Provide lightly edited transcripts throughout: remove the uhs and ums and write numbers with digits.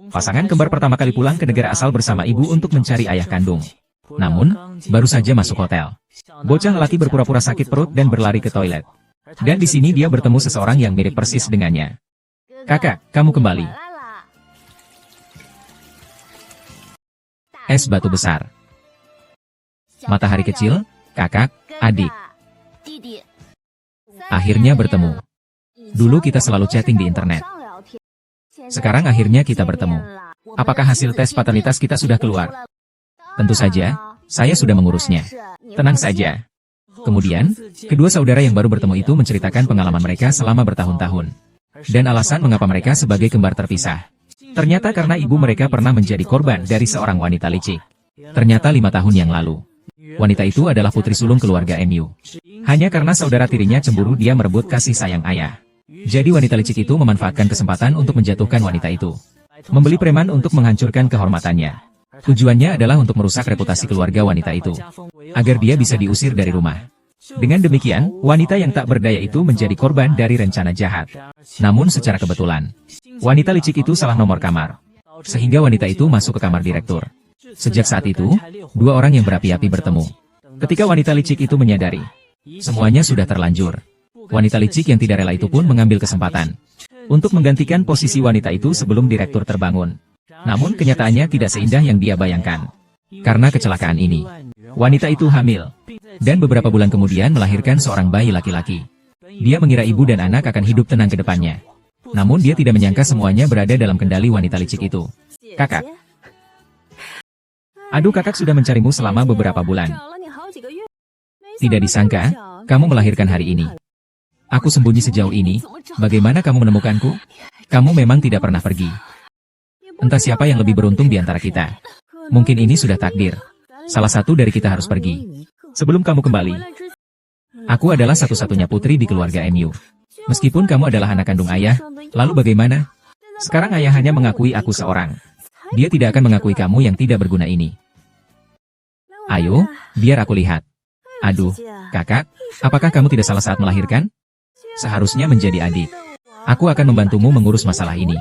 Pasangan kembar pertama kali pulang ke negara asal bersama ibu untuk mencari ayah kandung. Namun, baru saja masuk hotel. Bocah lelaki berpura-pura sakit perut dan berlari ke toilet. Dan di sini dia bertemu seseorang yang mirip persis dengannya. Kakak, kamu kembali. Es batu besar. Matahari kecil, kakak, adik. Akhirnya bertemu. Dulu kita selalu chatting di internet. Sekarang akhirnya kita bertemu. Apakah hasil tes paternitas kita sudah keluar? Tentu saja, saya sudah mengurusnya. Tenang saja. Kemudian, kedua saudara yang baru bertemu itu menceritakan pengalaman mereka selama bertahun-tahun. Dan alasan mengapa mereka sebagai kembar terpisah. Ternyata karena ibu mereka pernah menjadi korban dari seorang wanita licik. Ternyata 5 tahun yang lalu. Wanita itu adalah putri sulung keluarga MU. Hanya karena saudara tirinya cemburu dia merebut kasih sayang ayah. Jadi wanita licik itu memanfaatkan kesempatan untuk menjatuhkan wanita itu. Membeli preman untuk menghancurkan kehormatannya. Tujuannya adalah untuk merusak reputasi keluarga wanita itu. Agar dia bisa diusir dari rumah. Dengan demikian, wanita yang tak berdaya itu menjadi korban dari rencana jahat. Namun secara kebetulan, wanita licik itu salah nomor kamar. Sehingga wanita itu masuk ke kamar direktur. Sejak saat itu, 2 orang yang berapi-api bertemu. Ketika wanita licik itu menyadari, semuanya sudah terlanjur. Wanita licik yang tidak rela itu pun mengambil kesempatan untuk menggantikan posisi wanita itu sebelum direktur terbangun. Namun kenyataannya tidak seindah yang dia bayangkan. Karena kecelakaan ini, wanita itu hamil. Dan beberapa bulan kemudian melahirkan seorang bayi laki-laki. Dia mengira ibu dan anak akan hidup tenang ke depannya. Namun dia tidak menyangka semuanya berada dalam kendali wanita licik itu. Kakak. Aduh, kakak sudah mencarimu selama beberapa bulan. Tidak disangka, kamu melahirkan hari ini. Aku sembunyi sejauh ini, bagaimana kamu menemukanku? Kamu memang tidak pernah pergi. Entah siapa yang lebih beruntung di antara kita. Mungkin ini sudah takdir. Salah satu dari kita harus pergi. Sebelum kamu kembali, aku adalah satu-satunya putri di keluarga MU. Meskipun kamu adalah anak kandung ayah, lalu bagaimana? Sekarang ayah hanya mengakui aku seorang. Dia tidak akan mengakui kamu yang tidak berguna ini. Ayo, biar aku lihat. Aduh, kakak, apakah kamu tidak salah saat melahirkan? Seharusnya menjadi adik. Aku akan membantumu mengurus masalah ini.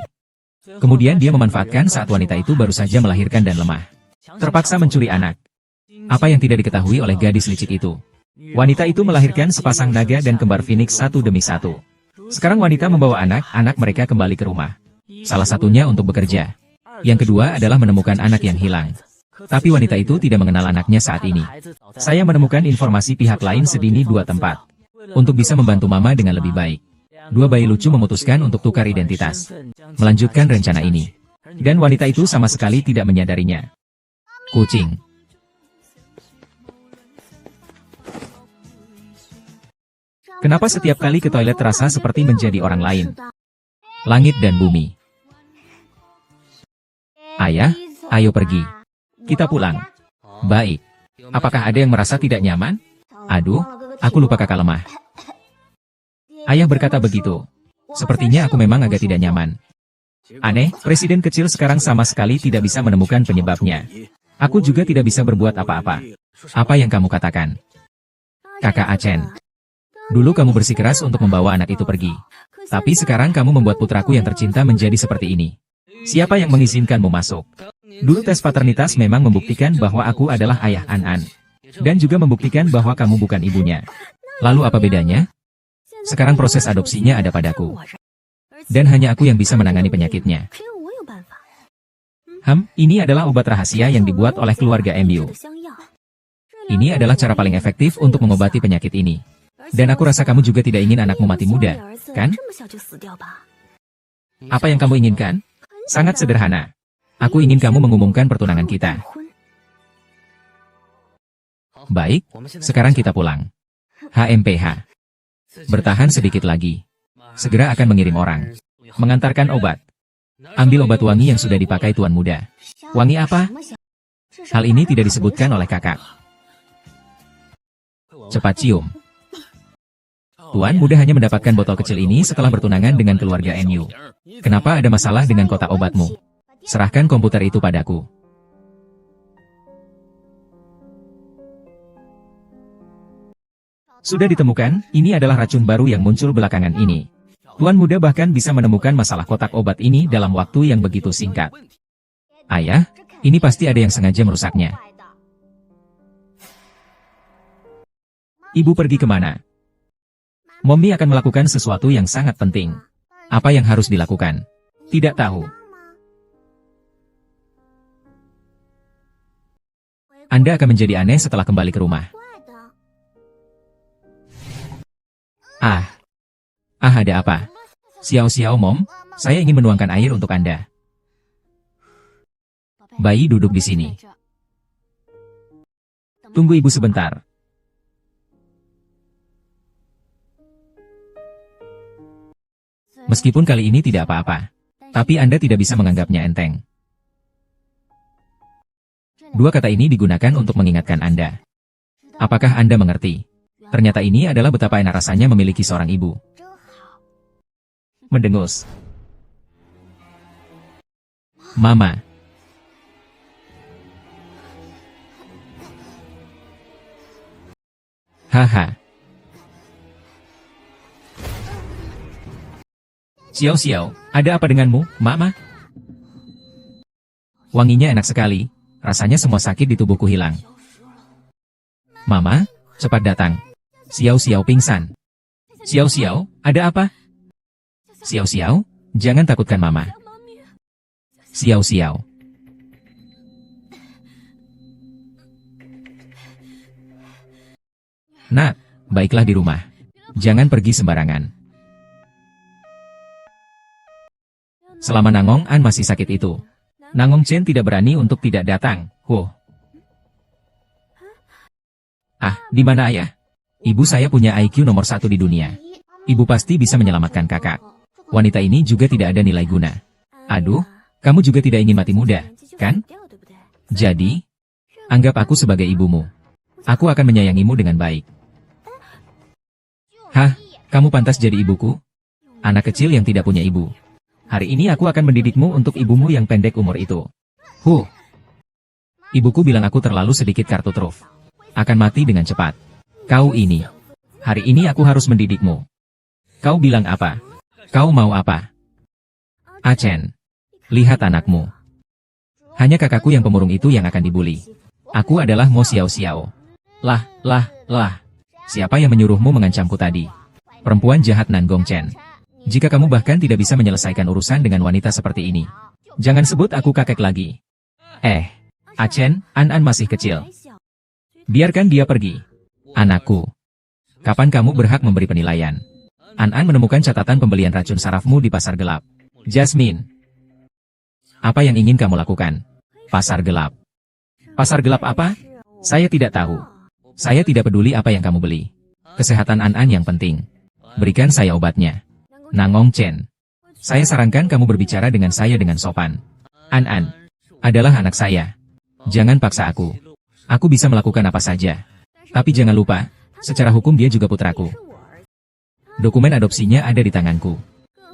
Kemudian dia memanfaatkan saat wanita itu baru saja melahirkan dan lemah. Terpaksa mencuri anak. Apa yang tidak diketahui oleh gadis licik itu? Wanita itu melahirkan sepasang naga dan kembar Phoenix satu demi satu. Sekarang wanita membawa anak-anak mereka kembali ke rumah. Salah satunya untuk bekerja. Yang kedua adalah menemukan anak yang hilang. Tapi wanita itu tidak mengenal anaknya saat ini. Saya menemukan informasi pihak lain sedini 2 tempat. Untuk bisa membantu mama dengan lebih baik. 2 bayi lucu memutuskan untuk tukar identitas. Melanjutkan rencana ini. Dan wanita itu sama sekali tidak menyadarinya. Kucing. Kenapa setiap kali ke toilet terasa seperti menjadi orang lain? Langit dan bumi. Ayah, ayo pergi. Kita pulang. Baik. Apakah ada yang merasa tidak nyaman? Aduh, aku lupa kakak lemah. Ayah berkata begitu. Sepertinya aku memang agak tidak nyaman. Aneh, presiden kecil sekarang sama sekali tidak bisa menemukan penyebabnya. Aku juga tidak bisa berbuat apa-apa. Apa yang kamu katakan? Kakak Acen. Dulu kamu bersikeras untuk membawa anak itu pergi. Tapi sekarang kamu membuat putraku yang tercinta menjadi seperti ini. Siapa yang mengizinkanmu masuk? Dulu tes paternitas memang membuktikan bahwa aku adalah ayah An-An. Dan juga membuktikan bahwa kamu bukan ibunya. Lalu apa bedanya? Sekarang proses adopsinya ada padaku. Dan hanya aku yang bisa menangani penyakitnya. Ini adalah obat rahasia yang dibuat oleh keluarga MU. Ini adalah cara paling efektif untuk mengobati penyakit ini. Dan aku rasa kamu juga tidak ingin anakmu mati muda, kan? Apa yang kamu inginkan? Sangat sederhana. Aku ingin kamu mengumumkan pertunangan kita. Baik, sekarang kita pulang. HMPH. Bertahan sedikit lagi. Segera akan mengirim orang. Mengantarkan obat. Ambil obat wangi yang sudah dipakai tuan muda. Wangi apa? Hal ini tidak disebutkan oleh kakak. Cepat cium. Tuan muda hanya mendapatkan botol kecil ini setelah bertunangan dengan keluarga MU. Kenapa ada masalah dengan kotak obatmu? Serahkan komputer itu padaku. Sudah ditemukan, ini adalah racun baru yang muncul belakangan ini. Tuan muda bahkan bisa menemukan masalah kotak obat ini dalam waktu yang begitu singkat. Ayah, ini pasti ada yang sengaja merusaknya. Ibu pergi kemana? Mommy akan melakukan sesuatu yang sangat penting. Apa yang harus dilakukan? Tidak tahu. Anda akan menjadi aneh setelah kembali ke rumah. Ada apa? Xiao, Mom, saya ingin menuangkan air untuk Anda. Bayi duduk di sini. Tunggu ibu sebentar. Meskipun kali ini tidak apa-apa, tapi Anda tidak bisa menganggapnya enteng. Dua kata ini digunakan untuk mengingatkan Anda. Apakah Anda mengerti? Ternyata ini adalah betapa enak rasanya memiliki seorang ibu. Mendengus. Mama. Haha. Xiao, ada apa denganmu, Mama? Wanginya enak sekali, rasanya semua sakit di tubuhku hilang. Mama, cepat datang. Xiao pingsan. Xiao, ada apa? Xiao, jangan takutkan Mama. Xiao. Nak, baiklah di rumah. Jangan pergi sembarangan. Selama Nangong An masih sakit itu, Nangong Chen tidak berani untuk tidak datang. Di mana ayah? Ibu saya punya IQ nomor 1 di dunia. Ibu pasti bisa menyelamatkan kakak. Wanita ini juga tidak ada nilai guna. Aduh, kamu juga tidak ingin mati muda, kan? Jadi, anggap aku sebagai ibumu. Aku akan menyayangimu dengan baik. Kamu pantas jadi ibuku? Anak kecil yang tidak punya ibu. Hari ini aku akan mendidikmu untuk ibumu yang pendek umur itu. Ibuku bilang aku terlalu sedikit kartu truf. Akan mati dengan cepat. Kau ini. Hari ini aku harus mendidikmu. Kau bilang apa? Kau mau apa? Chen. Lihat anakmu. Hanya kakakku yang pemurung itu yang akan dibuli. Aku adalah Mo Xiao. Lah. Siapa yang menyuruhmu mengancamku tadi? Perempuan jahat Nangong Chen. Jika kamu bahkan tidak bisa menyelesaikan urusan dengan wanita seperti ini, jangan sebut aku kakek lagi. Chen, An masih kecil. Biarkan dia pergi. Anakku. Kapan kamu berhak memberi penilaian? An menemukan catatan pembelian racun sarafmu di pasar gelap. Jasmine. Apa yang ingin kamu lakukan? Pasar gelap. Pasar gelap apa? Saya tidak tahu. Saya tidak peduli apa yang kamu beli. Kesehatan An yang penting. Berikan saya obatnya. Nangong Chen. Saya sarankan kamu berbicara dengan saya dengan sopan. An adalah anak saya. Jangan paksa aku. Aku bisa melakukan apa saja. Tapi jangan lupa, secara hukum dia juga putraku. Dokumen adopsinya ada di tanganku.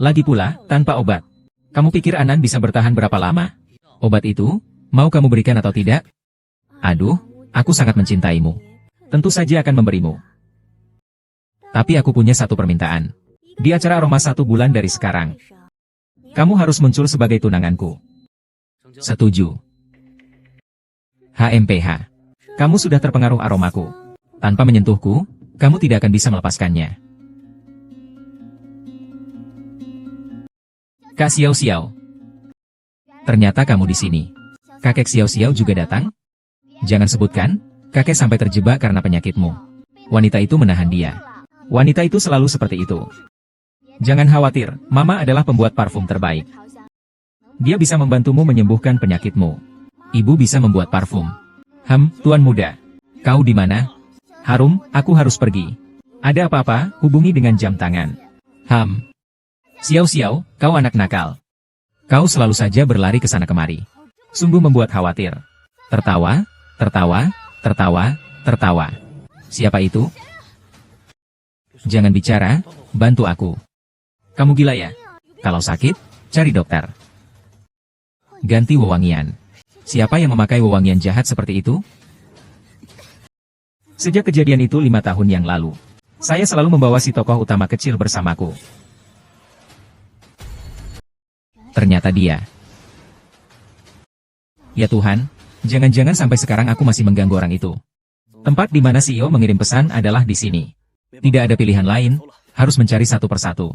Lagi pula, tanpa obat. Kamu pikir An bisa bertahan berapa lama? Obat itu, mau kamu berikan atau tidak? Aduh, aku sangat mencintaimu. Tentu saja akan memberimu. Tapi aku punya satu permintaan. Di acara aroma 1 bulan dari sekarang, kamu harus muncul sebagai tunanganku. Setuju. HMPH. Kamu sudah terpengaruh aromaku. Tanpa menyentuhku, kamu tidak akan bisa melepaskannya. Kak Xiao. Ternyata kamu di sini. Kakek Xiao juga datang? Jangan sebutkan, kakek sampai terjebak karena penyakitmu. Wanita itu menahan dia. Wanita itu selalu seperti itu. Jangan khawatir, Mama adalah pembuat parfum terbaik. Dia bisa membantumu menyembuhkan penyakitmu. Ibu bisa membuat parfum. Tuan muda. Kau di mana? Harum, aku harus pergi. Ada apa-apa, hubungi dengan jam tangan. Xiao, kau anak nakal. Kau selalu saja berlari ke sana kemari. Sungguh membuat khawatir. Tertawa. Siapa itu? Jangan bicara, bantu aku. Kamu gila ya? Kalau sakit, cari dokter. Ganti wewangian. Siapa yang memakai wewangian jahat seperti itu? Sejak kejadian itu 5 tahun yang lalu, saya selalu membawa si tokoh utama kecil bersamaku. Ternyata dia Ya Tuhan, jangan-jangan sampai sekarang aku masih mengganggu orang itu. Tempat di mana CEO mengirim pesan adalah di sini. Tidak ada pilihan lain, harus mencari satu persatu.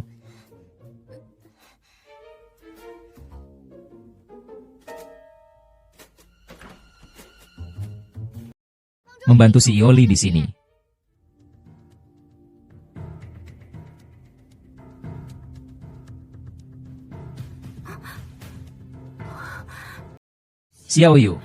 Membantu CEO Lee di sini. Xiao Yu.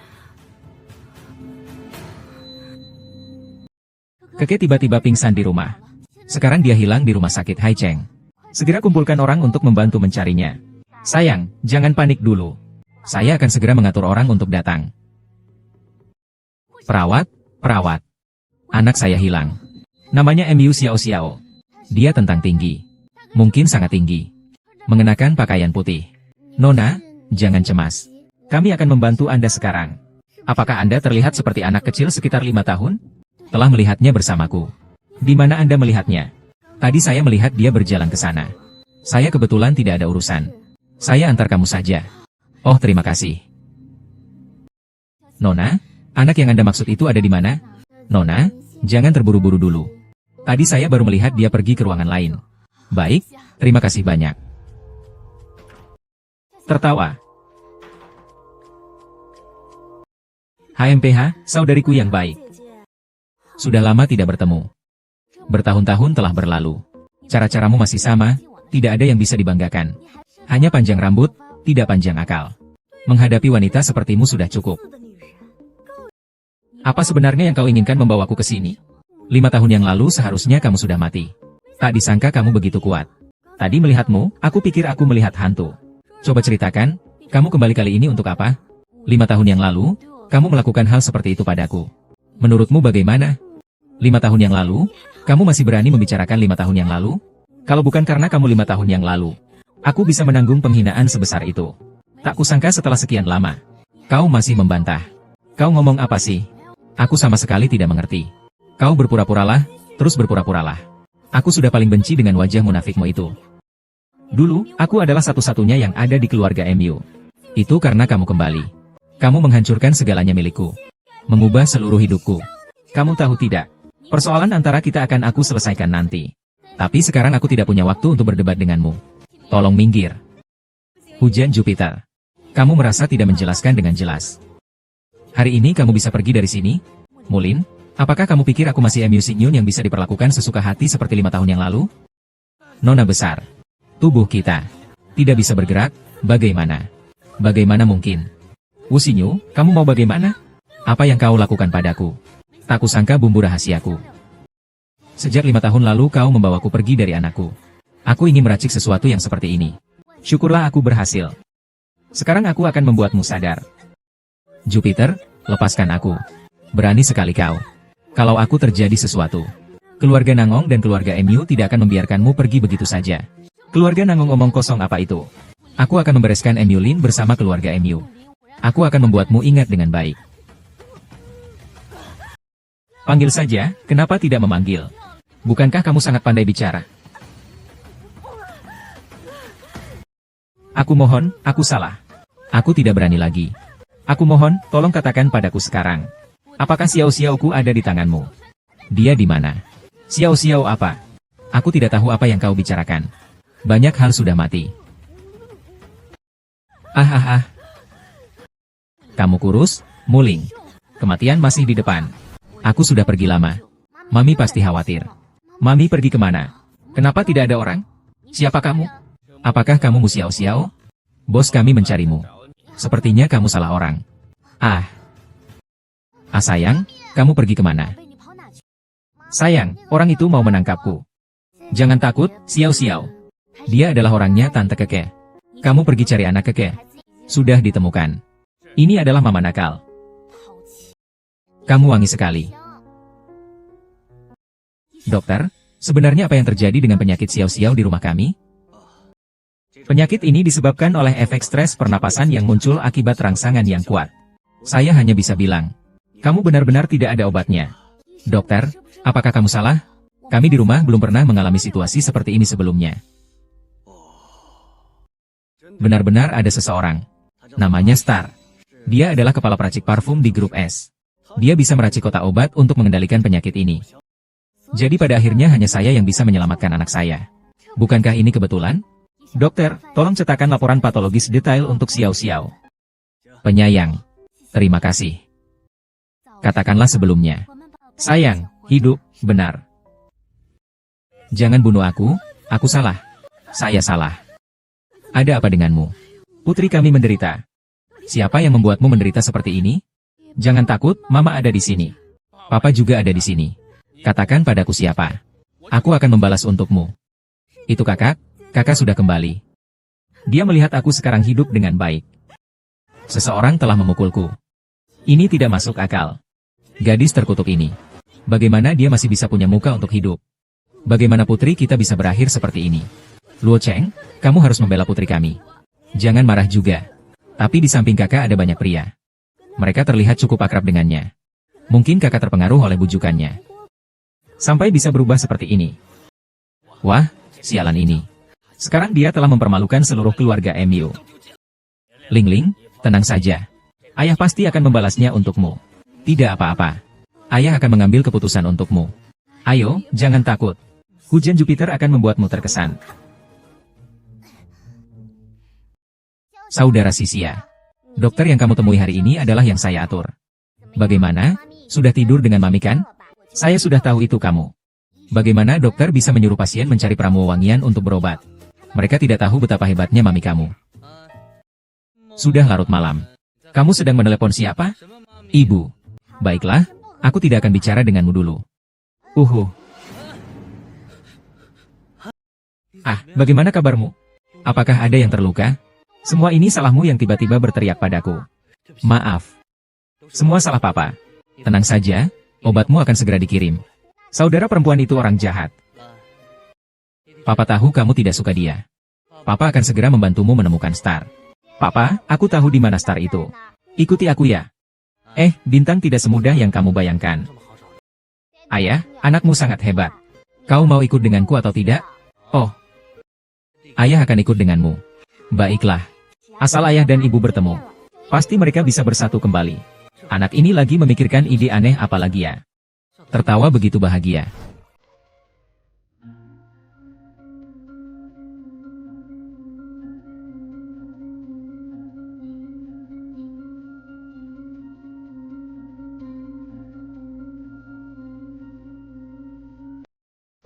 Keke tiba-tiba pingsan di rumah. Sekarang dia hilang di rumah sakit Haicheng. Segera kumpulkan orang untuk membantu mencarinya. Sayang, jangan panik dulu. Saya akan segera mengatur orang untuk datang. Perawat, perawat. Anak saya hilang. Namanya Mu Xiao Xiao. Dia tentang tinggi. Mungkin sangat tinggi. Mengenakan pakaian putih. Nona, jangan cemas. Kami akan membantu Anda sekarang. Apakah Anda terlihat seperti anak kecil sekitar 5 tahun? Telah melihatnya bersamaku. Di mana Anda melihatnya? Tadi saya melihat dia berjalan ke sana. Saya kebetulan tidak ada urusan. Saya antar kamu saja. Oh, terima kasih. Nona, anak yang Anda maksud itu ada di mana? Nona, jangan terburu-buru dulu. Tadi saya baru melihat dia pergi ke ruangan lain. Baik, terima kasih banyak. Tertawa. HMPH, saudariku yang baik. Sudah lama tidak bertemu. Bertahun-tahun telah berlalu. Cara-caramu masih sama, tidak ada yang bisa dibanggakan. Hanya panjang rambut, tidak panjang akal. Menghadapi wanita sepertimu sudah cukup. Apa sebenarnya yang kau inginkan membawaku ke sini? 5 tahun yang lalu seharusnya kamu sudah mati. Tak disangka kamu begitu kuat. Tadi melihatmu, aku pikir aku melihat hantu. Coba ceritakan, kamu kembali kali ini untuk apa? 5 tahun yang lalu, kamu melakukan hal seperti itu padaku. Menurutmu bagaimana? 5 tahun yang lalu, kamu masih berani membicarakan 5 tahun yang lalu? Kalau bukan karena kamu 5 tahun yang lalu, aku bisa menanggung penghinaan sebesar itu. Tak kusangka setelah sekian lama, kau masih membantah. Kau ngomong apa sih? Aku sama sekali tidak mengerti. Kau berpura-puralah, terus berpura-puralah. Aku sudah paling benci dengan wajah munafikmu itu. Dulu, aku adalah satu-satunya yang ada di keluarga MU. Itu karena kamu kembali. Kamu menghancurkan segalanya milikku. Mengubah seluruh hidupku. Kamu tahu tidak? Persoalan antara kita akan aku selesaikan nanti. Tapi sekarang aku tidak punya waktu untuk berdebat denganmu. Tolong minggir. Hujan Jupiter. Kamu merasa tidak menjelaskan dengan jelas. Hari ini kamu bisa pergi dari sini? Mulin, apakah kamu pikir aku masih MU Sinyun yang bisa diperlakukan sesuka hati seperti 5 tahun yang lalu? Nona besar. Tubuh kita tidak bisa bergerak, bagaimana? Bagaimana mungkin? Wusinyu, kamu mau bagaimana? Apa yang kau lakukan padaku? Tak kusangka bumbu rahasiaku. Sejak 5 tahun lalu kau membawaku pergi dari anakku. Aku ingin meracik sesuatu yang seperti ini. Syukurlah aku berhasil. Sekarang aku akan membuatmu sadar. Jupiter, lepaskan aku. Berani sekali kau. Kalau aku terjadi sesuatu, keluarga Nangong dan keluarga MU tidak akan membiarkanmu pergi begitu saja. Keluarga Nangong omong kosong apa itu? Aku akan membereskan MU Lin bersama keluarga MU. Aku akan membuatmu ingat dengan baik. Panggil saja, kenapa tidak memanggil? Bukankah kamu sangat pandai bicara? Aku mohon, aku salah. Aku tidak berani lagi. Aku mohon, tolong katakan padaku sekarang. Apakah Xiao Xiaoku ada di tanganmu? Dia di mana? Xiao Xiao apa? Aku tidak tahu apa yang kau bicarakan. Banyak hal sudah mati. Kamu kurus, muling. Kematian masih di depan. Aku sudah pergi lama. Mami pasti khawatir. Mami pergi kemana? Kenapa tidak ada orang? Siapa kamu? Apakah kamu Mu Xiao Xiao? Bos kami mencarimu. Sepertinya kamu salah orang. Sayang, kamu pergi kemana? Sayang, orang itu mau menangkapku. Jangan takut, Xiao Xiao. Dia adalah orangnya Tante Keke. Kamu pergi cari anak Keke. Sudah ditemukan. Ini adalah mama nakal. Kamu wangi sekali. Dokter, sebenarnya apa yang terjadi dengan penyakit Xiao Xiao di rumah kami? Penyakit ini disebabkan oleh efek stres pernapasan yang muncul akibat rangsangan yang kuat. Saya hanya bisa bilang, kamu benar-benar tidak ada obatnya. Dokter, apakah kamu salah? Kami di rumah belum pernah mengalami situasi seperti ini sebelumnya. Benar-benar ada seseorang. Namanya Star. Dia adalah kepala peracik parfum di grup S. Dia bisa meracik kotak obat untuk mengendalikan penyakit ini. Jadi pada akhirnya hanya saya yang bisa menyelamatkan anak saya. Bukankah ini kebetulan? Dokter, tolong cetakkan laporan patologis detail untuk Xiao Xiao. Penyayang. Terima kasih. Katakanlah sebelumnya. Sayang, hidup, benar. Jangan bunuh aku salah. Saya salah. Ada apa denganmu? Putri kami menderita. Siapa yang membuatmu menderita seperti ini? Jangan takut, Mama ada di sini. Papa juga ada di sini. Katakan padaku siapa. Aku akan membalas untukmu. Itu kakak sudah kembali. Dia melihat aku sekarang hidup dengan baik. Seseorang telah memukulku. Ini tidak masuk akal. Gadis terkutuk ini. Bagaimana dia masih bisa punya muka untuk hidup? Bagaimana putri kita bisa berakhir seperti ini? Luo Cheng, kamu harus membela putri kami. Jangan marah juga. Tapi di samping kakak ada banyak pria. Mereka terlihat cukup akrab dengannya. Mungkin kakak terpengaruh oleh bujukannya. Sampai bisa berubah seperti ini. Wah, sialan ini. Sekarang dia telah mempermalukan seluruh keluarga MU. Ling Ling, tenang saja. Ayah pasti akan membalasnya untukmu. Tidak apa-apa. Ayah akan mengambil keputusan untukmu. Ayo, jangan takut. Hujan Jupiter akan membuatmu terkesan. Saudara Sisia. Dokter yang kamu temui hari ini adalah yang saya atur. Bagaimana? Sudah tidur dengan Mami kan? Saya sudah tahu itu kamu. Bagaimana dokter bisa menyuruh pasien mencari pramu wangian untuk berobat? Mereka tidak tahu betapa hebatnya Mami kamu. Sudah larut malam. Kamu sedang menelepon siapa? Ibu. Baiklah, aku tidak akan bicara denganmu dulu. Bagaimana kabarmu? Apakah ada yang terluka? Semua ini salahmu yang tiba-tiba berteriak padaku. Maaf. Semua salah Papa. Tenang saja, obatmu akan segera dikirim. Saudara perempuan itu orang jahat. Papa tahu kamu tidak suka dia. Papa akan segera membantumu menemukan Star. Papa, aku tahu di mana Star itu. Ikuti aku ya. Bintang tidak semudah yang kamu bayangkan. Ayah, anakmu sangat hebat. Kau mau ikut denganku atau tidak? Oh. Ayah akan ikut denganmu. Baiklah. Asal ayah dan ibu bertemu, pasti mereka bisa bersatu kembali. Anak ini lagi memikirkan ide aneh apa lagi ya? Tertawa begitu bahagia.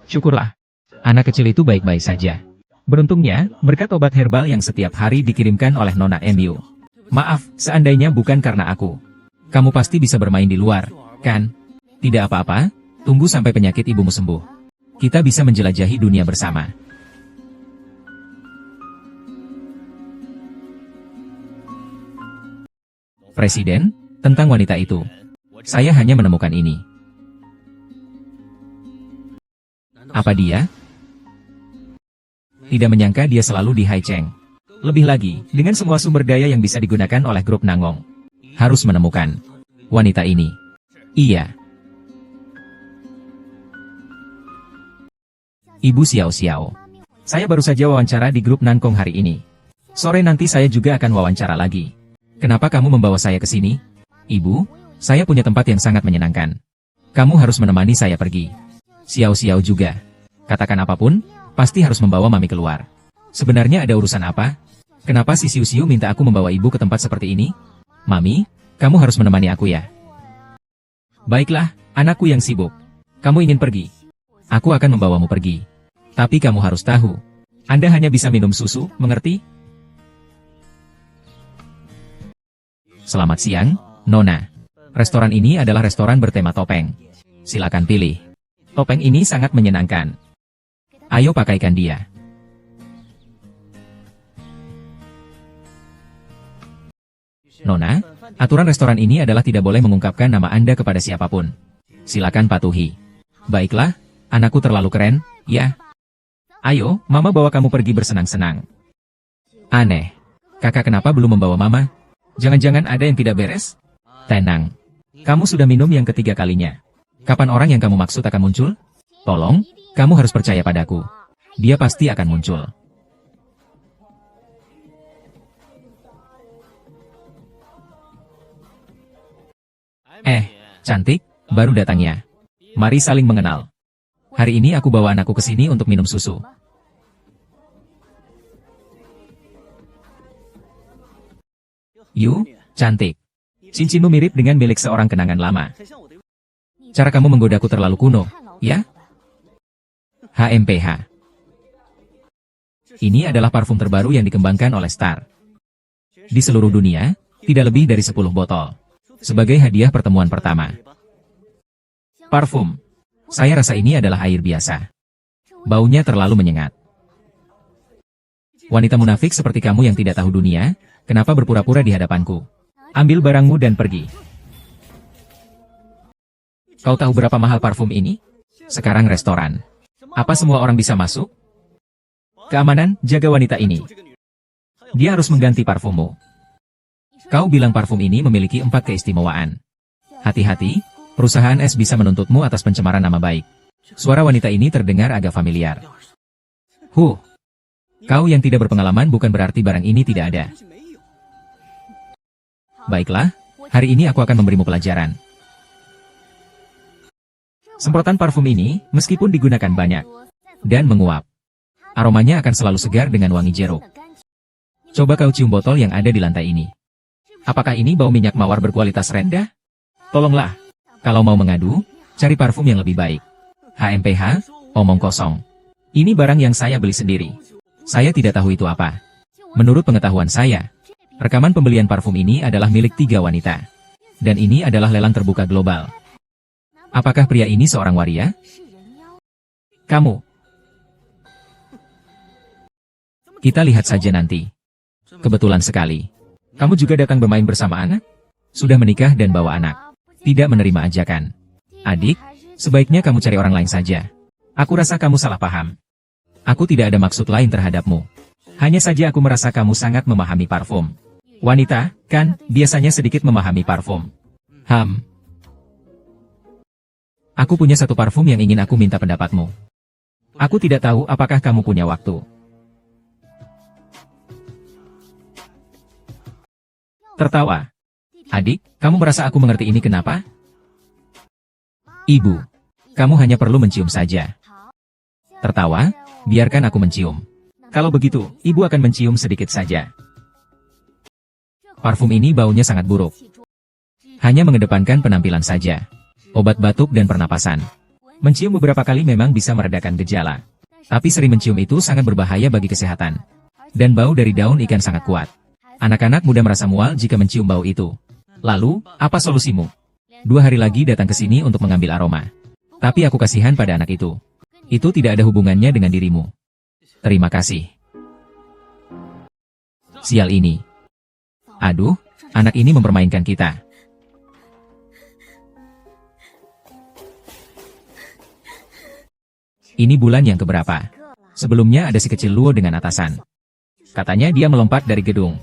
Syukurlah. Anak kecil itu baik-baik saja. Beruntungnya, berkat obat herbal yang setiap hari dikirimkan oleh Nona MU. Maaf, seandainya bukan karena aku. Kamu pasti bisa bermain di luar, kan? Tidak apa-apa, tunggu sampai penyakit ibumu sembuh. Kita bisa menjelajahi dunia bersama. Presiden, tentang wanita itu. Saya hanya menemukan ini. Apa dia? Tidak menyangka dia selalu di Haicheng. Lebih lagi, dengan semua sumber daya yang bisa digunakan oleh grup Nangong. Harus menemukan wanita ini. Iya. Ibu Xiao Xiao. Saya baru saja wawancara di grup Nangong hari ini. Sore nanti saya juga akan wawancara lagi. Kenapa kamu membawa saya ke sini? Ibu, saya punya tempat yang sangat menyenangkan. Kamu harus menemani saya pergi. Xiao Xiao juga. Katakan apapun, pasti harus membawa Mami keluar. Sebenarnya ada urusan apa? Kenapa si Xiu Xiu minta aku membawa ibu ke tempat seperti ini? Mami, kamu harus menemani aku ya. Baiklah, anakku yang sibuk. Kamu ingin pergi? Aku akan membawamu pergi. Tapi kamu harus tahu, Anda hanya bisa minum susu, mengerti? Selamat siang, Nona. Restoran ini adalah restoran bertema topeng. Silakan pilih. Topeng ini sangat menyenangkan. Ayo pakaikan dia. Nona, aturan restoran ini adalah tidak boleh mengungkapkan nama Anda kepada siapapun. Silakan patuhi. Baiklah, anakku terlalu keren, ya. Ayo, Mama bawa kamu pergi bersenang-senang. Aneh. Kakak kenapa belum membawa Mama? Jangan-jangan ada yang tidak beres? Tenang. Kamu sudah minum yang ketiga kalinya. Kapan orang yang kamu maksud akan muncul? Tolong, kamu harus percaya padaku. Dia pasti akan muncul. Cantik, baru datangnya. Mari saling mengenal. Hari ini aku bawa anakku ke sini untuk minum susu. Yu, cantik. Cincinmu mirip dengan milik seorang kenangan lama. Cara kamu menggodaku terlalu kuno, ya? HMPH. Ini adalah parfum terbaru yang dikembangkan oleh Star. Di seluruh dunia, tidak lebih dari 10 botol. Sebagai hadiah pertemuan pertama. Parfum. Saya rasa ini adalah air biasa. Baunya terlalu menyengat. Wanita munafik seperti kamu yang tidak tahu dunia, kenapa berpura-pura di hadapanku? Ambil barangmu dan pergi. Kau tahu berapa mahal parfum ini? Sekarang restoran. Apa semua orang bisa masuk? Keamanan, jaga wanita ini. Dia harus mengganti parfummu. Kau bilang parfum ini memiliki 4 keistimewaan. Hati-hati, perusahaan es bisa menuntutmu atas pencemaran nama baik. Suara wanita ini terdengar agak familiar. Kau yang tidak berpengalaman bukan berarti barang ini tidak ada. Baiklah, hari ini aku akan memberimu pelajaran. Semprotan parfum ini, meskipun digunakan banyak dan menguap, aromanya akan selalu segar dengan wangi jeruk. Coba kau cium botol yang ada di lantai ini. Apakah ini bau minyak mawar berkualitas rendah? Tolonglah. Kalau mau mengadu, cari parfum yang lebih baik. HMPH, omong kosong. Ini barang yang saya beli sendiri. Saya tidak tahu itu apa. Menurut pengetahuan saya, rekaman pembelian parfum ini adalah milik 3 wanita. Dan ini adalah lelang terbuka global. Apakah pria ini seorang waria? Kamu. Kita lihat saja nanti. Kebetulan sekali. Kamu juga datang bermain bersama anak? Sudah menikah dan bawa anak. Tidak menerima ajakan. Adik, sebaiknya kamu cari orang lain saja. Aku rasa kamu salah paham. Aku tidak ada maksud lain terhadapmu. Hanya saja aku merasa kamu sangat memahami parfum. Wanita, kan, biasanya sedikit memahami parfum. Aku punya satu parfum yang ingin aku minta pendapatmu. Aku tidak tahu apakah kamu punya waktu. Tertawa. Adik, kamu merasa aku mengerti ini kenapa? Ibu, kamu hanya perlu mencium saja. Tertawa, biarkan aku mencium. Kalau begitu, ibu akan mencium sedikit saja. Parfum ini baunya sangat buruk. Hanya mengedepankan penampilan saja. Obat batuk dan pernapasan. Mencium beberapa kali memang bisa meredakan gejala. Tapi sering mencium itu sangat berbahaya bagi kesehatan. Dan bau dari daun ikan sangat kuat. Anak-anak muda merasa mual jika mencium bau itu. Lalu, apa solusimu? 2 hari lagi datang ke sini untuk mengambil aroma. Tapi aku kasihan pada anak itu. Itu tidak ada hubungannya dengan dirimu. Terima kasih. Sial ini. Aduh, anak ini mempermainkan kita. Ini bulan yang keberapa? Sebelumnya ada si kecil Luo dengan atasan. Katanya dia melompat dari gedung.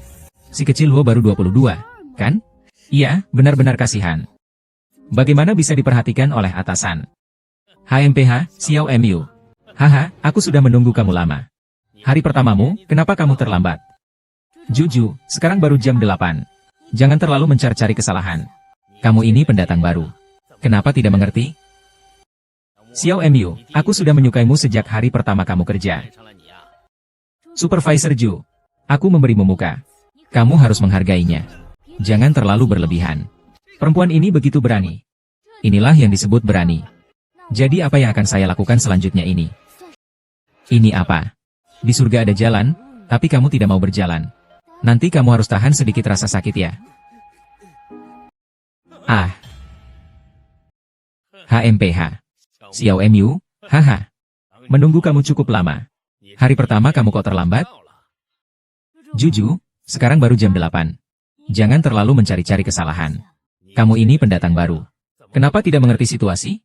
Si kecil Luo baru 22, kan? Iya, benar-benar kasihan. Bagaimana bisa diperhatikan oleh atasan? HMPH, Xiao Mu. Haha, aku sudah menunggu kamu lama. Hari pertamamu, kenapa kamu terlambat? Juju, sekarang baru jam 8. Jangan terlalu mencari-cari kesalahan. Kamu ini pendatang baru. Kenapa tidak mengerti? Xiao Mu, aku sudah menyukaimu sejak hari pertama kamu kerja. Supervisor Ju, aku memberimu muka. Kamu harus menghargainya. Jangan terlalu berlebihan. Perempuan ini begitu berani. Inilah yang disebut berani. Jadi apa yang akan saya lakukan selanjutnya ini? Ini apa? Di surga ada jalan, tapi kamu tidak mau berjalan. Nanti kamu harus tahan sedikit rasa sakit ya. HMPH. Xiao Mu, haha. Menunggu kamu cukup lama. Hari pertama kamu kok terlambat? Juju, sekarang baru jam 8. Jangan terlalu mencari-cari kesalahan. Kamu ini pendatang baru. Kenapa tidak mengerti situasi?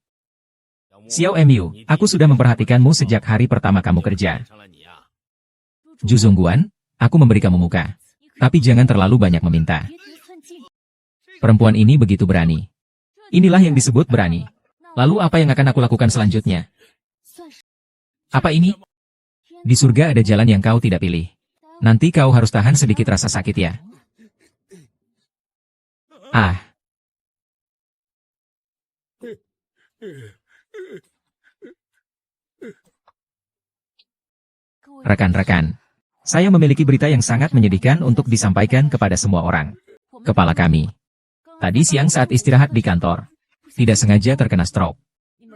Xiao Mu, aku sudah memperhatikanmu sejak hari pertama kamu kerja. Ju Zongguan, aku memberi kamu muka. Tapi jangan terlalu banyak meminta. Perempuan ini begitu berani. Inilah yang disebut berani. Lalu apa yang akan aku lakukan selanjutnya? Apa ini? Di surga ada jalan yang kau tidak pilih. Nanti kau harus tahan sedikit rasa sakit ya. Rekan-rekan, saya memiliki berita yang sangat menyedihkan untuk disampaikan kepada semua orang. Kepala kami. Tadi siang saat istirahat di kantor, tidak sengaja terkena stroke.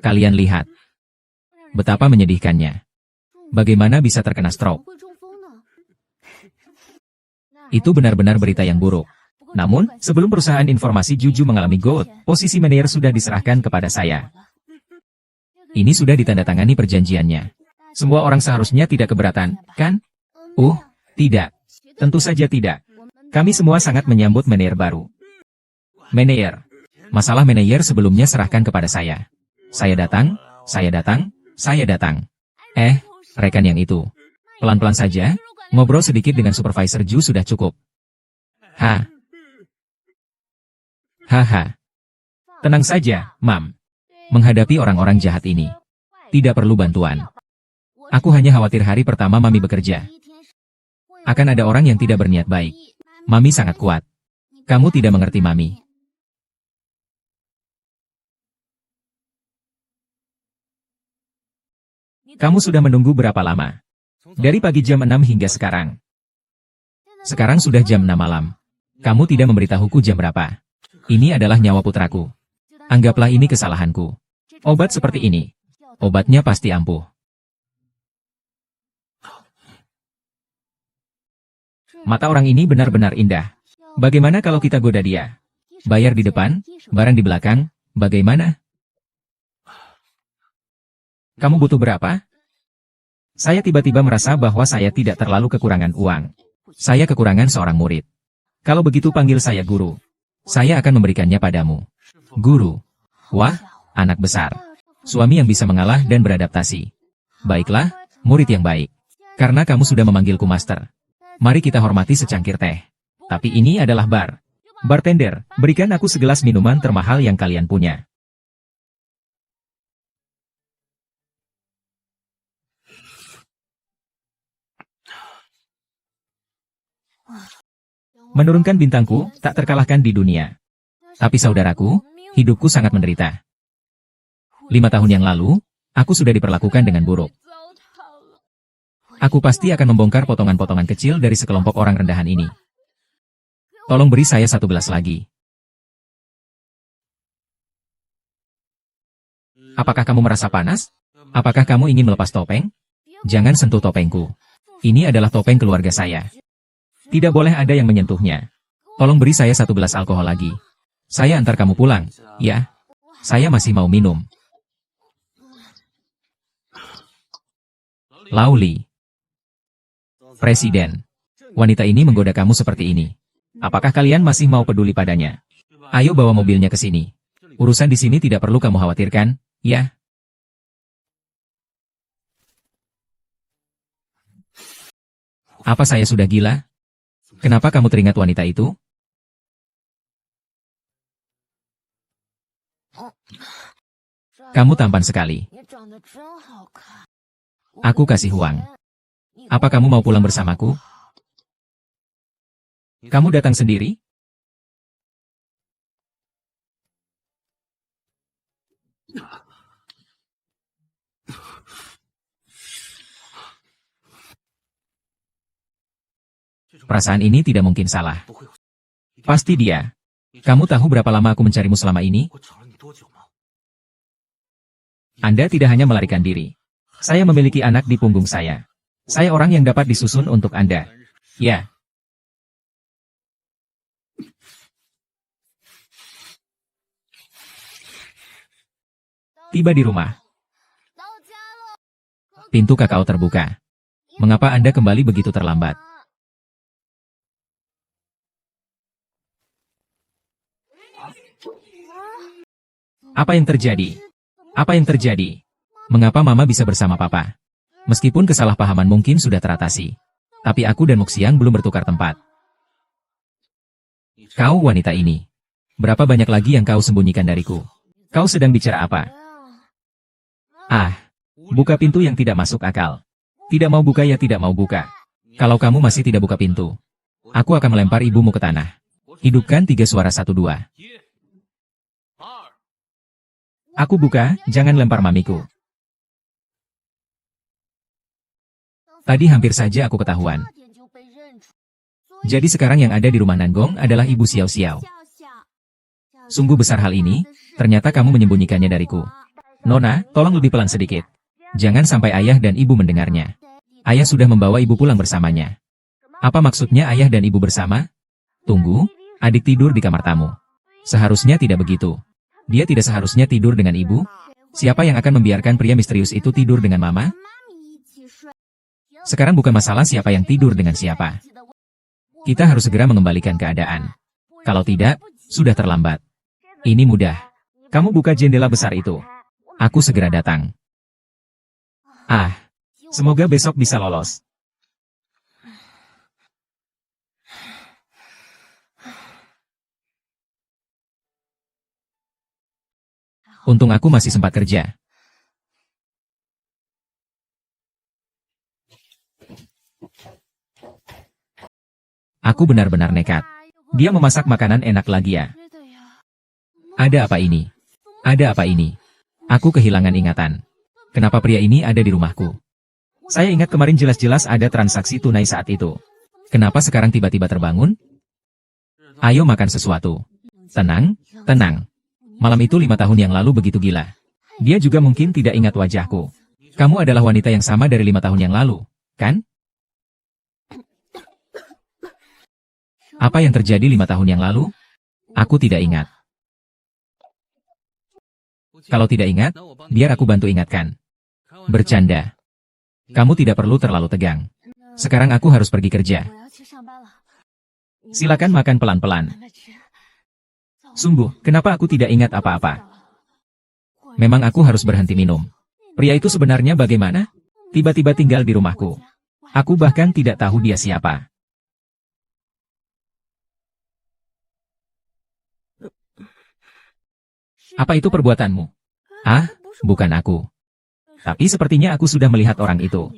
Kalian lihat. Betapa menyedihkannya. Bagaimana bisa terkena stroke? Itu benar-benar berita yang buruk. Namun, sebelum perusahaan informasi Juju mengalami gout, posisi manajer sudah diserahkan kepada saya. Ini sudah ditandatangani perjanjiannya. Semua orang seharusnya tidak keberatan, kan? Tidak. Tentu saja tidak. Kami semua sangat menyambut manajer baru. Manajer. Masalah manajer sebelumnya serahkan kepada saya. Saya datang, saya datang, saya datang. Rekan yang itu. Pelan-pelan saja, ngobrol sedikit dengan supervisor Ju sudah cukup. Haha. Tenang saja, Mam. Menghadapi orang-orang jahat ini, tidak perlu bantuan. Aku hanya khawatir hari pertama Mami bekerja. Akan ada orang yang tidak berniat baik. Mami sangat kuat. Kamu tidak mengerti Mami. Kamu sudah menunggu berapa lama? Dari pagi jam 6 hingga sekarang. Sekarang sudah jam 6 malam. Kamu tidak memberitahuku jam berapa. Ini adalah nyawa putraku. Anggaplah ini kesalahanku. Obat seperti ini. Obatnya pasti ampuh. Mata orang ini benar-benar indah. Bagaimana kalau kita goda dia? Bayar di depan, barang di belakang, bagaimana? Kamu butuh berapa? Saya tiba-tiba merasa bahwa saya tidak terlalu kekurangan uang. Saya kekurangan seorang murid. Kalau begitu panggil saya guru. Saya akan memberikannya padamu. Guru. Wah, anak besar. Suami yang bisa mengalah dan beradaptasi. Baiklah, murid yang baik. Karena kamu sudah memanggilku master. Mari kita hormati secangkir teh. Tapi ini adalah bar. Bartender, berikan aku segelas minuman termahal yang kalian punya. Menurunkan bintangku, tak terkalahkan di dunia. Tapi saudaraku, hidupku sangat menderita. 5 tahun yang lalu, aku sudah diperlakukan dengan buruk. Aku pasti akan membongkar potongan-potongan kecil dari sekelompok orang rendahan ini. Tolong beri saya 1 gelas lagi. Apakah kamu merasa panas? Apakah kamu ingin melepas topeng? Jangan sentuh topengku. Ini adalah topeng keluarga saya. Tidak boleh ada yang menyentuhnya. Tolong beri saya 1 gelas alkohol lagi. Saya antar kamu pulang, ya? Saya masih mau minum. Lauli. Presiden. Wanita ini menggoda kamu seperti ini. Apakah kalian masih mau peduli padanya? Ayo bawa mobilnya ke sini. Urusan di sini tidak perlu kamu khawatirkan, ya? Apa saya sudah gila? Kenapa kamu teringat wanita itu? Kamu tampan sekali. Aku kasih uang. Apa kamu mau pulang bersamaku? Kamu datang sendiri? Perasaan ini tidak mungkin salah. Pasti dia. Kamu tahu berapa lama aku mencarimu selama ini? Anda tidak hanya melarikan diri. Saya memiliki anak di punggung saya. Saya orang yang dapat disusun untuk Anda. Ya. Tiba di rumah. Pintu kakao terbuka. Mengapa Anda kembali begitu terlambat? Apa yang terjadi? Apa yang terjadi? Mengapa Mama bisa bersama Papa? Meskipun kesalahpahaman mungkin sudah teratasi. Tapi aku dan Muxiang belum bertukar tempat. Kau wanita ini. Berapa banyak lagi yang kau sembunyikan dariku? Kau sedang bicara apa? Buka pintu yang tidak masuk akal. Tidak mau buka ya tidak mau buka. Kalau kamu masih tidak buka pintu, aku akan melempar ibumu ke tanah. Hidupkan 3 suara 1 2. Aku buka, jangan lempar mamiku. Tadi hampir saja aku ketahuan. Jadi sekarang yang ada di rumah Nanggong adalah Ibu Xiao Xiao. Sungguh besar hal ini, ternyata kamu menyembunyikannya dariku. Nona, tolong lebih pelan sedikit. Jangan sampai ayah dan ibu mendengarnya. Ayah sudah membawa ibu pulang bersamanya. Apa maksudnya ayah dan ibu bersama? Tunggu, adik tidur di kamar tamu. Seharusnya tidak begitu. Dia tidak seharusnya tidur dengan ibu. Siapa yang akan membiarkan pria misterius itu tidur dengan mama? Sekarang bukan masalah siapa yang tidur dengan siapa. Kita harus segera mengembalikan keadaan. Kalau tidak, sudah terlambat. Ini mudah. Kamu buka jendela besar itu. Aku segera datang. Ah, semoga besok bisa lolos. Untung aku masih sempat kerja. Aku benar-benar nekat. Dia memasak makanan enak lagi ya. Ada apa ini? Ada apa ini? Aku kehilangan ingatan. Kenapa pria ini ada di rumahku? Saya ingat kemarin jelas-jelas ada transaksi tunai saat itu. Kenapa sekarang tiba-tiba terbangun? Ayo makan sesuatu. Tenang, tenang. Malam itu 5 tahun yang lalu begitu gila. Dia juga mungkin tidak ingat wajahku. Kamu adalah wanita yang sama dari 5 tahun yang lalu, kan? Apa yang terjadi 5 tahun yang lalu? Aku tidak ingat. Kalau tidak ingat, biar aku bantu ingatkan. Bercanda. Kamu tidak perlu terlalu tegang. Sekarang aku harus pergi kerja. Silakan makan pelan-pelan. Sungguh, kenapa aku tidak ingat apa-apa? Memang aku harus berhenti minum. Pria itu sebenarnya bagaimana? Tiba-tiba tinggal di rumahku. Aku bahkan tidak tahu dia siapa. Apa itu perbuatanmu? Ah, bukan aku. Tapi sepertinya aku sudah melihat orang itu.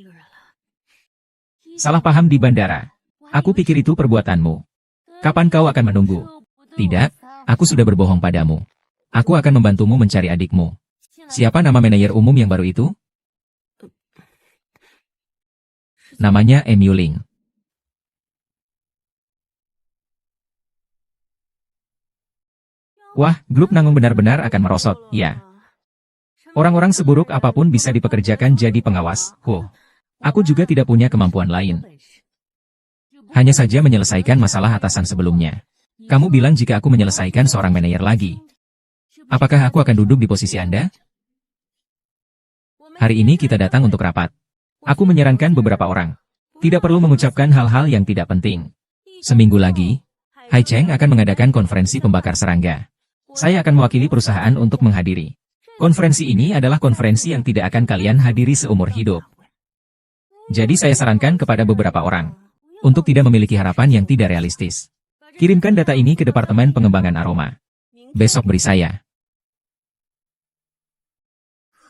Salah paham di bandara. Aku pikir itu perbuatanmu. Kapan kau akan menunggu? Tidak, aku sudah berbohong padamu. Aku akan membantumu mencari adikmu. Siapa nama manajer umum yang baru itu? Namanya Emu Ling. Wah, grup Nanggong benar-benar akan merosot, ya. Orang-orang seburuk apapun bisa dipekerjakan jadi pengawas. Aku juga tidak punya kemampuan lain. Hanya saja menyelesaikan masalah atasan sebelumnya. Kamu bilang jika aku menyelesaikan seorang manajer lagi. Apakah aku akan duduk di posisi Anda? Hari ini kita datang untuk rapat. Aku menyarankan beberapa orang. Tidak perlu mengucapkan hal-hal yang tidak penting. Seminggu lagi, Hai Cheng akan mengadakan konferensi pembakar serangga. Saya akan mewakili perusahaan untuk menghadiri. Konferensi ini adalah konferensi yang tidak akan kalian hadiri seumur hidup. Jadi saya sarankan kepada beberapa orang untuk tidak memiliki harapan yang tidak realistis. Kirimkan data ini ke Departemen Pengembangan Aroma. Besok beri saya.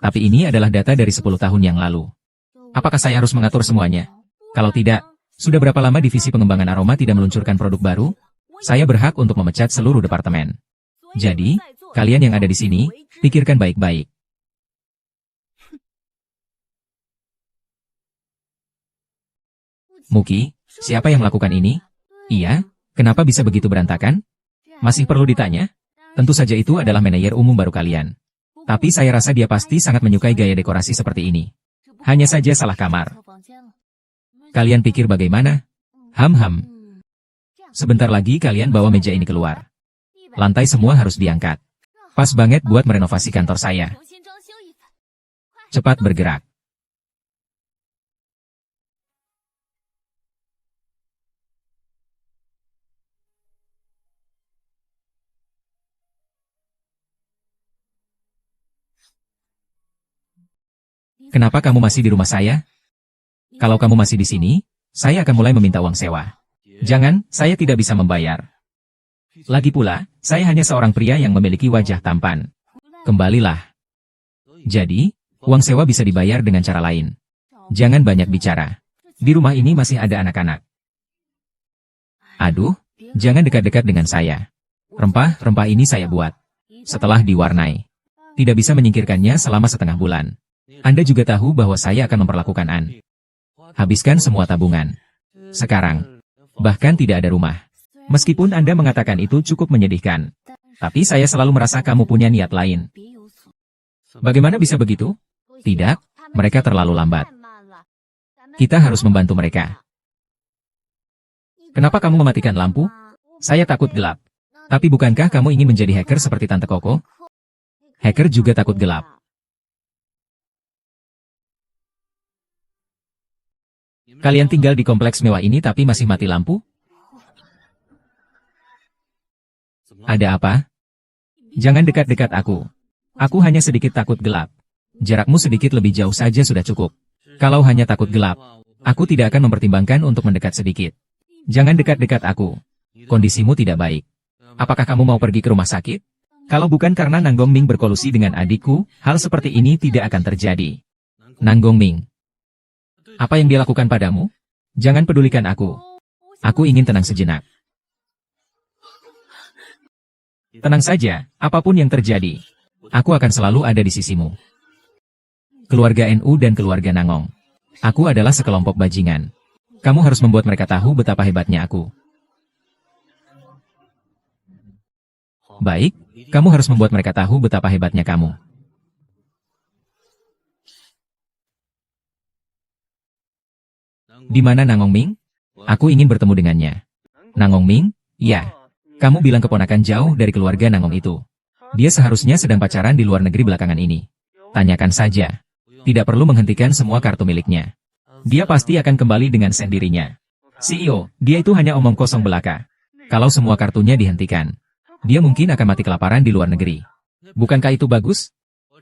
Tapi ini adalah data dari 10 tahun yang lalu. Apakah saya harus mengatur semuanya? Kalau tidak, sudah berapa lama divisi pengembangan aroma tidak meluncurkan produk baru? Saya berhak untuk memecat seluruh departemen. Jadi, kalian yang ada di sini, pikirkan baik-baik. Muki, siapa yang melakukan ini? Iya, kenapa bisa begitu berantakan? Masih perlu ditanya? Tentu saja itu adalah manajer umum baru kalian. Tapi saya rasa dia pasti sangat menyukai gaya dekorasi seperti ini. Hanya saja salah kamar. Kalian pikir bagaimana? Ham-ham. Sebentar lagi kalian bawa meja ini keluar. Lantai semua harus diangkat. Pas banget buat merenovasi kantor saya. Cepat bergerak. Kenapa kamu masih di rumah saya? Kalau kamu masih di sini, saya akan mulai meminta uang sewa. Jangan, saya tidak bisa membayar. Lagi pula, saya hanya seorang pria yang memiliki wajah tampan. Kembalilah. Jadi, uang sewa bisa dibayar dengan cara lain. Jangan banyak bicara. Di rumah ini masih ada anak-anak. Aduh, jangan dekat-dekat dengan saya. Rempah-rempah ini saya buat. Setelah diwarnai. Tidak bisa menyingkirkannya selama setengah bulan. Anda juga tahu bahwa saya akan memperlakukan An. Habiskan semua tabungan. Sekarang. Bahkan tidak ada rumah. Meskipun Anda mengatakan itu cukup menyedihkan. Tapi saya selalu merasa kamu punya niat lain. Bagaimana bisa begitu? Tidak, mereka terlalu lambat. Kita harus membantu mereka. Kenapa kamu mematikan lampu? Saya takut gelap. Tapi bukankah kamu ingin menjadi hacker seperti Tante Koko? Hacker juga takut gelap. Kalian tinggal di kompleks mewah ini tapi masih mati lampu? Ada apa? Jangan dekat-dekat aku. Aku hanya sedikit takut gelap. Jarakmu sedikit lebih jauh saja sudah cukup. Kalau hanya takut gelap, aku tidak akan mempertimbangkan untuk mendekat sedikit. Jangan dekat-dekat aku. Kondisimu tidak baik. Apakah kamu mau pergi ke rumah sakit? Kalau bukan karena Nanggong Ming berkolusi dengan adikku, hal seperti ini tidak akan terjadi. Nanggong Ming. Apa yang dia lakukan padamu? Jangan pedulikan aku. Aku ingin tenang sejenak. Tenang saja, apapun yang terjadi. Aku akan selalu ada di sisimu. Keluarga NU dan keluarga Nangong. Aku adalah sekelompok bajingan. Kamu harus membuat mereka tahu betapa hebatnya aku. Baik, kamu harus membuat mereka tahu betapa hebatnya kamu. Di mana Nangong Ming? Aku ingin bertemu dengannya. Nangong Ming? Ya. Kamu bilang keponakan jauh dari keluarga Nangong itu. Dia seharusnya sedang pacaran di luar negeri belakangan ini. Tanyakan saja. Tidak perlu menghentikan semua kartu miliknya. Dia pasti akan kembali dengan sendirinya. CEO, dia itu hanya omong kosong belaka. Kalau semua kartunya dihentikan, dia mungkin akan mati kelaparan di luar negeri. Bukankah itu bagus?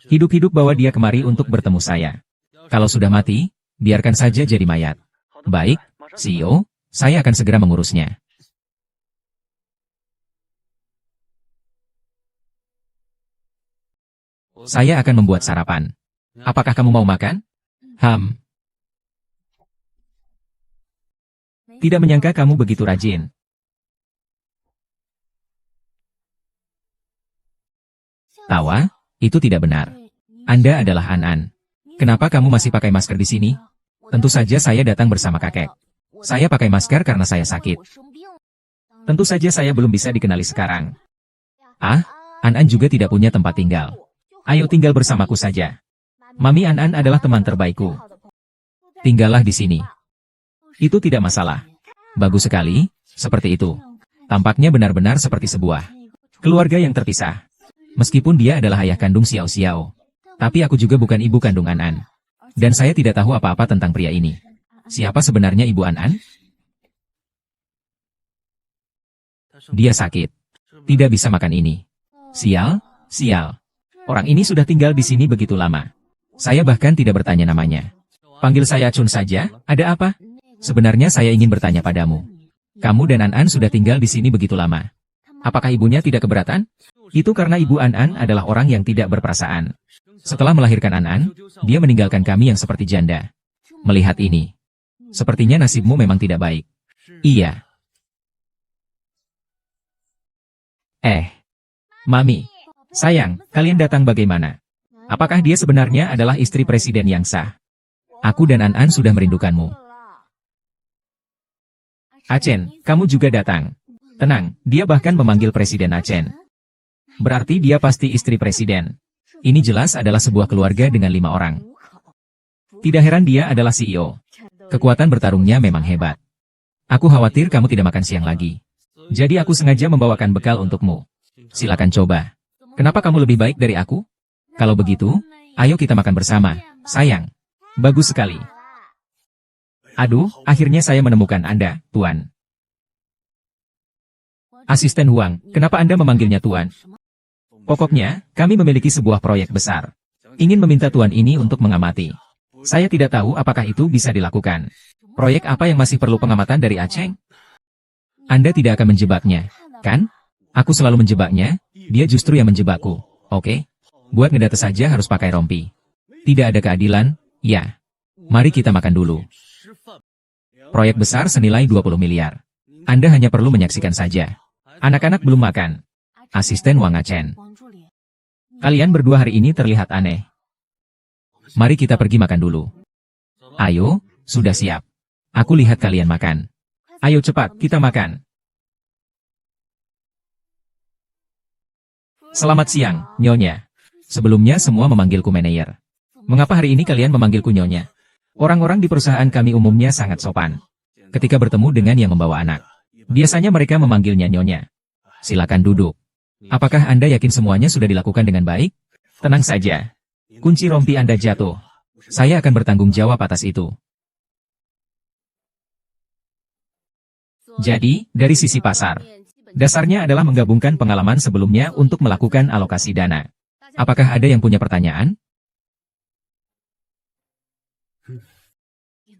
Hidup-hidup bawa dia kemari untuk bertemu saya. Kalau sudah mati, biarkan saja jadi mayat. Baik, CEO, saya akan segera mengurusnya. Saya akan membuat sarapan. Apakah kamu mau makan? Tidak menyangka kamu begitu rajin. Tawa, itu tidak benar. Anda adalah An-An. Kenapa kamu masih pakai masker di sini? Tentu saja saya datang bersama kakek. Saya pakai masker karena saya sakit. Tentu saja saya belum bisa dikenali sekarang. Ah, An-An juga tidak punya tempat tinggal. Ayo tinggal bersamaku saja. Mami An-An adalah teman terbaikku. Tinggallah di sini. Itu tidak masalah. Bagus sekali, seperti itu. Tampaknya benar-benar seperti sebuah keluarga yang terpisah. Meskipun dia adalah ayah kandung Xiao Xiao. Tapi aku juga bukan ibu kandung An-An. Dan saya tidak tahu apa-apa tentang pria ini. Siapa sebenarnya ibu An-An? Dia sakit. Tidak bisa makan ini. Sial, sial. Orang ini sudah tinggal di sini begitu lama. Saya bahkan tidak bertanya namanya. Panggil saya Chun saja, ada apa? Sebenarnya saya ingin bertanya padamu. Kamu dan An-An sudah tinggal di sini begitu lama. Apakah ibunya tidak keberatan? Itu karena ibu An-An adalah orang yang tidak berperasaan. Setelah melahirkan An-An, dia meninggalkan kami yang seperti janda. Melihat ini, sepertinya nasibmu memang tidak baik. Iya. Mami. Sayang, kalian datang bagaimana? Apakah dia sebenarnya adalah istri presiden yang sah? Aku dan An-An sudah merindukanmu. Achen, kamu juga datang. Tenang, dia bahkan memanggil Presiden Achen. Berarti dia pasti istri presiden. Ini jelas adalah sebuah keluarga dengan 5 orang. Tidak heran dia adalah CEO. Kekuatan bertarungnya memang hebat. Aku khawatir kamu tidak makan siang lagi. Jadi aku sengaja membawakan bekal untukmu. Silakan coba. Kenapa kamu lebih baik dari aku? Kalau begitu, ayo kita makan bersama, sayang. Bagus sekali. Aduh, akhirnya saya menemukan Anda, Tuan. Asisten Huang, kenapa Anda memanggilnya Tuan? Pokoknya, kami memiliki sebuah proyek besar. Ingin meminta Tuan ini untuk mengamati. Saya tidak tahu apakah itu bisa dilakukan. Proyek apa yang masih perlu pengamatan dari Aceng? Anda tidak akan menjebaknya, kan? Aku selalu menjebaknya, dia justru yang menjebakku, oke? Buat ngedata saja harus pakai rompi. Tidak ada keadilan, ya. Mari kita makan dulu. Proyek besar senilai 20 miliar. Anda hanya perlu menyaksikan saja. Anak-anak belum makan. Asisten Wang Achen. Kalian berdua hari ini terlihat aneh. Mari kita pergi makan dulu. Ayo, sudah siap. Aku lihat kalian makan. Ayo cepat, kita makan. Selamat siang, Nyonya. Sebelumnya semua memanggilku Meneyer. Mengapa hari ini kalian memanggilku Nyonya? Orang-orang di perusahaan kami umumnya sangat sopan. Ketika bertemu dengan yang membawa anak, biasanya mereka memanggilnya Nyonya. Silakan duduk. Apakah Anda yakin semuanya sudah dilakukan dengan baik? Tenang saja. Kunci rompi Anda jatuh. Saya akan bertanggung jawab atas itu. Jadi, dari sisi pasar, dasarnya adalah menggabungkan pengalaman sebelumnya untuk melakukan alokasi dana. Apakah ada yang punya pertanyaan?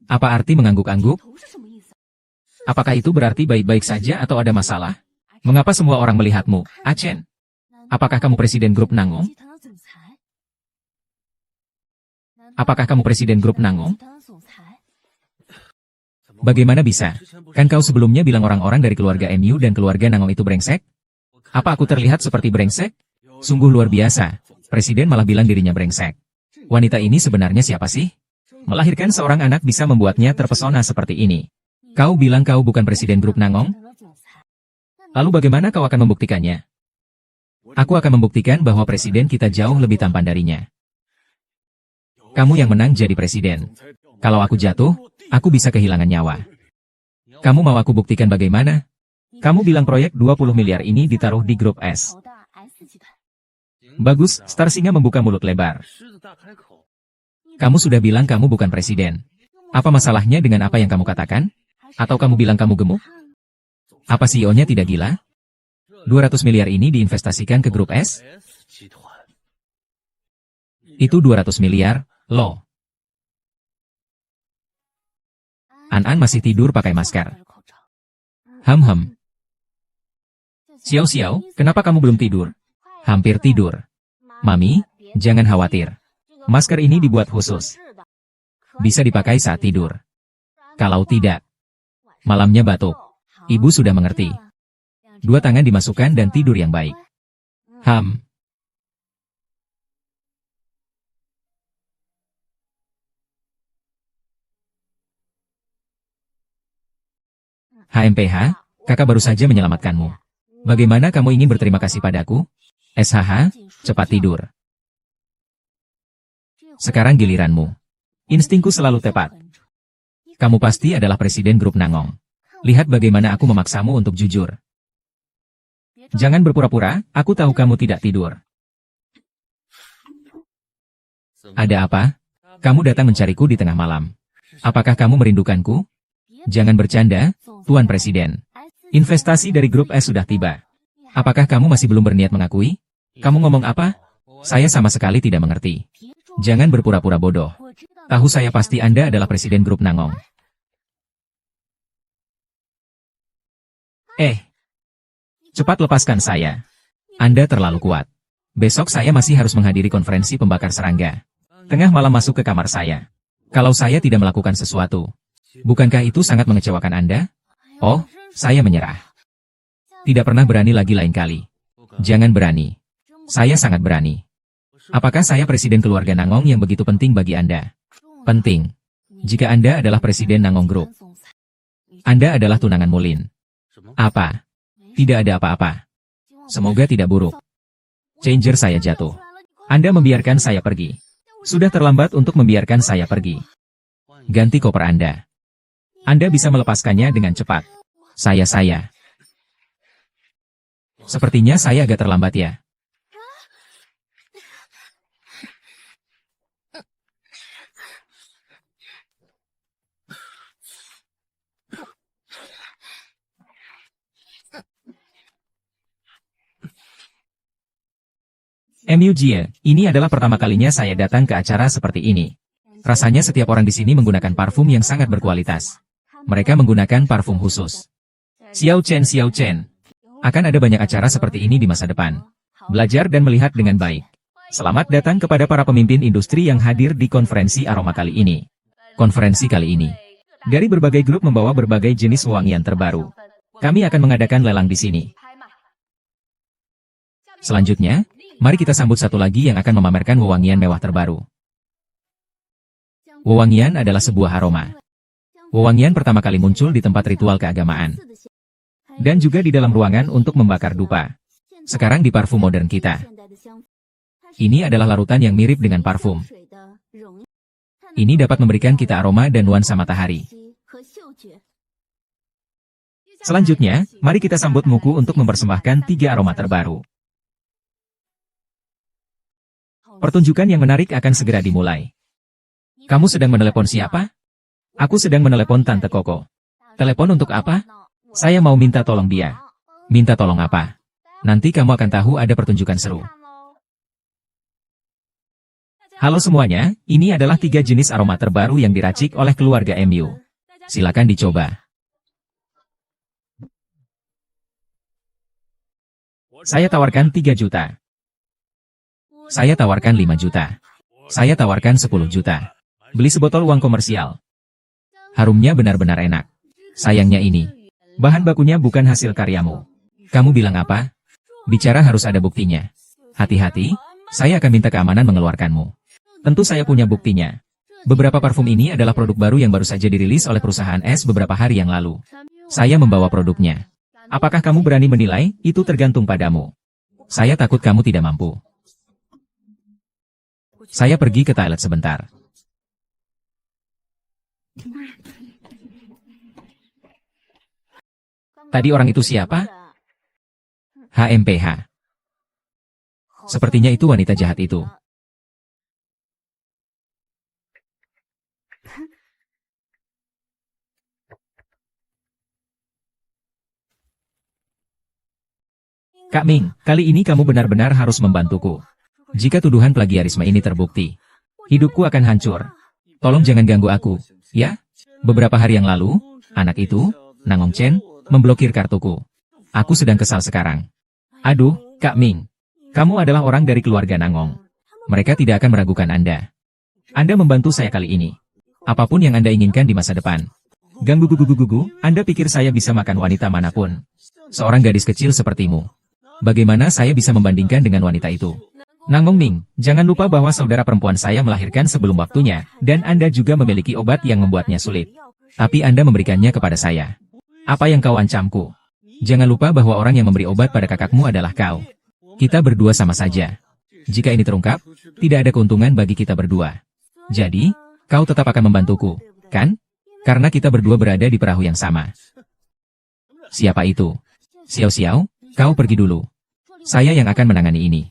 Apa arti mengangguk-angguk? Apakah itu berarti baik-baik saja atau ada masalah? Mengapa semua orang melihatmu, Achen? Apakah kamu presiden grup Nangong? Apakah kamu presiden grup Nangong? Bagaimana bisa? Kan kau sebelumnya bilang orang-orang dari keluarga MU dan keluarga Nangong itu brengsek? Apa aku terlihat seperti brengsek? Sungguh luar biasa. Presiden malah bilang dirinya brengsek. Wanita ini sebenarnya siapa sih? Melahirkan seorang anak bisa membuatnya terpesona seperti ini. Kau bilang kau bukan presiden grup Nangong? Lalu bagaimana kau akan membuktikannya? Aku akan membuktikan bahwa presiden kita jauh lebih tampan darinya. Kamu yang menang jadi presiden. Kalau aku jatuh, aku bisa kehilangan nyawa. Kamu mau aku buktikan bagaimana? Kamu bilang proyek 20 miliar ini ditaruh di grup S. Bagus, Star Singa membuka mulut lebar. Kamu sudah bilang kamu bukan presiden. Apa masalahnya dengan apa yang kamu katakan? Atau kamu bilang kamu gemuk? Apa CEO-nya tidak gila? 200 miliar ini diinvestasikan ke grup S? Itu 200 miliar, loh. An-An masih tidur pakai masker. Hem. Xiao-Xiao, kenapa kamu belum tidur? Hampir tidur. Mami, jangan khawatir. Masker ini dibuat khusus. Bisa dipakai saat tidur. Kalau tidak, malamnya batuk. Ibu sudah mengerti. 2 tangan dimasukkan dan tidur yang baik. HMPH, kakak baru saja menyelamatkanmu. Bagaimana kamu ingin berterima kasih padaku? SHH, cepat tidur. Sekarang giliranmu. Instingku selalu tepat. Kamu pasti adalah presiden grup Nangong. Lihat bagaimana aku memaksamu untuk jujur. Jangan berpura-pura, aku tahu kamu tidak tidur. Ada apa? Kamu datang mencariku di tengah malam. Apakah kamu merindukanku? Jangan bercanda, Tuan Presiden. Investasi dari grup S sudah tiba. Apakah kamu masih belum berniat mengakui? Kamu ngomong apa? Saya sama sekali tidak mengerti. Jangan berpura-pura bodoh. Tahu saya pasti Anda adalah presiden grup Nangong. Cepat lepaskan saya. Anda terlalu kuat. Besok saya masih harus menghadiri konferensi pembakar serangga. Tengah malam masuk ke kamar saya. Kalau saya tidak melakukan sesuatu, bukankah itu sangat mengecewakan Anda? Oh, saya menyerah. Tidak pernah berani lagi lain kali. Jangan berani. Saya sangat berani. Apakah saya presiden keluarga Nangong yang begitu penting bagi Anda? Penting. Jika Anda adalah presiden Nangong Group. Anda adalah tunangan Mulin. Apa? Tidak ada apa-apa. Semoga tidak buruk. Changer saya jatuh. Anda membiarkan saya pergi. Sudah terlambat untuk membiarkan saya pergi. Ganti koper Anda. Anda bisa melepaskannya dengan cepat. Saya. Sepertinya saya agak terlambat ya. MUJ, ini adalah pertama kalinya saya datang ke acara seperti ini. Rasanya setiap orang di sini menggunakan parfum yang sangat berkualitas. Mereka menggunakan parfum khusus. Xiao Chen. Akan ada banyak acara seperti ini di masa depan. Belajar dan melihat dengan baik. Selamat datang kepada para pemimpin industri yang hadir di konferensi aroma kali ini. Konferensi kali ini, dari berbagai grup membawa berbagai jenis wangian terbaru. Kami akan mengadakan lelang di sini. Selanjutnya, mari kita sambut satu lagi yang akan memamerkan wewangian mewah terbaru. Wewangian adalah sebuah aroma. Wewangian pertama kali muncul di tempat ritual keagamaan. Dan juga di dalam ruangan untuk membakar dupa. Sekarang di parfum modern kita. Ini adalah larutan yang mirip dengan parfum. Ini dapat memberikan kita aroma dan nuansa matahari. Selanjutnya, mari kita sambut Muku untuk mempersembahkan 3 aroma terbaru. Pertunjukan yang menarik akan segera dimulai. Kamu sedang menelepon siapa? Aku sedang menelepon Tante Koko. Telepon untuk apa? Saya mau minta tolong dia. Minta tolong apa? Nanti kamu akan tahu ada pertunjukan seru. Halo semuanya, ini adalah 3 jenis aroma terbaru yang diracik oleh keluarga MU. Silakan dicoba. Saya tawarkan 3 juta. Saya tawarkan 5 juta. Saya tawarkan 10 juta. Beli sebotol uang komersial. Harumnya benar-benar enak. Sayangnya ini. Bahan bakunya bukan hasil karyamu. Kamu bilang apa? Bicara harus ada buktinya. Hati-hati, saya akan minta keamanan mengeluarkanmu. Tentu saya punya buktinya. Beberapa parfum ini adalah produk baru yang baru saja dirilis oleh perusahaan es beberapa hari yang lalu. Saya membawa produknya. Apakah kamu berani menilai? Itu tergantung padamu. Saya takut kamu tidak mampu. Saya pergi ke toilet sebentar. Tadi orang itu siapa? HMPH. Sepertinya itu wanita jahat itu. Kak Ming, kali ini kamu benar-benar harus membantuku. Jika tuduhan plagiarisme ini terbukti, hidupku akan hancur. Tolong jangan ganggu aku, ya? Beberapa hari yang lalu, anak itu, Nangong Chen, memblokir kartuku. Aku sedang kesal sekarang. Aduh, Kak Ming. Kamu adalah orang dari keluarga Nangong. Mereka tidak akan meragukan Anda. Anda membantu saya kali ini. Apapun yang Anda inginkan di masa depan. Ganggu gugu-gugu, Anda pikir saya bisa makan wanita manapun. Seorang gadis kecil sepertimu. Bagaimana saya bisa membandingkan dengan wanita itu? Nangong Ming, jangan lupa bahwa saudara perempuan saya melahirkan sebelum waktunya, dan Anda juga memiliki obat yang membuatnya sulit. Tapi Anda memberikannya kepada saya. Apa yang kau ancamku? Jangan lupa bahwa orang yang memberi obat pada kakakmu adalah kau. Kita berdua sama saja. Jika ini terungkap, tidak ada keuntungan bagi kita berdua. Jadi, kau tetap akan membantuku, kan? Karena kita berdua berada di perahu yang sama. Siapa itu? Xiao Xiao, kau pergi dulu. Saya yang akan menangani ini.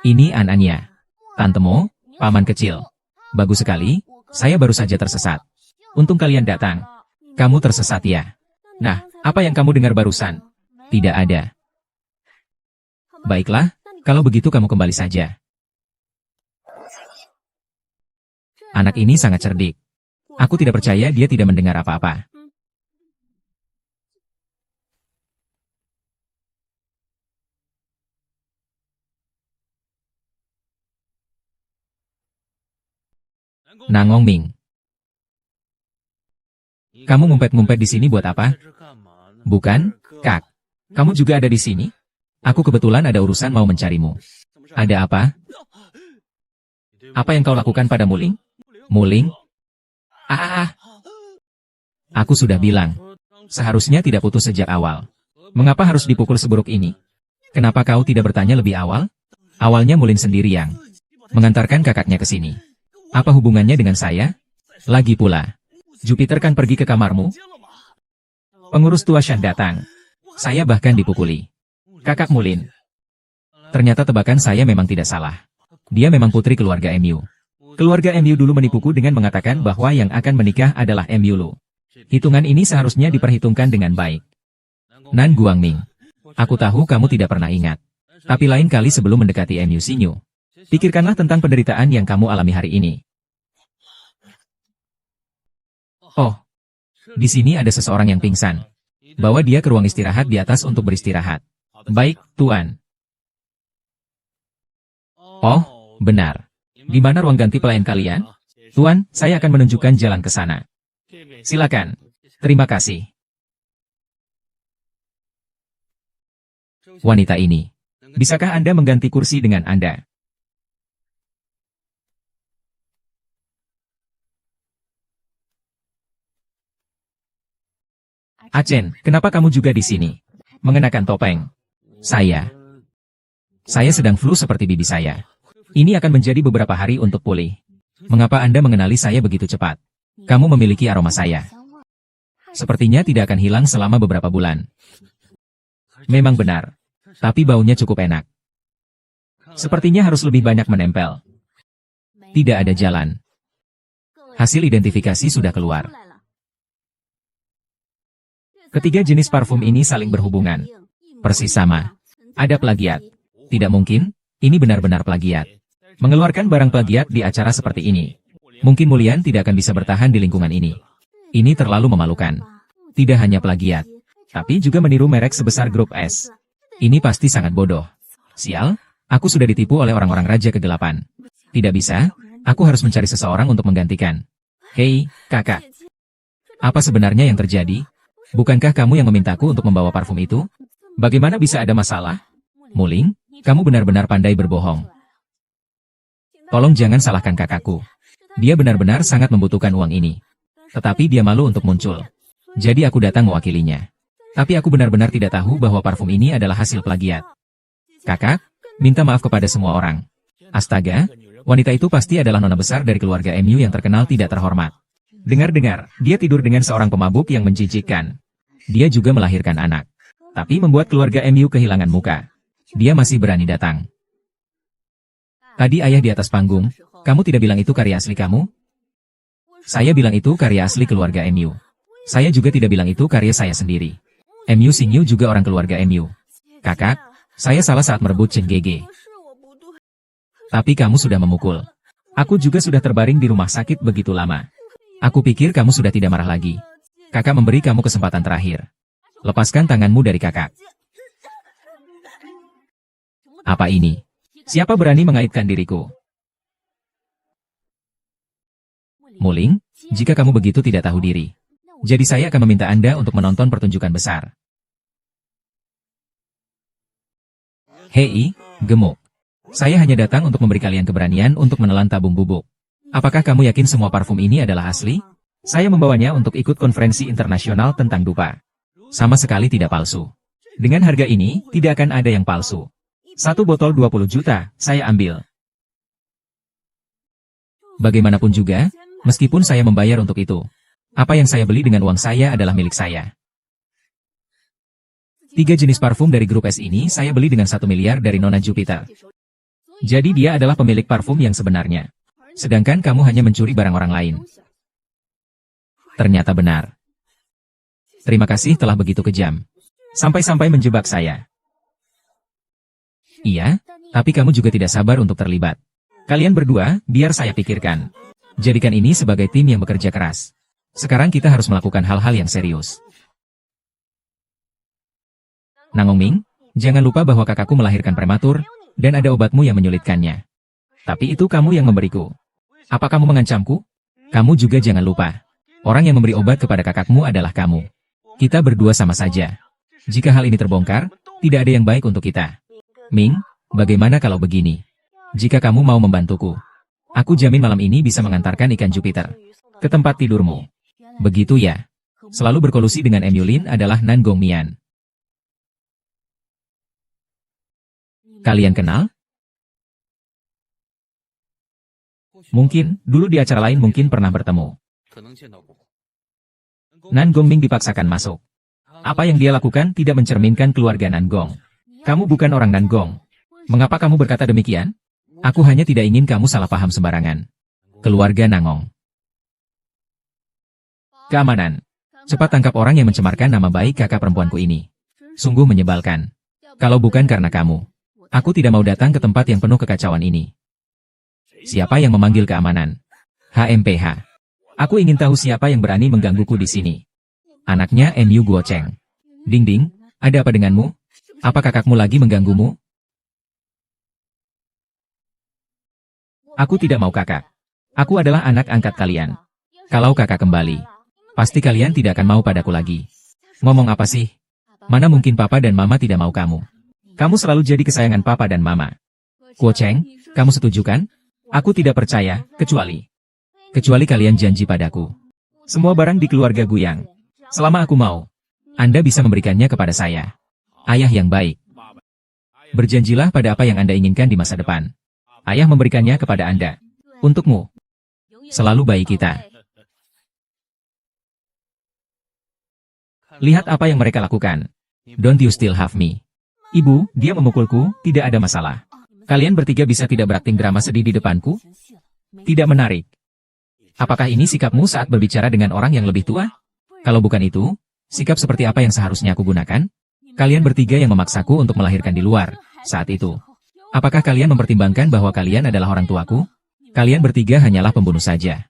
Ini An-Anya. Tantemo, paman kecil. Bagus sekali. Saya baru saja tersesat. Untung kalian datang. Kamu tersesat ya? Nah, apa yang kamu dengar barusan? Tidak ada. Baiklah, kalau begitu kamu kembali saja. Anak ini sangat cerdik. Aku tidak percaya dia tidak mendengar apa-apa. Nangong Ming. Kamu ngumpet-ngumpet di sini buat apa? Bukan, Kak. Kamu juga ada di sini? Aku kebetulan ada urusan mau mencarimu. Ada apa? Apa yang kau lakukan pada Muling? Muling? Aku sudah bilang. Seharusnya tidak putus sejak awal. Mengapa harus dipukul seburuk ini? Kenapa kau tidak bertanya lebih awal? Awalnya Muling sendiri yang mengantarkan kakaknya ke sini. Apa hubungannya dengan saya? Lagi pula, Jupiter kan pergi ke kamarmu? Pengurus tua Shan datang. Saya bahkan dipukuli. Kakak Mulin. Ternyata tebakan saya memang tidak salah. Dia memang putri keluarga MU. Keluarga MU dulu menipuku dengan mengatakan bahwa yang akan menikah adalah MU Lu. Hitungan ini seharusnya diperhitungkan dengan baik. Nan Guangming. Aku tahu kamu tidak pernah ingat. Tapi lain kali sebelum mendekati MU Sinyu, pikirkanlah tentang penderitaan yang kamu alami hari ini. Oh, di sini ada seseorang yang pingsan. Bawa dia ke ruang istirahat di atas untuk beristirahat. Baik, Tuan. Oh, benar. Di mana ruang ganti pelayan kalian? Tuan, saya akan menunjukkan jalan ke sana. Silakan. Terima kasih. Wanita ini. Bisakah Anda mengganti kursi dengan Anda? Achen, kenapa kamu juga di sini? Mengenakan topeng. Saya sedang flu seperti bibi saya. Ini akan menjadi beberapa hari untuk pulih. Mengapa Anda mengenali saya begitu cepat? Kamu memiliki aroma saya. Sepertinya tidak akan hilang selama beberapa bulan. Memang benar. Tapi baunya cukup enak. Sepertinya harus lebih banyak menempel. Tidak ada jalan. Hasil identifikasi sudah keluar. Ketiga jenis parfum ini saling berhubungan. Persis sama. Ada plagiat. Tidak mungkin, ini benar-benar plagiat. Mengeluarkan barang plagiat di acara seperti ini. Mungkin Mulian tidak akan bisa bertahan di lingkungan ini. Ini terlalu memalukan. Tidak hanya plagiat, tapi juga meniru merek sebesar grup S. Ini pasti sangat bodoh. Sial, aku sudah ditipu oleh orang-orang Raja Kegelapan. Tidak bisa, aku harus mencari seseorang untuk menggantikan. Hei, kakak. Apa sebenarnya yang terjadi? Bukankah kamu yang memintaku untuk membawa parfum itu? Bagaimana bisa ada masalah? Muling, kamu benar-benar pandai berbohong. Tolong jangan salahkan kakakku. Dia benar-benar sangat membutuhkan uang ini. Tetapi dia malu untuk muncul. Jadi aku datang mewakilinya. Tapi aku benar-benar tidak tahu bahwa parfum ini adalah hasil plagiat. Kakak, minta maaf kepada semua orang. Astaga, wanita itu pasti adalah nona besar dari keluarga MU yang terkenal tidak terhormat. Dengar-dengar, dia tidur dengan seorang pemabuk yang menjijikkan. Dia juga melahirkan anak. Tapi membuat keluarga MU kehilangan muka. Dia masih berani datang. Tadi ayah di atas panggung, kamu tidak bilang itu karya asli kamu? Saya bilang itu karya asli keluarga MU. Saya juga tidak bilang itu karya saya sendiri. MU Singyu juga orang keluarga MU. Kakak, saya salah saat merebut Chen Gege. Tapi kamu sudah memukul. Aku juga sudah terbaring di rumah sakit begitu lama. Aku pikir kamu sudah tidak marah lagi. Kakak memberi kamu kesempatan terakhir. Lepaskan tanganmu dari kakak. Apa ini? Siapa berani mengaitkan diriku? Muling, jika kamu begitu tidak tahu diri. Jadi saya akan meminta Anda untuk menonton pertunjukan besar. Hei, gemuk. Saya hanya datang untuk memberi kalian keberanian untuk menelan tabung bubuk. Apakah kamu yakin semua parfum ini adalah asli? Saya membawanya untuk ikut konferensi internasional tentang dupa. Sama sekali tidak palsu. Dengan harga ini, tidak akan ada yang palsu. Satu botol 20 juta, saya ambil. Bagaimanapun juga, meskipun saya membayar untuk itu, apa yang saya beli dengan uang saya adalah milik saya. 3 jenis parfum dari grup S ini saya beli dengan 1 miliar dari Nona Jupiter. Jadi dia adalah pemilik parfum yang sebenarnya. Sedangkan kamu hanya mencuri barang orang lain. Ternyata benar. Terima kasih telah begitu kejam. Sampai-sampai menjebak saya. Iya, tapi kamu juga tidak sabar untuk terlibat. Kalian berdua, biar saya pikirkan. Jadikan ini sebagai tim yang bekerja keras. Sekarang kita harus melakukan hal-hal yang serius. Nangong Ming, jangan lupa bahwa kakakku melahirkan prematur, dan ada obatmu yang menyulitkannya. Tapi itu kamu yang memberiku. Apa kamu mengancamku? Kamu juga jangan lupa. Orang yang memberi obat kepada kakakmu adalah kamu. Kita berdua sama saja. Jika hal ini terbongkar, tidak ada yang baik untuk kita. Ming, bagaimana kalau begini? Jika kamu mau membantuku, aku jamin malam ini bisa mengantarkan ikan Jupiter ke tempat tidurmu. Begitu ya? Selalu berkolusi dengan Emulin adalah Nan Gongmian. Kalian kenal? Mungkin, dulu di acara lain mungkin pernah bertemu. Nan Gongming dipaksakan masuk. Apa yang dia lakukan tidak mencerminkan keluarga Nan Gong. Kamu bukan orang Nan Gong. Mengapa kamu berkata demikian? Aku hanya tidak ingin kamu salah paham sembarangan. Keluarga Nangong. Keamanan. Cepat tangkap orang yang mencemarkan nama baik kakak perempuanku ini. Sungguh menyebalkan. Kalau bukan karena kamu, aku tidak mau datang ke tempat yang penuh kekacauan ini. Siapa yang memanggil keamanan? HMPH. Aku ingin tahu siapa yang berani menggangguku di sini. Anaknya MU Guo Cheng. Ding ding, ada apa denganmu? Apa kakakmu lagi mengganggumu? Aku tidak mau kakak. Aku adalah anak angkat kalian. Kalau kakak kembali, pasti kalian tidak akan mau padaku lagi. Ngomong apa sih? Mana mungkin papa dan mama tidak mau kamu? Kamu selalu jadi kesayangan papa dan mama. Guo Cheng, kamu setuju kan? Aku tidak percaya, kecuali kalian janji padaku. Semua barang di keluarga Guyang, selama aku mau, Anda bisa memberikannya kepada saya. Ayah yang baik. Berjanjilah pada apa yang Anda inginkan di masa depan. Ayah memberikannya kepada Anda. Untukmu. Selalu baik kita. Lihat apa yang mereka lakukan. Don't you still have me? Ibu, dia memukulku, tidak ada masalah. Kalian bertiga bisa tidak berakting drama sedih di depanku? Tidak menarik. Apakah ini sikapmu saat berbicara dengan orang yang lebih tua? Kalau bukan itu, sikap seperti apa yang seharusnya aku gunakan? Kalian bertiga yang memaksaku untuk melahirkan di luar, saat itu. Apakah kalian mempertimbangkan bahwa kalian adalah orang tuaku? Kalian bertiga hanyalah pembunuh saja.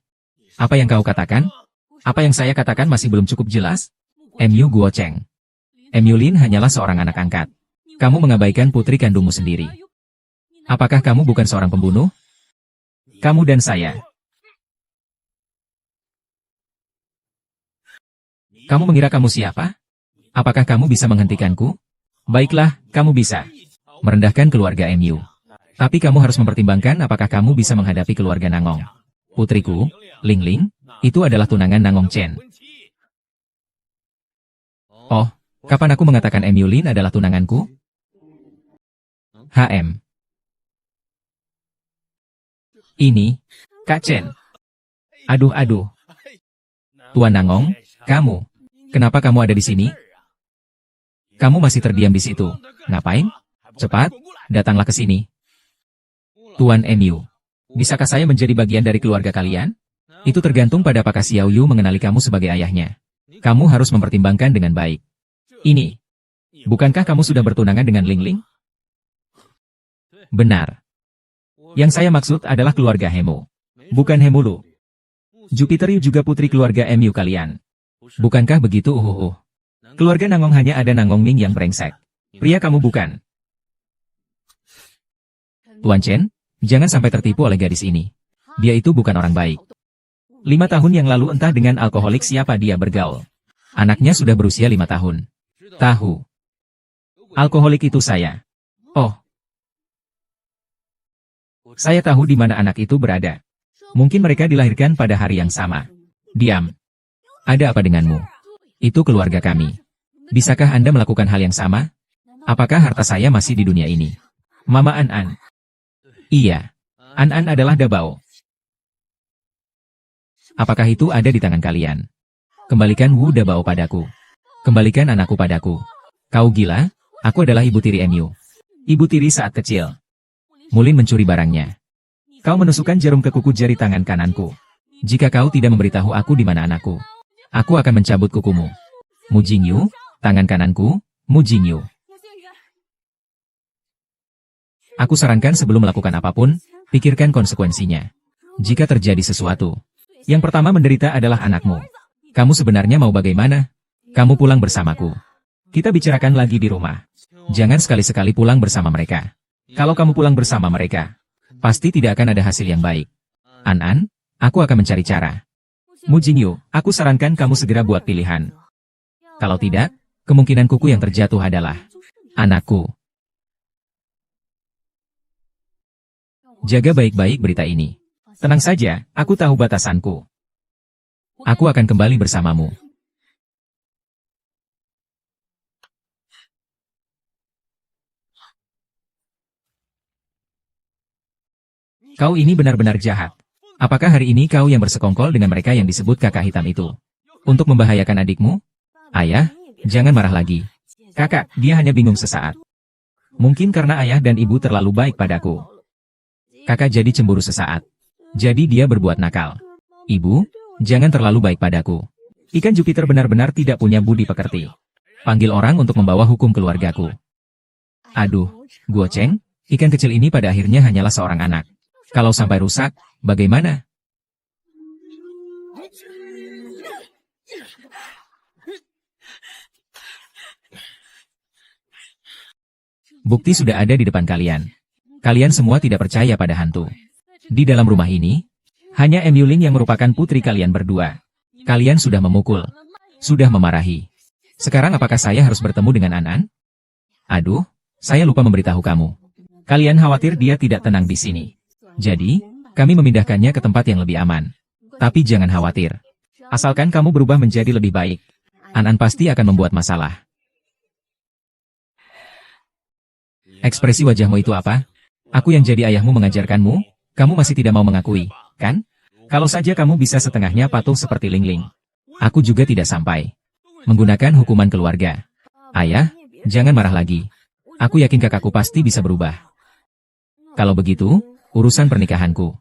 Apa yang kau katakan? Apa yang saya katakan masih belum cukup jelas? Mu Guo Cheng. Mu Lin hanyalah seorang anak angkat. Kamu mengabaikan putri kandungmu sendiri. Apakah kamu bukan seorang pembunuh? Kamu dan saya. Kamu mengira kamu siapa? Apakah kamu bisa menghentikanku? Baiklah, kamu bisa. Merendahkan keluarga Mu. Tapi kamu harus mempertimbangkan apakah kamu bisa menghadapi keluarga Nangong. Putriku, Ling Ling, itu adalah tunangan Nangong Chen. Oh, kapan aku mengatakan Mu Lin adalah tunanganku? HM. Ini, Kak Chen. Aduh. Tuan Nangong, kamu. Kenapa kamu ada di sini? Kamu masih terdiam di situ. Ngapain? Cepat, datanglah ke sini. Tuan Mu. Bisakah saya menjadi bagian dari keluarga kalian? Itu tergantung pada apakah Xiao Yu mengenali kamu sebagai ayahnya. Kamu harus mempertimbangkan dengan baik. Ini. Bukankah kamu sudah bertunangan dengan Ling Ling? Benar. Yang saya maksud adalah keluarga Hemu. Bukan Hemulu. Jupiter Yu juga putri keluarga Mu kalian. Bukankah begitu? Keluarga Nangong hanya ada Nangong Ming yang brengsek. Pria kamu bukan. Tuan Chen, jangan sampai tertipu oleh gadis ini. Dia itu bukan orang baik. 5 tahun yang lalu entah dengan alkoholik siapa dia bergaul. Anaknya sudah berusia 5 tahun. Tahu. Alkoholik itu saya. Oh. Saya tahu di mana anak itu berada. Mungkin mereka dilahirkan pada hari yang sama. Diam. Ada apa denganmu? Itu keluarga kami. Bisakah Anda melakukan hal yang sama? Apakah harta saya masih di dunia ini? Mama An. Iya. An adalah Dabao. Apakah itu ada di tangan kalian? Kembalikan Wu Dabao padaku. Kembalikan anakku padaku. Kau gila? Aku adalah ibu tiri Mu. Ibu tiri saat kecil. Mulin mencuri barangnya. Kau menusukkan jarum ke kuku jari tangan kananku. Jika kau tidak memberitahu aku di mana anakku, aku akan mencabut kukumu. Mu Jingyu, tangan kananku, Mu Jingyu. Aku sarankan sebelum melakukan apapun, pikirkan konsekuensinya. Jika terjadi sesuatu, yang pertama menderita adalah anakmu. Kamu sebenarnya mau bagaimana? Kamu pulang bersamaku. Kita bicarakan lagi di rumah. Jangan sekali-sekali pulang bersama mereka. Kalau kamu pulang bersama mereka, pasti tidak akan ada hasil yang baik. An, aku akan mencari cara. Mu Jingyu, aku sarankan kamu segera buat pilihan. Kalau tidak, kemungkinan kuku yang terjatuh adalah anakku. Jaga baik-baik berita ini. Tenang saja, aku tahu batasanku. Aku akan kembali bersamamu. Kau ini benar-benar jahat. Apakah hari ini kau yang bersekongkol dengan mereka yang disebut kakak hitam itu? Untuk membahayakan adikmu? Ayah, jangan marah lagi. Kakak, dia hanya bingung sesaat. Mungkin karena ayah dan ibu terlalu baik padaku. Kakak jadi cemburu sesaat. Jadi dia berbuat nakal. Ibu, jangan terlalu baik padaku. Ikan Jupiter benar-benar tidak punya budi pekerti. Panggil orang untuk membawa hukum keluargaku. Aduh, Guo Cheng, ikan kecil ini pada akhirnya hanyalah seorang anak. Kalau sampai rusak, bagaimana? Bukti sudah ada di depan kalian. Kalian semua tidak percaya pada hantu. Di dalam rumah ini, hanya Mu Lin yang merupakan putri kalian berdua. Kalian sudah memukul. Sudah memarahi. Sekarang apakah saya harus bertemu dengan An? Aduh, Saya lupa memberitahu kamu. Kalian khawatir dia tidak tenang di sini. Jadi, kami memindahkannya ke tempat yang lebih aman. Tapi jangan khawatir. Asalkan kamu berubah menjadi lebih baik. An-An pasti akan membuat masalah. Ekspresi wajahmu itu apa? Aku yang jadi ayahmu mengajarkanmu? Kamu masih tidak mau mengakui, kan? Kalau saja kamu bisa setengahnya patuh seperti Ling Ling. Aku juga tidak sampai. Menggunakan hukuman keluarga. Ayah, jangan marah lagi. Aku yakin kakakku pasti bisa berubah. Kalau begitu, urusan pernikahanku.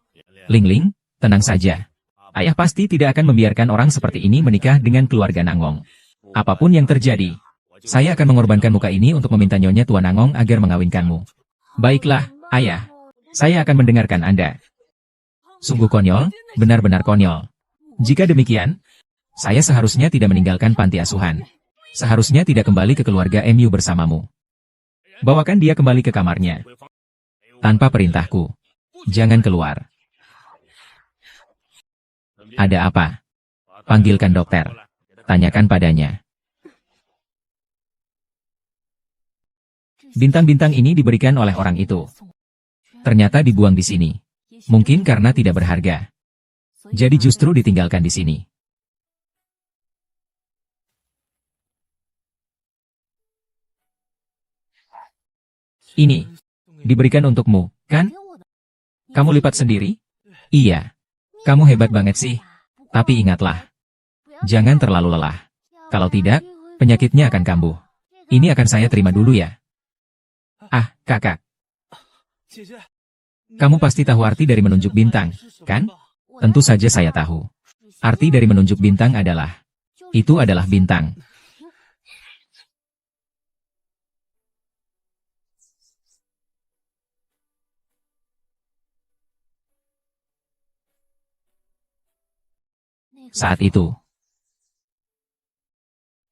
Ling Ling, tenang saja. Ayah pasti tidak akan membiarkan orang seperti ini menikah dengan keluarga Nangong. Apapun yang terjadi, saya akan mengorbankan muka ini untuk meminta Nyonya Tuan Nangong agar mengawinkanmu. Baiklah, Ayah. Saya akan mendengarkan Anda. Sungguh konyol, benar-benar konyol. Jika demikian, saya seharusnya tidak meninggalkan panti asuhan. Seharusnya tidak kembali ke keluarga MU bersamamu. Bawakan dia kembali ke kamarnya. Tanpa perintahku. Jangan keluar. Ada apa? Panggilkan dokter. Tanyakan padanya. Bintang-bintang ini diberikan oleh orang itu. Ternyata dibuang di sini. Mungkin karena tidak berharga. Jadi justru ditinggalkan di sini. Ini. Diberikan untukmu, kan? Kamu lipat sendiri? Iya. Kamu hebat banget sih. Tapi ingatlah. Jangan terlalu lelah. Kalau tidak, penyakitnya akan kambuh. Ini akan saya terima dulu ya. Ah, kakak. Kamu pasti tahu arti dari menunjuk bintang, kan? Tentu saja saya tahu. Arti dari menunjuk bintang adalah, itu adalah bintang. Saat itu,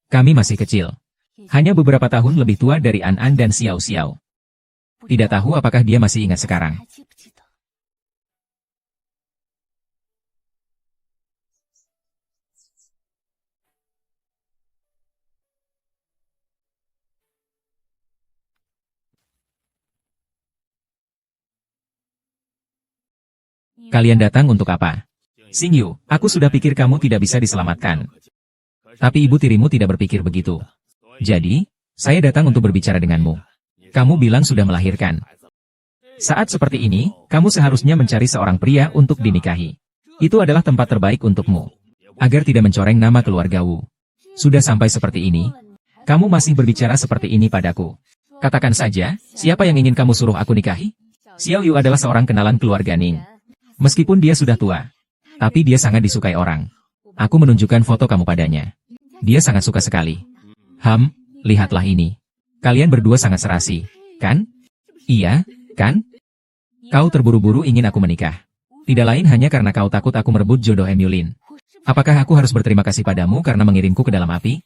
kami masih kecil. Hanya beberapa tahun lebih tua dari An-An dan Xiao Xiao. Tidak tahu apakah dia masih ingat sekarang. Kalian datang untuk apa? Xingyu, aku sudah pikir kamu tidak bisa diselamatkan. Tapi ibu tirimu tidak berpikir begitu. Jadi, saya datang untuk berbicara denganmu. Kamu bilang sudah melahirkan. Saat seperti ini, kamu seharusnya mencari seorang pria untuk dinikahi. Itu adalah tempat terbaik untukmu. Agar tidak mencoreng nama keluarga Wu. Sudah sampai seperti ini, kamu masih berbicara seperti ini padaku. Katakan saja, siapa yang ingin kamu suruh aku nikahi? Xiao Yu adalah seorang kenalan keluarga Ning. Meskipun dia sudah tua, tapi dia sangat disukai orang. Aku menunjukkan foto kamu padanya. Dia sangat suka sekali. Lihatlah ini. Kalian berdua sangat serasi, kan? Iya, kan? Kau terburu-buru ingin aku menikah. Tidak lain hanya karena kau takut aku merebut jodoh Emyulin. Apakah aku harus berterima kasih padamu karena mengirimku ke dalam api?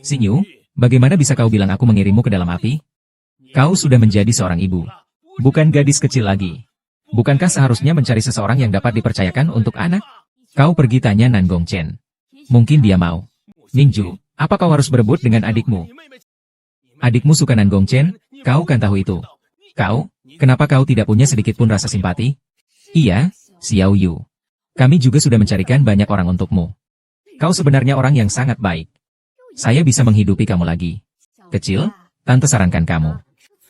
Xingyu, bagaimana bisa kau bilang aku mengirimmu ke dalam api? Kau sudah menjadi seorang ibu. Bukan gadis kecil lagi. Bukankah seharusnya mencari seseorang yang dapat dipercayakan untuk anak? Kau pergi tanya Nan Gongchen. Mungkin dia mau. Ningju, apa kau harus berebut dengan adikmu? Adikmu suka Nan Gongchen, kau kan tahu itu. Kau, kenapa kau tidak punya sedikit pun rasa simpati? Iya, Xiao Yu. Kami juga sudah mencarikan banyak orang untukmu. Kau sebenarnya orang yang sangat baik. Saya bisa menghidupi kamu lagi. Kecil, tante sarankan kamu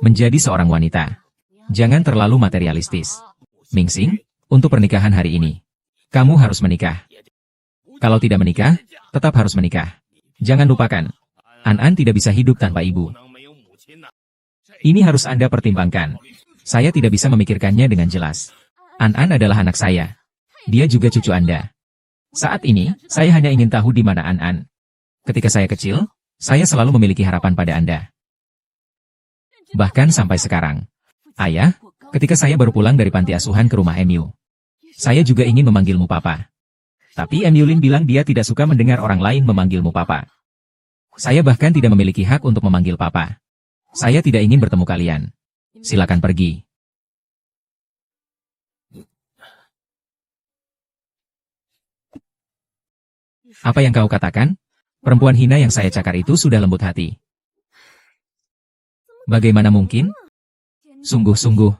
menjadi seorang wanita. Jangan terlalu materialistis. Mingxing, untuk pernikahan hari ini, kamu harus menikah. Kalau tidak menikah, tetap harus menikah. Jangan lupakan, An-An tidak bisa hidup tanpa ibu. Ini harus Anda pertimbangkan. Saya tidak bisa memikirkannya dengan jelas. An-An adalah anak saya. Dia juga cucu Anda. Saat ini, saya hanya ingin tahu di mana An-An. Ketika saya kecil, saya selalu memiliki harapan pada Anda. Bahkan sampai sekarang. Ayah, ketika saya baru pulang dari panti asuhan ke rumah MU, saya juga ingin memanggilmu Papa. Tapi Emyulin bilang dia tidak suka mendengar orang lain memanggilmu Papa. Saya bahkan tidak memiliki hak untuk memanggil Papa. Saya tidak ingin bertemu kalian. Silakan pergi. Apa yang kau katakan? Perempuan hina yang saya cakar itu sudah lembut hati. Bagaimana mungkin? Sungguh-sungguh.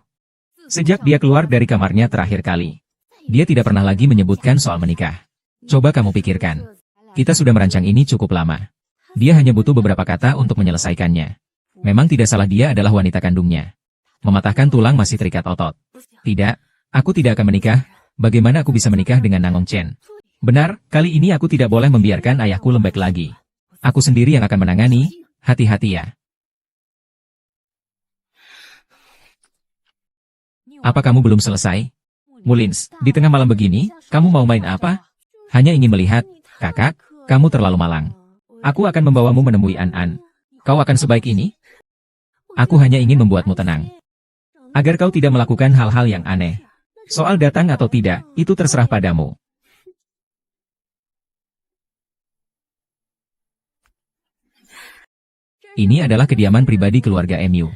Sejak dia keluar dari kamarnya terakhir kali, dia tidak pernah lagi menyebutkan soal menikah. Coba kamu pikirkan. Kita sudah merancang ini cukup lama. Dia hanya butuh beberapa kata untuk menyelesaikannya. Memang tidak salah, dia adalah wanita kandungnya. Mematahkan tulang masih terikat otot. Tidak, aku tidak akan menikah. Bagaimana aku bisa menikah dengan Nangong Chen? Benar, kali ini aku tidak boleh membiarkan ayahku lembek lagi. Aku sendiri yang akan menangani, hati-hati ya. Apa kamu belum selesai? Mullins, di tengah malam begini, kamu mau main apa? Hanya ingin melihat, kakak, kamu terlalu malang. Aku akan membawamu menemui An-An. Kau akan sebaik ini? Aku hanya ingin membuatmu tenang. Agar kau tidak melakukan hal-hal yang aneh. Soal datang atau tidak, itu terserah padamu. Ini adalah kediaman pribadi keluarga MU.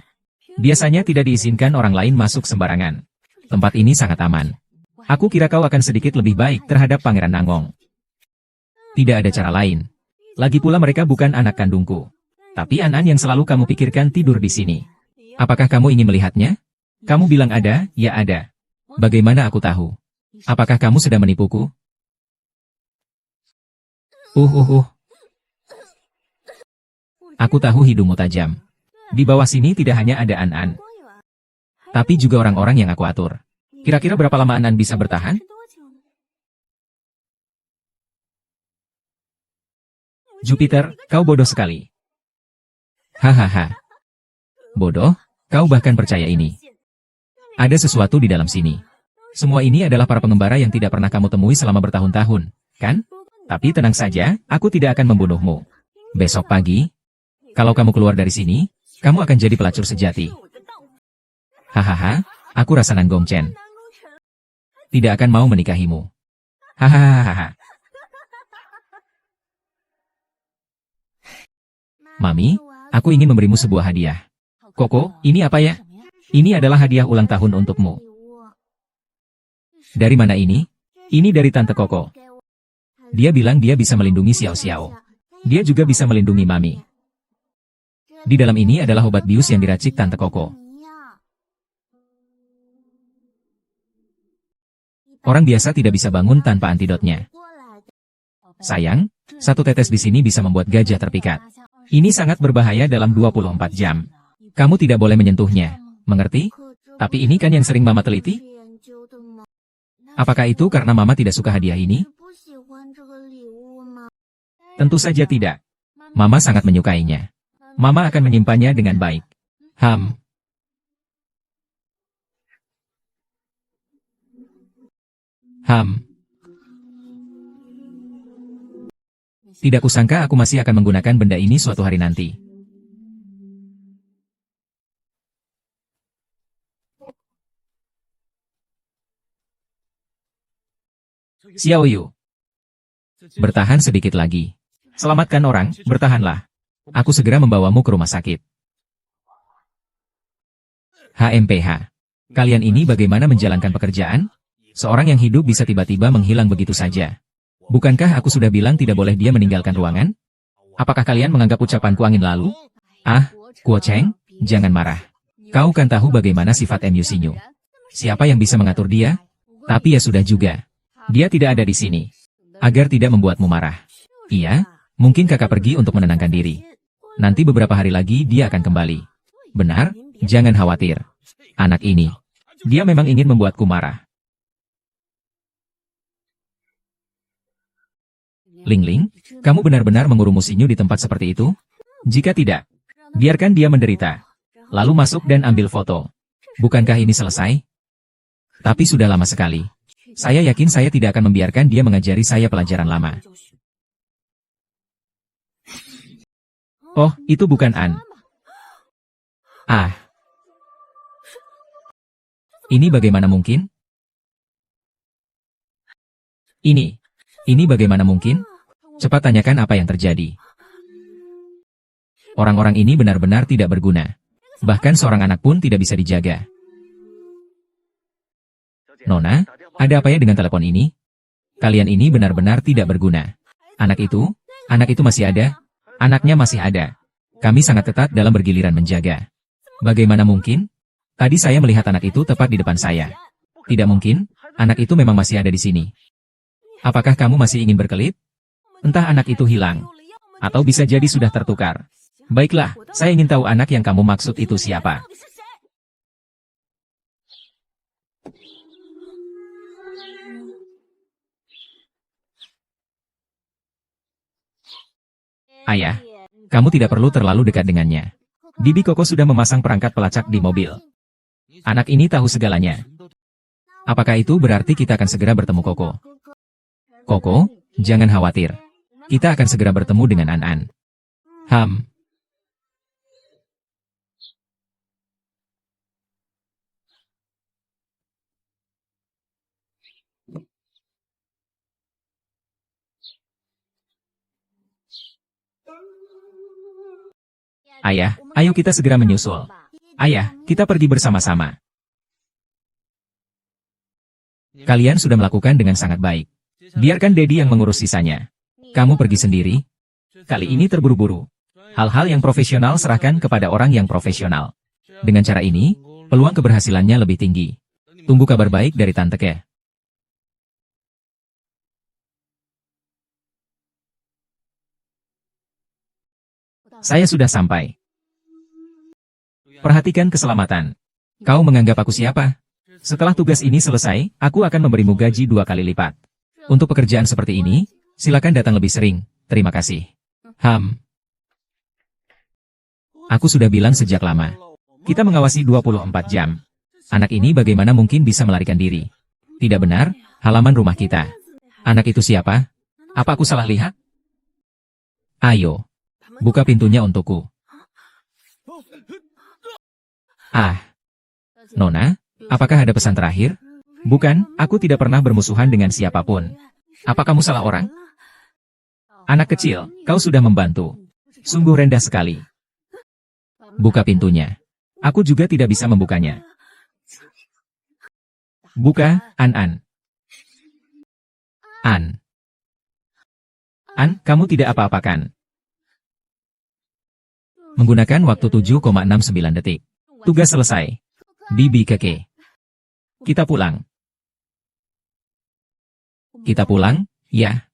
Biasanya tidak diizinkan orang lain masuk sembarangan. Tempat ini sangat aman. Aku kira kau akan sedikit lebih baik terhadap Pangeran Nangong. Tidak ada cara lain. Lagi pula mereka bukan anak kandungku. Tapi An-An yang selalu kamu pikirkan tidur di sini. Apakah kamu ingin melihatnya? Kamu bilang ada, ya ada. Bagaimana aku tahu? Apakah kamu sedang menipuku? Aku tahu hidungmu tajam. Di bawah sini tidak hanya ada An-An, tapi juga orang-orang yang aku atur. Kira-kira berapa lama An-An bisa bertahan? Jupiter, kau bodoh sekali. Hahaha. Bodoh? Kau bahkan percaya ini? Ada sesuatu di dalam sini. Semua ini adalah para pengembara yang tidak pernah kamu temui selama bertahun-tahun, kan? Tapi tenang saja, aku tidak akan membunuhmu. Besok pagi, kalau kamu keluar dari sini, kamu akan jadi pelacur sejati. Hahaha, aku rasa Nangong Chen tidak akan mau menikahimu. Hahaha. Mami, aku ingin memberimu sebuah hadiah. Koko, ini apa ya? Ini adalah hadiah ulang tahun untukmu. Dari mana ini? Ini dari Tante Koko. Dia bilang dia bisa melindungi Xiao Xiao. Dia juga bisa melindungi Mami. Di dalam ini adalah obat bius yang diracik Tante Koko. Orang biasa tidak bisa bangun tanpa antidotnya. Sayang, satu tetes di sini bisa membuat gajah terpikat. Ini sangat berbahaya dalam 24 jam. Kamu tidak boleh menyentuhnya. Mengerti? Tapi ini kan yang sering Mama teliti? Apakah itu karena Mama tidak suka hadiah ini? Tentu saja tidak. Mama sangat menyukainya. Mama akan menyimpannya dengan baik. Tidak kusangka aku masih akan menggunakan benda ini suatu hari nanti. Xiao Yu. Bertahan sedikit lagi. Selamatkan orang, bertahanlah. Aku segera membawamu ke rumah sakit. HMPH. Kalian ini bagaimana menjalankan pekerjaan? Seorang yang hidup bisa tiba-tiba menghilang begitu saja. Bukankah aku sudah bilang tidak boleh dia meninggalkan ruangan? Apakah kalian menganggap ucapanku angin lalu? Ah, Kuo Cheng, jangan marah. Kau kan tahu bagaimana sifat MU Sinyu. Siapa yang bisa mengatur dia? Tapi ya sudah juga. Dia tidak ada di sini. Agar tidak membuatmu marah. Iya, mungkin kakak pergi untuk menenangkan diri. Nanti beberapa hari lagi dia akan kembali. Benar, jangan khawatir. Anak ini, dia memang ingin membuatku marah. Ling Ling, kamu benar-benar mengurumu Sinyu di tempat seperti itu? Jika tidak, biarkan dia menderita. Lalu masuk dan ambil foto. Bukankah ini selesai? Tapi sudah lama sekali. Saya yakin saya tidak akan membiarkan dia mengajari saya pelajaran lama. Oh, itu bukan An. Ah. Ini bagaimana mungkin? Ini bagaimana mungkin? Cepat tanyakan apa yang terjadi. Orang-orang ini benar-benar tidak berguna. Bahkan seorang anak pun tidak bisa dijaga. Nona, ada apa ya dengan telepon ini? Kalian ini benar-benar tidak berguna. Anak itu masih ada? Anaknya masih ada. Kami sangat ketat dalam bergiliran menjaga. Bagaimana mungkin? Tadi saya melihat anak itu tepat di depan saya. Tidak mungkin, anak itu memang masih ada di sini. Apakah kamu masih ingin berkelit? Entah anak itu hilang. Atau bisa jadi sudah tertukar. Baiklah, saya ingin tahu anak yang kamu maksud itu siapa. Ayah, kamu tidak perlu terlalu dekat dengannya. Bibi Koko sudah memasang perangkat pelacak di mobil. Anak ini tahu segalanya. Apakah itu berarti kita akan segera bertemu Koko? Koko, jangan khawatir. Kita akan segera bertemu dengan An-An. Ayah, ayo kita segera menyusul. Ayah, kita pergi bersama-sama. Kalian sudah melakukan dengan sangat baik. Biarkan Dedi yang mengurus sisanya. Kamu pergi sendiri? Kali ini terburu-buru. Hal-hal yang profesional serahkan kepada orang yang profesional. Dengan cara ini, peluang keberhasilannya lebih tinggi. Tunggu kabar baik dari Tante Ke. Saya sudah sampai. Perhatikan keselamatan. Kau menganggap aku siapa? Setelah tugas ini selesai, aku akan memberimu gaji 2 kali lipat. Untuk pekerjaan seperti ini, silakan datang lebih sering. Terima kasih. Aku sudah bilang sejak lama. Kita mengawasi 24 jam. Anak ini bagaimana mungkin bisa melarikan diri? Tidak benar, halaman rumah kita. Anak itu siapa? Apa aku salah lihat? Ayo. Buka pintunya untukku. Nona, apakah ada pesan terakhir? Bukan, aku tidak pernah bermusuhan dengan siapapun. Apa kamu salah orang? Anak kecil, kau sudah membantu. Sungguh rendah sekali. Buka pintunya. Aku juga tidak bisa membukanya. Buka, An-An. An, kamu tidak apa-apakan. Menggunakan waktu 7,69 detik. Tugas selesai. Bibi Keke. Kita pulang. Kita pulang, ya.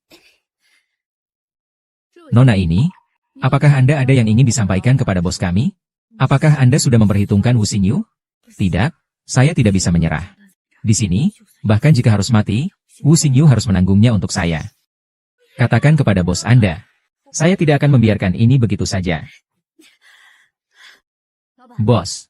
Nona ini, apakah Anda ada yang ingin disampaikan kepada bos kami? Apakah Anda sudah memperhitungkan Wu Xingyu? Tidak, saya tidak bisa menyerah. Di sini, bahkan jika harus mati, Wu Xingyu harus menanggungnya untuk saya. Katakan kepada bos Anda, saya tidak akan membiarkan ini begitu saja. Bos,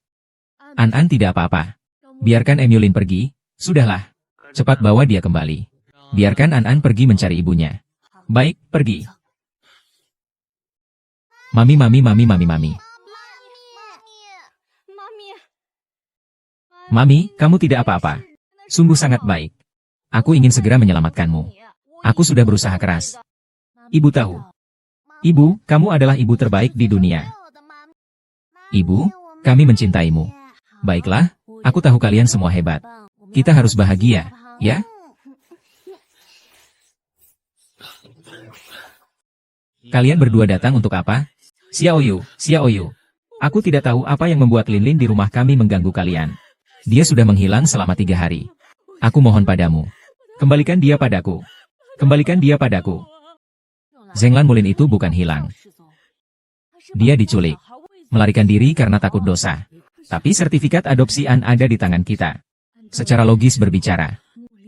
An-An tidak apa-apa. Biarkan Emyulin pergi, sudahlah. Cepat bawa dia kembali. Biarkan An-An pergi mencari ibunya. Baik, pergi. Mami. Mami, kamu tidak apa-apa. Sungguh sangat baik. Aku ingin segera menyelamatkanmu. Aku sudah berusaha keras. Ibu tahu. Ibu, kamu adalah ibu terbaik di dunia. Ibu, kami mencintaimu. Baiklah, aku tahu kalian semua hebat. Kita harus bahagia, ya? Kalian berdua datang untuk apa? Xiaoyu. Aku tidak tahu apa yang membuat Linlin di rumah kami mengganggu kalian. Dia sudah menghilang selama 3 hari. Aku mohon padamu. Kembalikan dia padaku. Kembalikan dia padaku. Zhenglan Mulin itu bukan hilang. Dia diculik. Melarikan diri karena takut dosa. Tapi sertifikat adopsi An ada di tangan kita. Secara logis berbicara,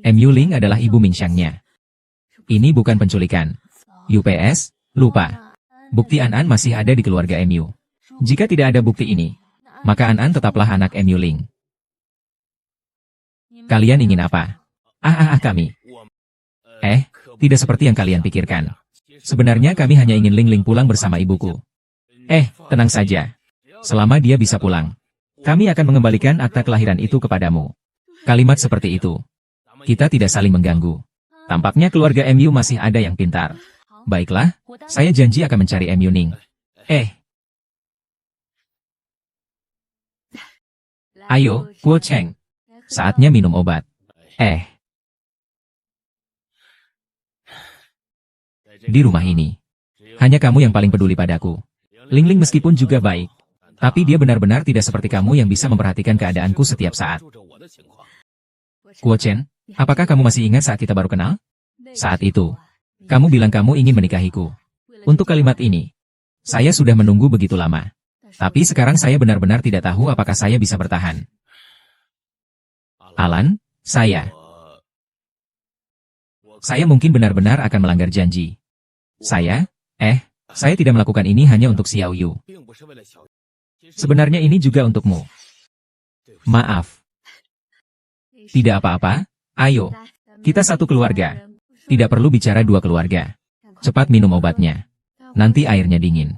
Mu Ling adalah ibu Mingxiangnya. Ini bukan penculikan. UPS, lupa. Bukti An masih ada di keluarga Mu. Jika tidak ada bukti ini, maka An tetaplah anak Mu Ling. Kalian ingin apa? Kami. Tidak seperti yang kalian pikirkan. Sebenarnya kami hanya ingin Ling Ling pulang bersama ibuku. Tenang saja. Selama dia bisa pulang, kami akan mengembalikan akta kelahiran itu kepadamu. Kalimat seperti itu. Kita tidak saling mengganggu. Tampaknya keluarga Mu masih ada yang pintar. Baiklah, saya janji akan mencari Mu Ning. Ayo, Kuo Cheng. Saatnya minum obat. Di rumah ini, hanya kamu yang paling peduli padaku. Ling Ling meskipun juga baik, tapi dia benar-benar tidak seperti kamu yang bisa memperhatikan keadaanku setiap saat. Guo Chen, apakah kamu masih ingat saat kita baru kenal? Saat itu, kamu bilang kamu ingin menikahiku. Untuk kalimat ini, saya sudah menunggu begitu lama. Tapi sekarang saya benar-benar tidak tahu apakah saya bisa bertahan. Alan, saya mungkin benar-benar akan melanggar janji. Saya tidak melakukan ini hanya untuk Xiao Yu. Sebenarnya ini juga untukmu. Maaf. Tidak apa-apa, ayo. Kita satu keluarga. Tidak perlu bicara dua keluarga. Cepat minum obatnya. Nanti airnya dingin.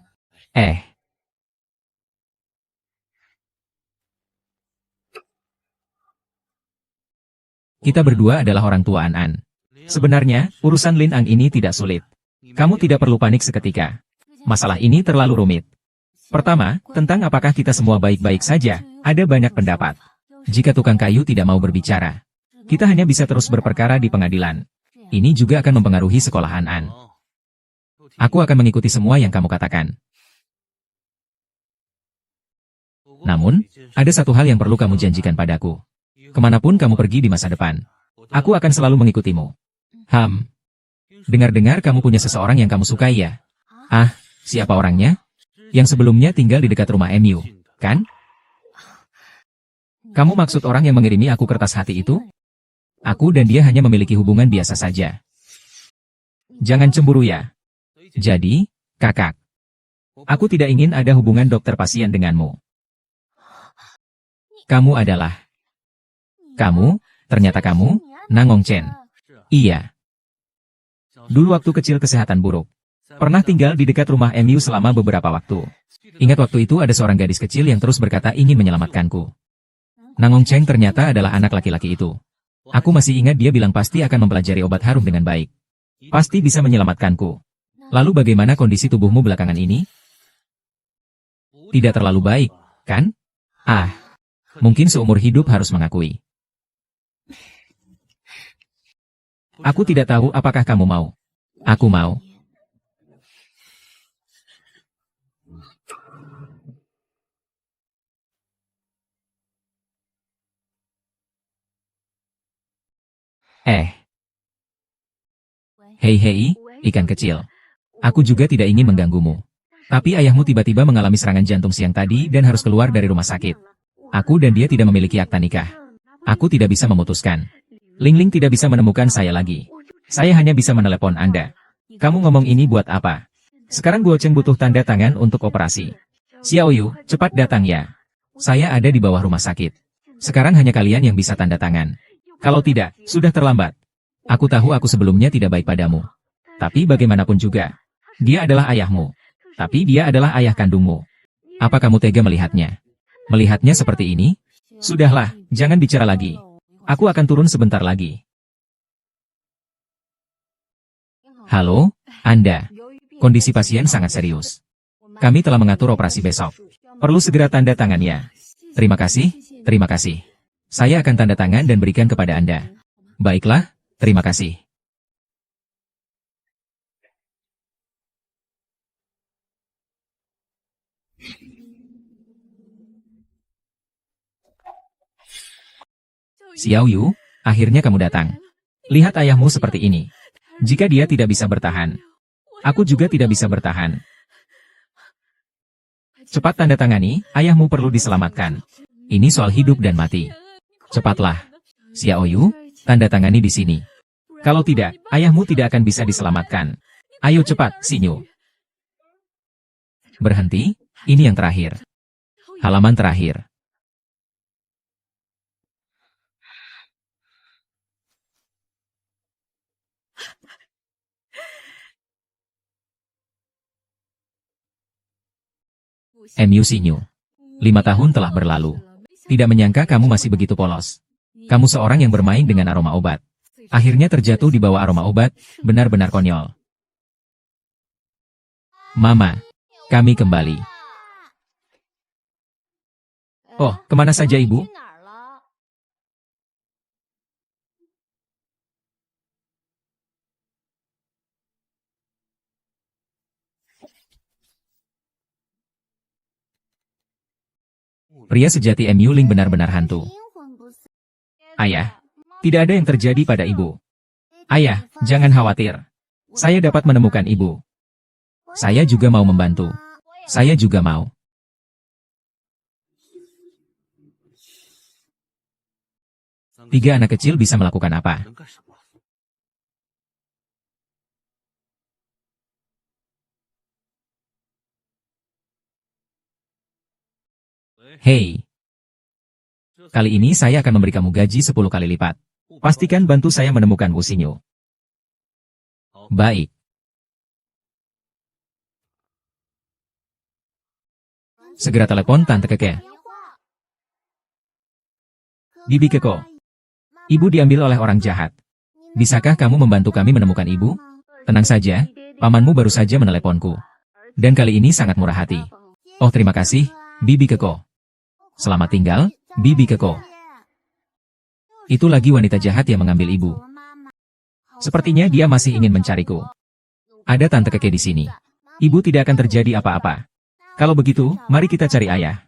Kita berdua adalah orang tua An. Sebenarnya, urusan Lin Ang ini tidak sulit. Kamu tidak perlu panik seketika. Masalah ini terlalu rumit. Pertama, tentang apakah kita semua baik-baik saja, ada banyak pendapat. Jika tukang kayu tidak mau berbicara, kita hanya bisa terus berperkara di pengadilan. Ini juga akan mempengaruhi sekolahan An. Aku akan mengikuti semua yang kamu katakan. Namun, ada satu hal yang perlu kamu janjikan padaku. Kemanapun kamu pergi di masa depan, aku akan selalu mengikutimu. Dengar-dengar kamu punya seseorang yang kamu sukai ya? Siapa orangnya? Yang sebelumnya tinggal di dekat rumah MU, kan? Kamu maksud orang yang mengirimi aku kertas hati itu? Aku dan dia hanya memiliki hubungan biasa saja. Jangan cemburu ya. Jadi, kakak, aku tidak ingin ada hubungan dokter pasien denganmu. Ternyata kamu, Nangong Chen. Iya. Dulu waktu kecil kesehatan buruk. Pernah tinggal di dekat rumah MU selama beberapa waktu. Ingat waktu itu ada seorang gadis kecil yang terus berkata ingin menyelamatkanku. Nangong Chen ternyata adalah anak laki-laki itu. Aku masih ingat dia bilang pasti akan mempelajari obat harum dengan baik. Pasti bisa menyelamatkanku. Lalu bagaimana kondisi tubuhmu belakangan ini? Tidak terlalu baik, kan? Mungkin seumur hidup harus mengakui. Aku tidak tahu apakah kamu mau. Aku mau. Hei, ikan kecil. Aku juga tidak ingin mengganggumu. Tapi ayahmu tiba-tiba mengalami serangan jantung siang tadi dan harus keluar dari rumah sakit. Aku dan dia tidak memiliki akta nikah. Aku tidak bisa memutuskan. Ling Ling tidak bisa menemukan saya lagi. Saya hanya bisa menelepon Anda. Kamu ngomong ini buat apa? Sekarang Guo Chen butuh tanda tangan untuk operasi. Xiao Yu, cepat datang ya. Saya ada di bawah rumah sakit. Sekarang hanya kalian yang bisa tanda tangan. Kalau tidak, sudah terlambat. Aku tahu aku sebelumnya tidak baik padamu. Tapi bagaimanapun juga, dia adalah ayahmu. Tapi dia adalah ayah kandungmu. Apa kamu tega melihatnya? Melihatnya seperti ini? Sudahlah, jangan bicara lagi. Aku akan turun sebentar lagi. Halo, Anda. Kondisi pasien sangat serius. Kami telah mengatur operasi besok. Perlu segera tanda tangan ya. Terima kasih, terima kasih. Saya akan tanda tangan dan berikan kepada Anda. Baiklah, terima kasih. Xiao Yu, akhirnya kamu datang. Lihat ayahmu seperti ini. Jika dia tidak bisa bertahan, aku juga tidak bisa bertahan. Cepat tanda tangani, ayahmu perlu diselamatkan. Ini soal hidup dan mati. Cepatlah. Xiao Yu, tanda tangani di sini. Kalau tidak, ayahmu tidak akan bisa diselamatkan. Ayo cepat, Sinyu. Berhenti, ini yang terakhir. Halaman terakhir. MU Sinyu. 5 tahun telah berlalu. Tidak menyangka kamu masih begitu polos. Kamu seorang yang bermain dengan aroma obat. Akhirnya terjatuh di bawah aroma obat, benar-benar konyol. Mama, kami kembali. Oh, kemana saja ibu? Pria sejati Mu Ling benar-benar hantu. Ayah, tidak ada yang terjadi pada ibu. Ayah, jangan khawatir. Saya dapat menemukan ibu. Saya juga mau membantu. Saya juga mau. Tiga anak kecil bisa melakukan apa? Hei. Kali ini saya akan memberi kamu gaji 10 kali lipat. Pastikan bantu saya menemukan Wuxinyo. Baik. Segera telepon Tante Keke. Bibi Keko. Ibu diambil oleh orang jahat. Bisakah kamu membantu kami menemukan ibu? Tenang saja, pamanmu baru saja meneleponku. Dan kali ini sangat murah hati. Oh terima kasih, Bibi Keko. Selamat tinggal, Bibi Keko. Itu lagi wanita jahat yang mengambil ibu. Sepertinya dia masih ingin mencariku. Ada Tante Keke di sini. Ibu tidak akan terjadi apa-apa. Kalau begitu, mari kita cari ayah.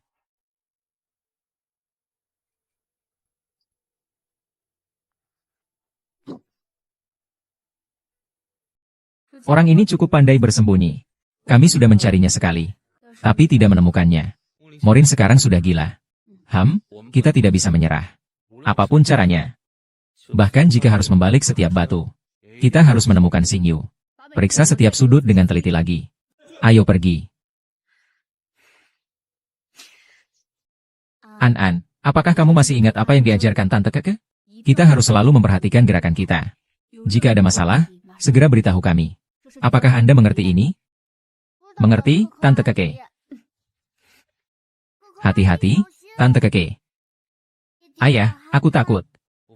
Orang ini cukup pandai bersembunyi. Kami sudah mencarinya sekali. Tapi tidak menemukannya. Morin sekarang sudah gila. Kita tidak bisa menyerah. Apapun caranya. Bahkan jika harus membalik setiap batu. Kita harus menemukan Xingyu. Periksa setiap sudut dengan teliti lagi. Ayo pergi. An, apakah kamu masih ingat apa yang diajarkan Tante Keke? Kita harus selalu memperhatikan gerakan kita. Jika ada masalah, segera beritahu kami. Apakah Anda mengerti ini? Mengerti, Tante Keke? Hati-hati, Tante Keke. Ayah, aku takut.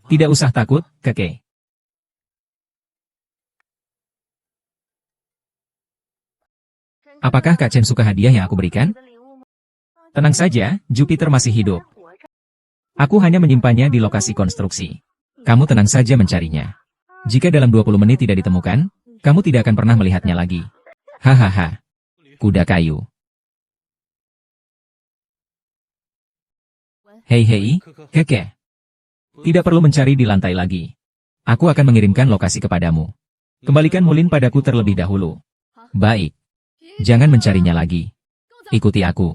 Tidak usah takut, Keke. Apakah Kak Chen suka hadiah yang aku berikan? Tenang saja, Jupiter masih hidup. Aku hanya menyimpannya di lokasi konstruksi. Kamu tenang saja mencarinya. Jika dalam 20 menit tidak ditemukan, kamu tidak akan pernah melihatnya lagi. Hahaha. Kuda kayu. Hei, Keke. Tidak perlu mencari di lantai lagi. Aku akan mengirimkan lokasi kepadamu. Kembalikan Mulin padaku terlebih dahulu. Baik. Jangan mencarinya lagi. Ikuti aku.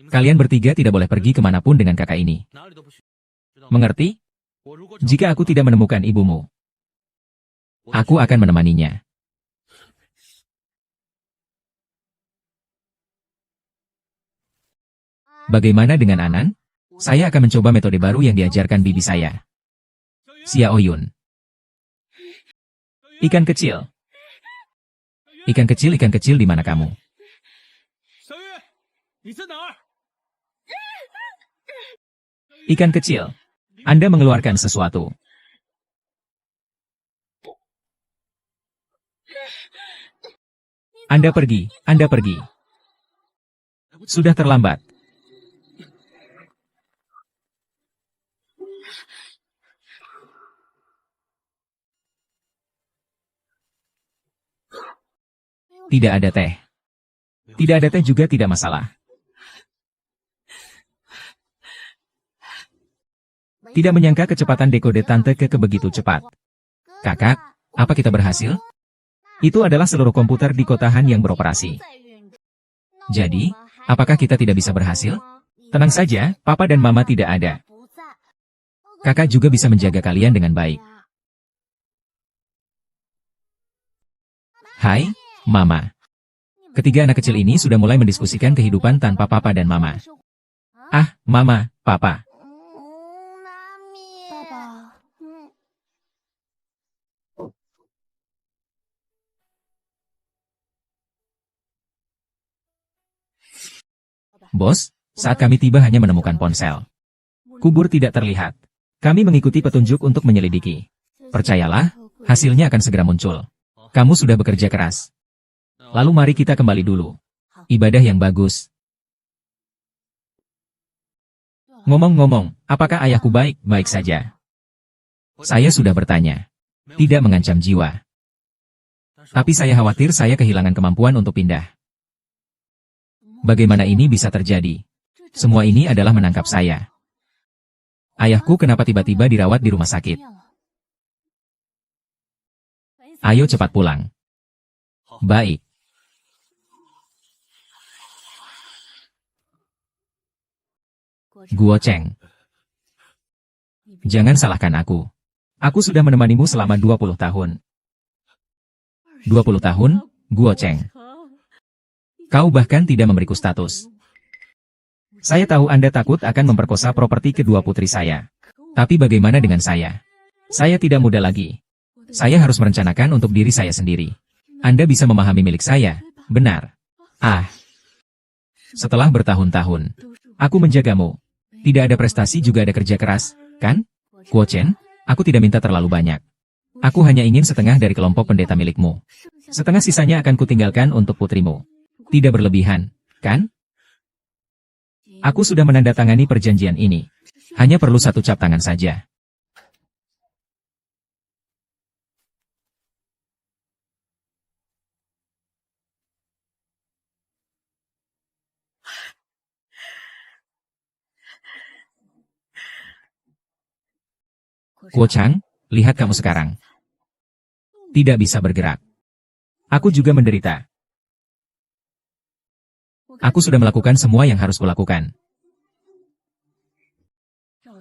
Kalian bertiga tidak boleh pergi kemanapun dengan kakak ini. Mengerti? Jika aku tidak menemukan ibumu, aku akan menemaninya. Bagaimana dengan Anan? Saya akan mencoba metode baru yang diajarkan bibi saya. Xiao Yun. Ikan kecil. Ikan kecil di mana kamu? Ikan kecil. Anda mengeluarkan sesuatu. Anda pergi. Sudah terlambat. Tidak ada teh. Tidak ada teh juga tidak masalah. Tidak menyangka kecepatan dekode Tante Keke begitu cepat. Kakak, apa kita berhasil? Itu adalah seluruh komputer di kota Han yang beroperasi. Jadi, apakah kita tidak bisa berhasil? Tenang saja, Papa dan Mama tidak ada. Kakak juga bisa menjaga kalian dengan baik. Hai, Mama. Ketiga anak kecil ini sudah mulai mendiskusikan kehidupan tanpa Papa dan Mama. Ah, Mama, Papa. Bos, saat kami tiba hanya menemukan ponsel. Kubur tidak terlihat. Kami mengikuti petunjuk untuk menyelidiki. Percayalah, hasilnya akan segera muncul. Kamu sudah bekerja keras. Lalu mari kita kembali dulu. Ibadah yang bagus. Ngomong-ngomong, apakah ayahku baik-baik saja? Saya sudah bertanya. Tidak mengancam jiwa. Tapi saya khawatir saya kehilangan kemampuan untuk pindah. Bagaimana ini bisa terjadi? Semua ini adalah menangkap saya. Ayahku kenapa tiba-tiba dirawat di rumah sakit? Ayo cepat pulang. Baik. Guo Cheng. Jangan salahkan aku. Aku sudah menemanimu selama 20 tahun. 20 tahun, Guo Cheng. Kau bahkan tidak memberiku status. Saya tahu Anda takut akan memperkosa properti kedua putri saya. Tapi bagaimana dengan saya? Saya tidak muda lagi. Saya harus merencanakan untuk diri saya sendiri. Anda bisa memahami milik saya, benar? Ah. Setelah bertahun-tahun, aku menjagamu. Tidak ada prestasi juga ada kerja keras, kan? Guo Chen, aku tidak minta terlalu banyak. Aku hanya ingin setengah dari kelompok pendeta milikmu. Setengah sisanya akan kutinggalkan untuk putrimu. Tidak berlebihan, kan? Aku sudah menandatangani perjanjian ini. Hanya perlu satu cap tangan saja. Guo Chang, lihat kamu sekarang. Tidak bisa bergerak. Aku juga menderita. Aku sudah melakukan semua yang harus kulakukan.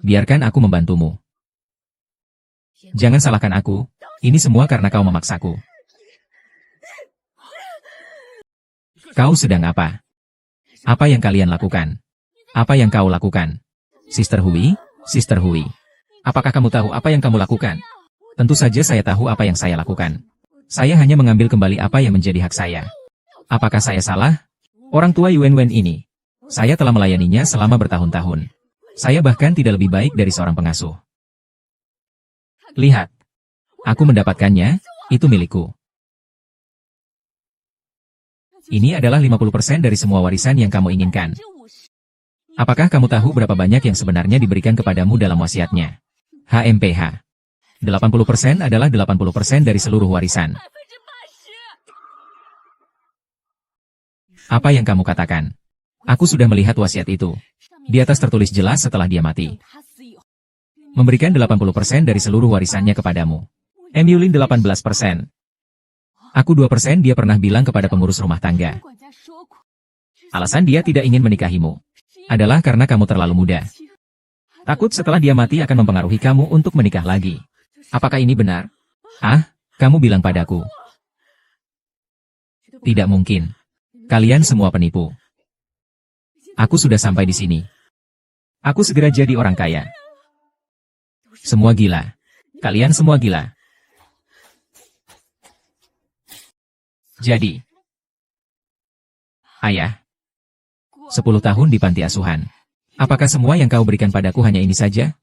Biarkan aku membantumu. Jangan salahkan aku, ini semua karena kau memaksaku. Kau sedang apa? Apa yang kalian lakukan? Apa yang kau lakukan? Sister Hui, Sister Hui. Apakah kamu tahu apa yang kamu lakukan? Tentu saja saya tahu apa yang saya lakukan. Saya hanya mengambil kembali apa yang menjadi hak saya. Apakah saya salah? Orang tua Yuan Wen ini. Saya telah melayaninya selama bertahun-tahun. Saya bahkan tidak lebih baik dari seorang pengasuh. Lihat. Aku mendapatkannya, itu milikku. Ini adalah 50% dari semua warisan yang kamu inginkan. Apakah kamu tahu berapa banyak yang sebenarnya diberikan kepadamu dalam wasiatnya? HMPH. 80% adalah 80% dari seluruh warisan. Apa yang kamu katakan? Aku sudah melihat wasiat itu. Di atas tertulis jelas setelah dia mati. Memberikan 80% dari seluruh warisannya kepadamu. Emulin 18%. Aku 2% dia pernah bilang kepada pengurus rumah tangga. Alasan dia tidak ingin menikahimu adalah karena kamu terlalu muda. Takut setelah dia mati akan mempengaruhi kamu untuk menikah lagi. Apakah ini benar? Ah, kamu bilang padaku. Tidak mungkin. Kalian semua penipu. Aku sudah sampai di sini. Aku segera jadi orang kaya. Semua gila. Kalian semua gila. Jadi, ayah, 10 tahun di panti asuhan. Apakah semua yang kau berikan padaku hanya ini saja?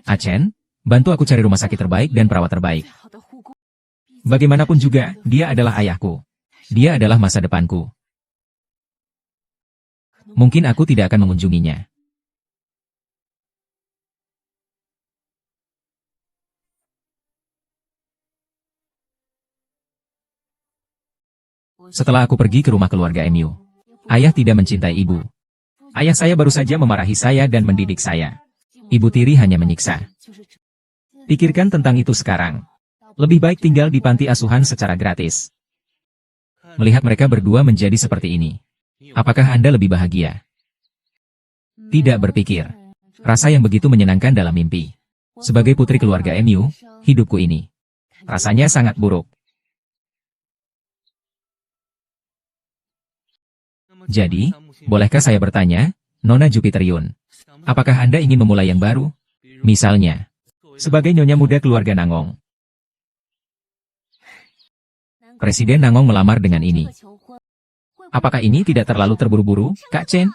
Achen, bantu aku cari rumah sakit terbaik dan perawat terbaik. Bagaimanapun juga, dia adalah ayahku. Dia adalah masa depanku. Mungkin aku tidak akan mengunjunginya. Setelah aku pergi ke rumah keluarga MU, ayah tidak mencintai ibu. Ayah saya baru saja memarahi saya dan mendidik saya. Ibu tiri hanya menyiksa. Pikirkan tentang itu sekarang. Lebih baik tinggal di panti asuhan secara gratis. Melihat mereka berdua menjadi seperti ini. Apakah Anda lebih bahagia? Tidak berpikir. Rasa yang begitu menyenangkan dalam mimpi. Sebagai putri keluarga MU, hidupku ini rasanya sangat buruk. Jadi, bolehkah saya bertanya, Nona Jupiter Yun? Apakah Anda ingin memulai yang baru? Misalnya, sebagai nyonya muda keluarga Nangong. Presiden Nangong melamar dengan ini. Apakah ini tidak terlalu terburu-buru, Kak Chen?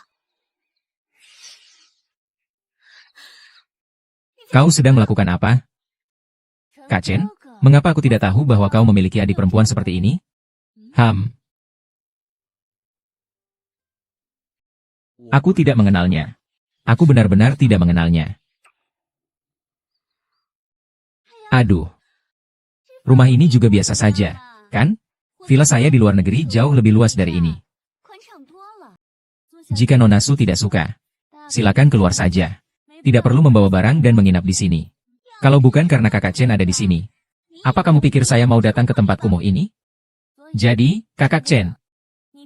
Kau sedang melakukan apa? Kak Chen, mengapa aku tidak tahu bahwa kau memiliki adik perempuan seperti ini? Aku tidak mengenalnya. Aku benar-benar tidak mengenalnya. Aduh. Rumah ini juga biasa saja, kan? Villa saya di luar negeri jauh lebih luas dari ini. Jika Nona Su tidak suka, silakan keluar saja. Tidak perlu membawa barang dan menginap di sini. Kalau bukan karena kakak Chen ada di sini, apa kamu pikir saya mau datang ke tempat kumuh ini? Jadi, kakak Chen,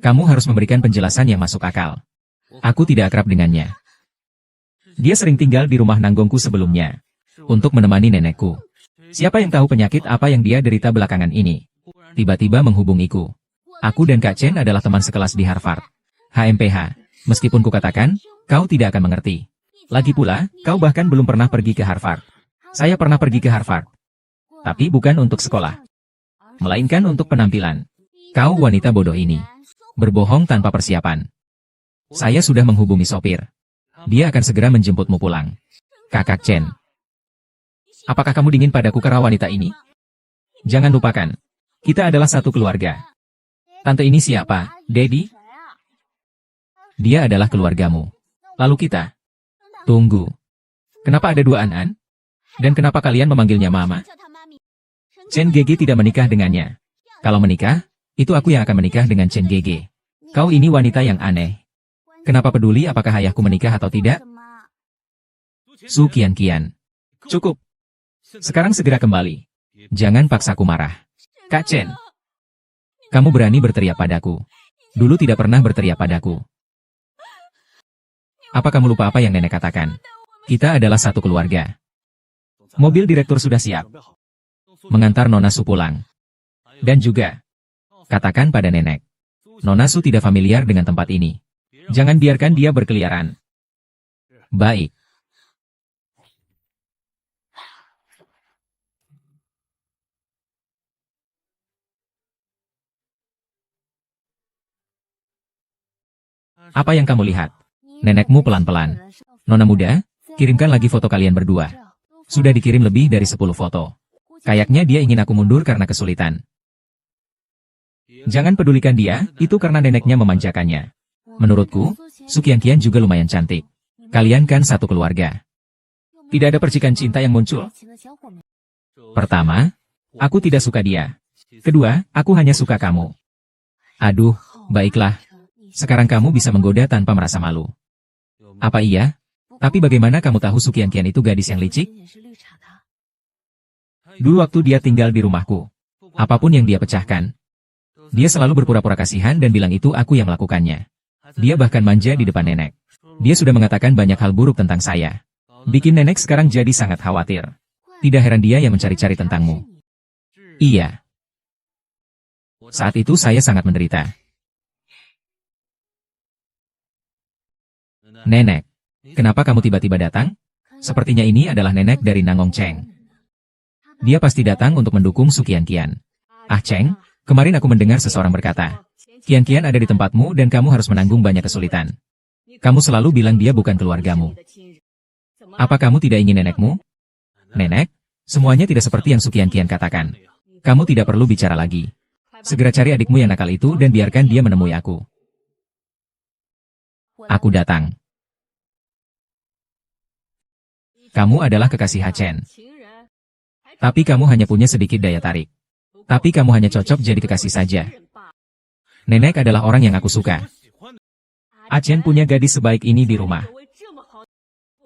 kamu harus memberikan penjelasan yang masuk akal. Aku tidak akrab dengannya. Dia sering tinggal di rumah nanggongku sebelumnya, untuk menemani nenekku. Siapa yang tahu penyakit apa yang dia derita belakangan ini? Tiba-tiba menghubungiku. Aku dan Kak Chen adalah teman sekelas di Harvard. HMPH, meskipun kukatakan, kau tidak akan mengerti. Lagi pula, kau bahkan belum pernah pergi ke Harvard. Saya pernah pergi ke Harvard. Tapi bukan untuk sekolah. Melainkan untuk penampilan. Kau wanita bodoh ini. Berbohong tanpa persiapan. Saya sudah menghubungi sopir. Dia akan segera menjemputmu pulang. Kakak Chen. Apakah kamu dingin padaku karena wanita ini? Jangan lupakan. Kita adalah satu keluarga. Tante ini siapa, Daddy? Dia adalah keluargamu. Lalu kita. Tunggu. Kenapa ada dua An-An? Dan kenapa kalian memanggilnya Mama? Chen Gege tidak menikah dengannya. Kalau menikah, itu aku yang akan menikah dengan Chen Gege. Kau ini wanita yang aneh. Kenapa peduli apakah ayahku menikah atau tidak? Su Qianqian. Cukup. Sekarang segera kembali. Jangan paksaku marah. Kak Chen. Kamu berani berteriak padaku. Dulu tidak pernah berteriak padaku. Apa kamu lupa apa yang nenek katakan? Kita adalah satu keluarga. Mobil direktur sudah siap. Mengantar Nona Su pulang. Dan juga, katakan pada nenek. Nona Su tidak familiar dengan tempat ini. Jangan biarkan dia berkeliaran. Baik. Apa yang kamu lihat? Nenekmu pelan-pelan. Nona muda, kirimkan lagi foto kalian berdua. Sudah dikirim lebih dari 10 foto. Kayaknya dia ingin aku mundur karena kesulitan. Jangan pedulikan dia, itu karena neneknya memanjakannya. Menurutku, Su Qianqian juga lumayan cantik. Kalian kan satu keluarga. Tidak ada percikan cinta yang muncul. Pertama, aku tidak suka dia. Kedua, aku hanya suka kamu. Aduh, baiklah. Sekarang kamu bisa menggoda tanpa merasa malu. Apa iya? Tapi bagaimana kamu tahu Su Qianqian itu gadis yang licik? Dulu waktu dia tinggal di rumahku. Apapun yang dia pecahkan, dia selalu berpura-pura kasihan dan bilang itu aku yang melakukannya. Dia bahkan manja di depan nenek. Dia sudah mengatakan banyak hal buruk tentang saya. Bikin nenek sekarang jadi sangat khawatir. Tidak heran dia yang mencari-cari tentangmu. Iya. Saat itu saya sangat menderita. Nenek, kenapa kamu tiba-tiba datang? Sepertinya ini adalah nenek dari Nangong Cheng. Dia pasti datang untuk mendukung Su Qianqian. Ah Cheng, kemarin aku mendengar seseorang berkata, Qianqian ada di tempatmu dan kamu harus menanggung banyak kesulitan. Kamu selalu bilang dia bukan keluargamu. Apa kamu tidak ingin nenekmu? Nenek, semuanya tidak seperti yang Su Qianqian katakan. Kamu tidak perlu bicara lagi. Segera cari adikmu yang nakal itu dan biarkan dia menemui aku. Aku datang. Kamu adalah kekasih Chen. Tapi kamu hanya punya sedikit daya tarik. Tapi kamu hanya cocok jadi kekasih saja. Nenek adalah orang yang aku suka. Chen punya gadis sebaik ini di rumah.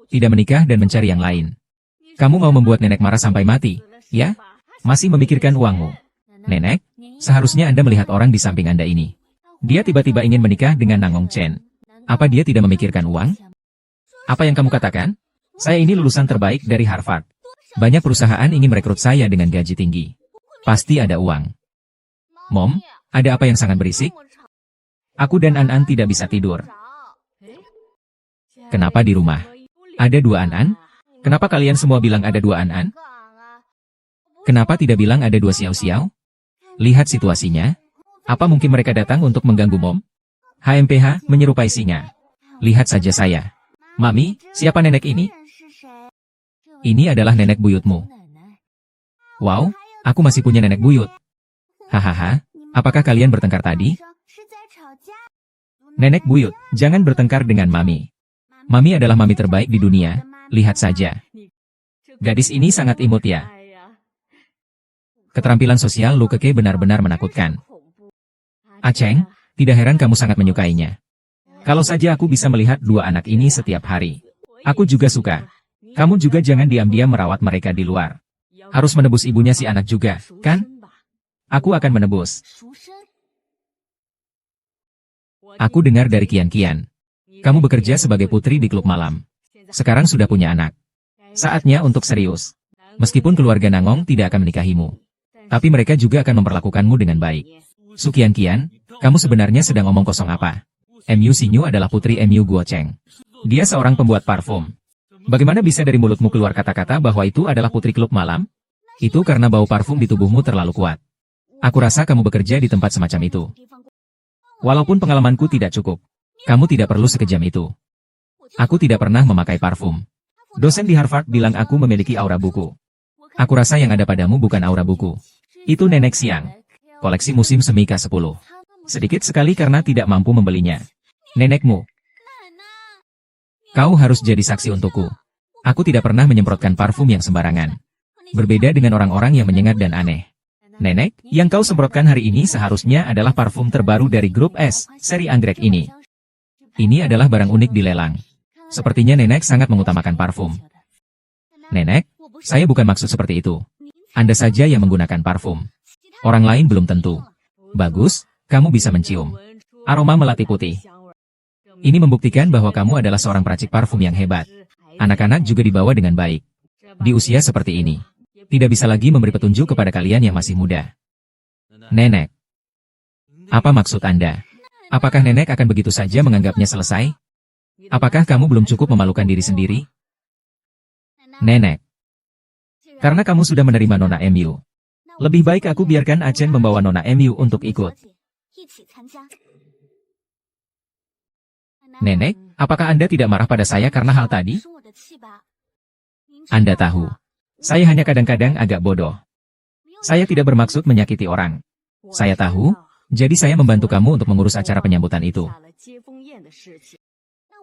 Tidak menikah dan mencari yang lain. Kamu mau membuat nenek marah sampai mati, ya? Masih memikirkan uangmu. Nenek, seharusnya Anda melihat orang di samping Anda ini. Dia tiba-tiba ingin menikah dengan Nangong Chen. Apa dia tidak memikirkan uang? Apa yang kamu katakan? Saya ini lulusan terbaik dari Harvard. Banyak perusahaan ingin merekrut saya dengan gaji tinggi. Pasti ada uang. Mom, ada apa yang sangat berisik? Aku dan An-An tidak bisa tidur. Kenapa di rumah? Ada dua An-An? Kenapa kalian semua bilang ada dua An-An? Kenapa tidak bilang ada dua Xiao-Xiao? Lihat situasinya. Apa mungkin mereka datang untuk mengganggu Mom? HMPH menyerupai singa. Lihat saja saya. Mami, siapa nenek ini? Ini adalah nenek buyutmu. Wow, aku masih punya nenek buyut. Hahaha, apakah kalian bertengkar tadi? Nenek buyut, jangan bertengkar dengan Mami. Mami adalah Mami terbaik di dunia, lihat saja. Gadis ini sangat imut ya. Keterampilan sosial Lu Keke benar-benar menakutkan. Aceng, tidak heran kamu sangat menyukainya. Kalau saja aku bisa melihat dua anak ini setiap hari. Aku juga suka. Kamu juga jangan diam-diam merawat mereka di luar. Harus menebus ibunya si anak juga, kan? Aku akan menebus. Aku dengar dari Kian-Kian. Kamu bekerja sebagai putri di klub malam. Sekarang sudah punya anak. Saatnya untuk serius. Meskipun keluarga Nangong tidak akan menikahimu. Tapi mereka juga akan memperlakukanmu dengan baik. Su Kian-Kian, kamu sebenarnya sedang omong kosong apa? MU Sinyu adalah putri MU Guo Cheng. Dia seorang pembuat parfum. Bagaimana bisa dari mulutmu keluar kata-kata bahwa itu adalah putri klub malam? Itu karena bau parfum di tubuhmu terlalu kuat. Aku rasa kamu bekerja di tempat semacam itu. Walaupun pengalamanku tidak cukup, kamu tidak perlu sekejam itu. Aku tidak pernah memakai parfum. Dosen di Harvard bilang aku memiliki aura buku. Aku rasa yang ada padamu bukan aura buku. Itu Nenek Siang. Koleksi musim semi K10. Sedikit sekali karena tidak mampu membelinya. Nenekmu. Kau harus jadi saksi untukku. Aku tidak pernah menyemprotkan parfum yang sembarangan. Berbeda dengan orang-orang yang menyengat dan aneh. Nenek, yang kau semprotkan hari ini seharusnya adalah parfum terbaru dari grup S, seri anggrek ini. Ini adalah barang unik di lelang. Sepertinya Nenek sangat mengutamakan parfum. Nenek, saya bukan maksud seperti itu. Anda saja yang menggunakan parfum. Orang lain belum tentu. Bagus, kamu bisa mencium aroma melati putih. Ini membuktikan bahwa kamu adalah seorang peracik parfum yang hebat. Anak-anak juga dibawa dengan baik. Di usia seperti ini, tidak bisa lagi memberi petunjuk kepada kalian yang masih muda. Nenek. Apa maksud Anda? Apakah Nenek akan begitu saja menganggapnya selesai? Apakah kamu belum cukup memalukan diri sendiri? Nenek. Karena kamu sudah menerima Nona MU. Lebih baik aku biarkan Acen membawa Nona MU untuk ikut. Nenek, apakah Anda tidak marah pada saya karena hal tadi? Anda tahu. Saya hanya kadang-kadang agak bodoh. Saya tidak bermaksud menyakiti orang. Saya tahu, jadi saya membantu kamu untuk mengurus acara penyambutan itu.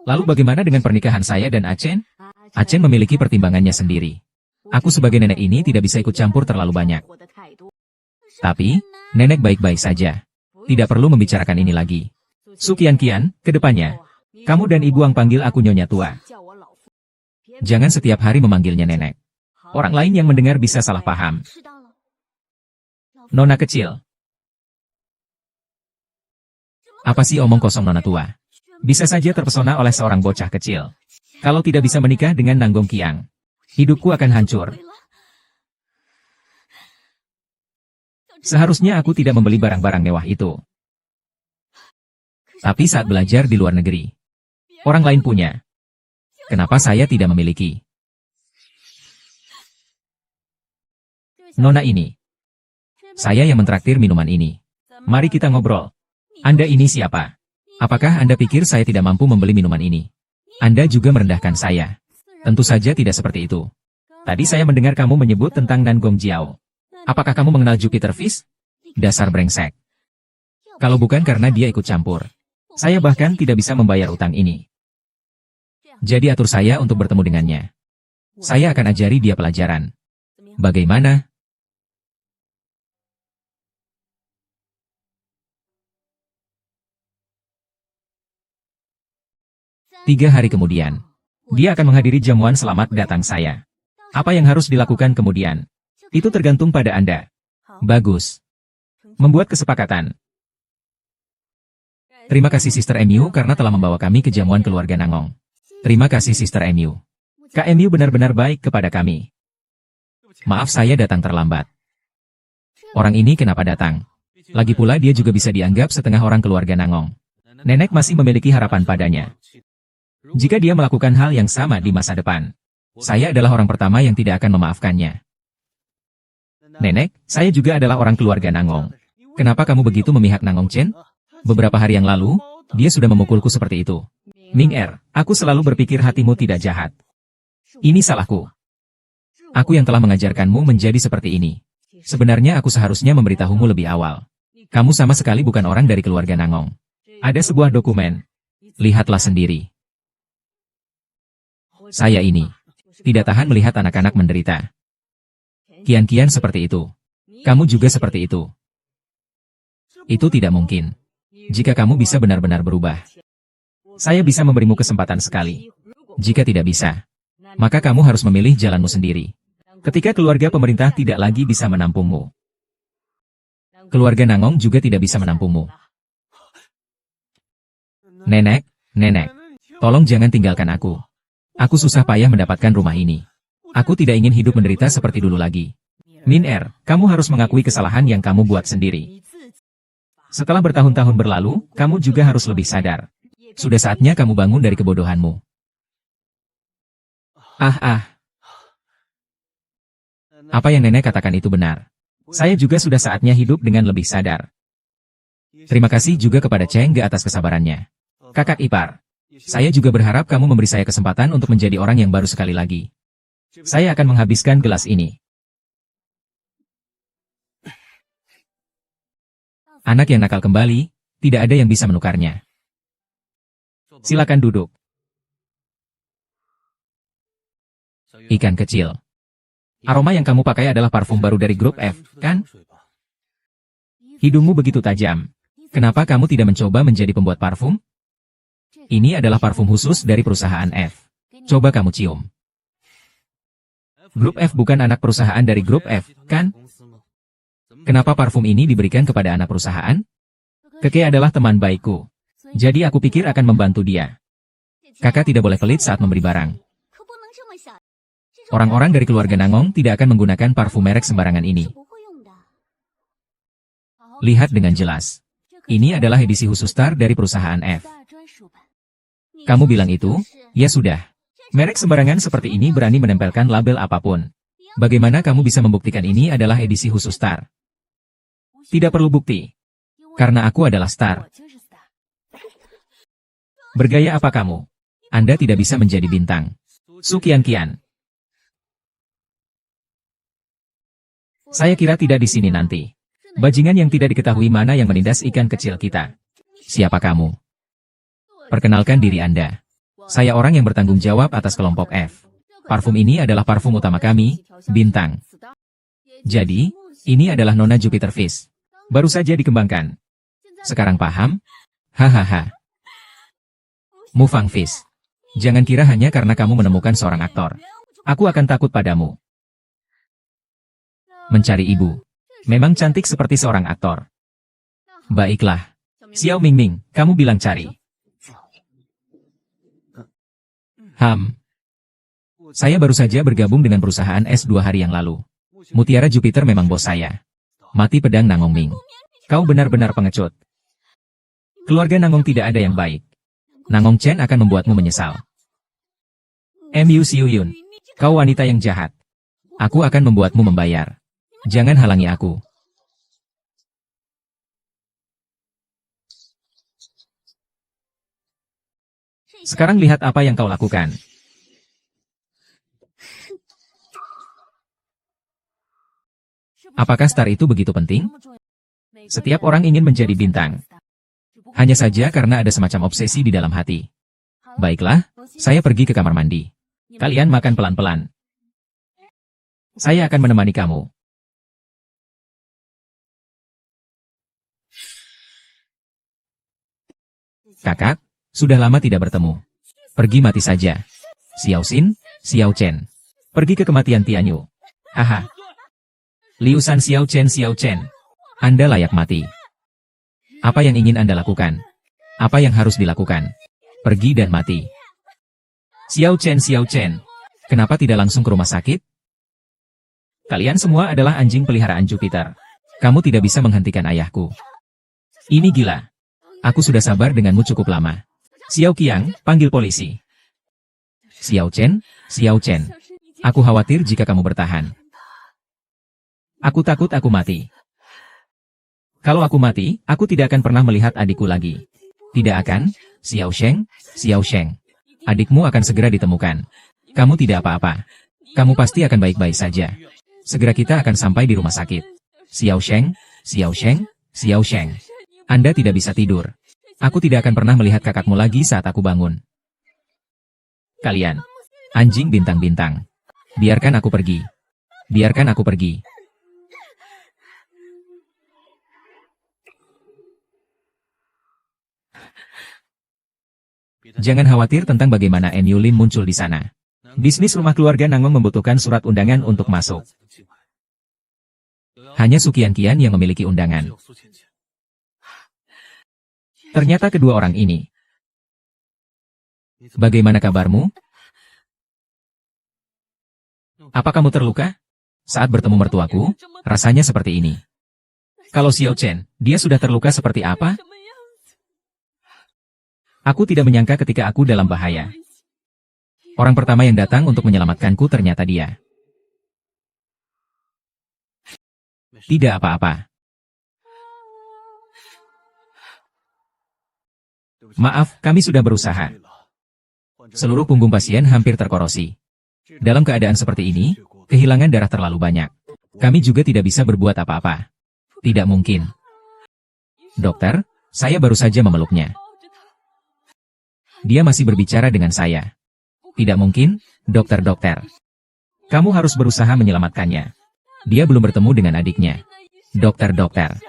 Lalu bagaimana dengan pernikahan saya dan Acen? Acen memiliki pertimbangannya sendiri. Aku sebagai nenek ini tidak bisa ikut campur terlalu banyak. Tapi, Nenek baik-baik saja. Tidak perlu membicarakan ini lagi. Su Kian-Kian, ke depannya, kamu dan Ibu Ang panggil aku Nyonya Tua. Jangan setiap hari memanggilnya Nenek. Orang lain yang mendengar bisa salah paham. Nona kecil. Apa sih omong kosong Nona Tua? Bisa saja terpesona oleh seorang bocah kecil. Kalau tidak bisa menikah dengan Nanggong Kiang, hidupku akan hancur. Seharusnya aku tidak membeli barang-barang mewah itu. Tapi saat belajar di luar negeri, orang lain punya. Kenapa saya tidak memiliki? Nona ini. Saya yang mentraktir minuman ini. Mari kita ngobrol. Anda ini siapa? Apakah Anda pikir saya tidak mampu membeli minuman ini? Anda juga merendahkan saya. Tentu saja tidak seperti itu. Tadi saya mendengar kamu menyebut tentang Nangong Jiao. Apakah kamu mengenal Jupiter Fish? Dasar brengsek. Kalau bukan karena dia ikut campur, saya bahkan tidak bisa membayar utang ini. Jadi atur saya untuk bertemu dengannya. Saya akan ajari dia pelajaran. Bagaimana? Tiga hari kemudian, dia akan menghadiri jamuan selamat datang saya. Apa yang harus dilakukan kemudian? Itu tergantung pada Anda. Bagus. Membuat kesepakatan. Terima kasih Sister MU karena telah membawa kami ke jamuan keluarga Nangong. Terima kasih Sister MU. Kak MU benar-benar baik kepada kami. Maaf saya datang terlambat. Orang ini kenapa datang? Lagi pula dia juga bisa dianggap setengah orang keluarga Nangong. Nenek masih memiliki harapan padanya. Jika dia melakukan hal yang sama di masa depan, saya adalah orang pertama yang tidak akan memaafkannya. Nenek, saya juga adalah orang keluarga Nangong. Kenapa kamu begitu memihak Nangong Chen? Beberapa hari yang lalu, dia sudah memukulku seperti itu. Ming Er, aku selalu berpikir hatimu tidak jahat. Ini salahku. Aku yang telah mengajarkanmu menjadi seperti ini. Sebenarnya aku seharusnya memberitahumu lebih awal. Kamu sama sekali bukan orang dari keluarga Nangong. Ada sebuah dokumen. Lihatlah sendiri. Saya ini tidak tahan melihat anak-anak menderita. Kian-Kian seperti itu. Kamu juga seperti itu. Itu tidak mungkin. Jika kamu bisa benar-benar berubah, saya bisa memberimu kesempatan sekali. Jika tidak bisa, maka kamu harus memilih jalanmu sendiri. Ketika keluarga pemerintah tidak lagi bisa menampungmu, keluarga Nangong juga tidak bisa menampungmu. Nenek, nenek, tolong jangan tinggalkan aku. Aku susah payah mendapatkan rumah ini. Aku tidak ingin hidup menderita seperti dulu lagi. Min-er, kamu harus mengakui kesalahan yang kamu buat sendiri. Setelah bertahun-tahun berlalu, kamu juga harus lebih sadar. Sudah saatnya kamu bangun dari kebodohanmu. Apa yang nenek katakan itu benar. Saya juga sudah saatnya hidup dengan lebih sadar. Terima kasih juga kepada Cheng Ge atas kesabarannya. Kakak ipar, saya juga berharap kamu memberi saya kesempatan untuk menjadi orang yang baru sekali lagi. Saya akan menghabiskan gelas ini. Anak yang nakal kembali, tidak ada yang bisa menukarnya. Silakan duduk. Ikan kecil. Aroma yang kamu pakai adalah parfum baru dari grup F, kan? Hidungmu begitu tajam. Kenapa kamu tidak mencoba menjadi pembuat parfum? Ini adalah parfum khusus dari perusahaan F. Coba kamu cium. Grup F bukan anak perusahaan dari grup F, kan? Kenapa parfum ini diberikan kepada anak perusahaan? Keke adalah teman baikku. Jadi aku pikir akan membantu dia. Kakak tidak boleh pelit saat memberi barang. Orang-orang dari keluarga Nangong tidak akan menggunakan parfum merek sembarangan ini. Lihat dengan jelas. Ini adalah edisi khusus star dari perusahaan F. Kamu bilang itu? Ya sudah. Merek sembarangan seperti ini berani menempelkan label apapun. Bagaimana kamu bisa membuktikan ini adalah edisi khusus star? Tidak perlu bukti. Karena aku adalah star. Bergaya apa kamu? Anda tidak bisa menjadi bintang. Sukian-kian. Saya kira tidak di sini nanti. Bajingan yang tidak diketahui mana yang menindas ikan kecil kita. Siapa kamu? Perkenalkan diri Anda. Saya orang yang bertanggung jawab atas kelompok F. Parfum ini adalah parfum utama kami, Bintang. Jadi, ini adalah Nona Jupiter Fish. Baru saja dikembangkan. Sekarang paham? Hahaha. Mufang Fish. Jangan kira hanya karena kamu menemukan seorang aktor. Aku akan takut padamu. Mencari ibu. Memang cantik seperti seorang aktor. Baiklah. Xiao Mingming, kamu bilang cari. Saya baru saja bergabung dengan perusahaan S 2 hari yang lalu. Mutiara Jupiter memang bos saya. Mati pedang Nangong Ming. Kau benar-benar pengecut. Keluarga Nangong tidak ada yang baik. Nangong Chen akan membuatmu menyesal. Mu Siuyun. Kau wanita yang jahat. Aku akan membuatmu membayar. Jangan halangi aku. Sekarang lihat apa yang kau lakukan. Apakah star itu begitu penting? Setiap orang ingin menjadi bintang. Hanya saja karena ada semacam obsesi di dalam hati. Baiklah, saya pergi ke kamar mandi. Kalian makan pelan-pelan. Saya akan menemani kamu. Kakak, sudah lama tidak bertemu. Pergi mati saja. Xiao Xin, Xiao Chen. Pergi ke kematian Tianyu. Haha. Liu San Xiao Chen. Anda layak mati. Apa yang ingin Anda lakukan? Apa yang harus dilakukan? Pergi dan mati. Xiao Chen. Kenapa tidak langsung ke rumah sakit? Kalian semua adalah anjing peliharaan Jupiter. Kamu tidak bisa menghentikan ayahku. Ini gila. Aku sudah sabar denganmu cukup lama. Xiao Qiang, panggil polisi. Xiao Chen. Aku khawatir jika kamu bertahan. Aku takut aku mati. Kalau aku mati, aku tidak akan pernah melihat adikku lagi. Tidak akan, Xiao Sheng. Adikmu akan segera ditemukan. Kamu tidak apa-apa. Kamu pasti akan baik-baik saja. Segera kita akan sampai di rumah sakit. Xiao Sheng. Anda tidak bisa tidur. Aku tidak akan pernah melihat kakakmu lagi saat aku bangun. Kalian, anjing bintang-bintang. Biarkan aku pergi. Jangan khawatir tentang bagaimana En Yulin muncul di sana. Bisnis rumah keluarga Nangong membutuhkan surat undangan untuk masuk. Hanya Su Qianqian yang memiliki undangan. Ternyata kedua orang ini. Bagaimana kabarmu? Apa kamu terluka? Saat bertemu mertuaku, rasanya seperti ini. Kalau Xiao Chen, dia sudah terluka seperti apa? Aku tidak menyangka ketika aku dalam bahaya. Orang pertama yang datang untuk menyelamatkanku ternyata dia. Tidak apa-apa. Maaf, kami sudah berusaha. Seluruh punggung pasien hampir terkorosi. Dalam keadaan seperti ini, kehilangan darah terlalu banyak. Kami juga tidak bisa berbuat apa-apa. Tidak mungkin. Dokter, saya baru saja memeluknya. Dia masih berbicara dengan saya. Tidak mungkin, dokter-dokter. Kamu harus berusaha menyelamatkannya. Dia belum bertemu dengan adiknya. Dokter-dokter.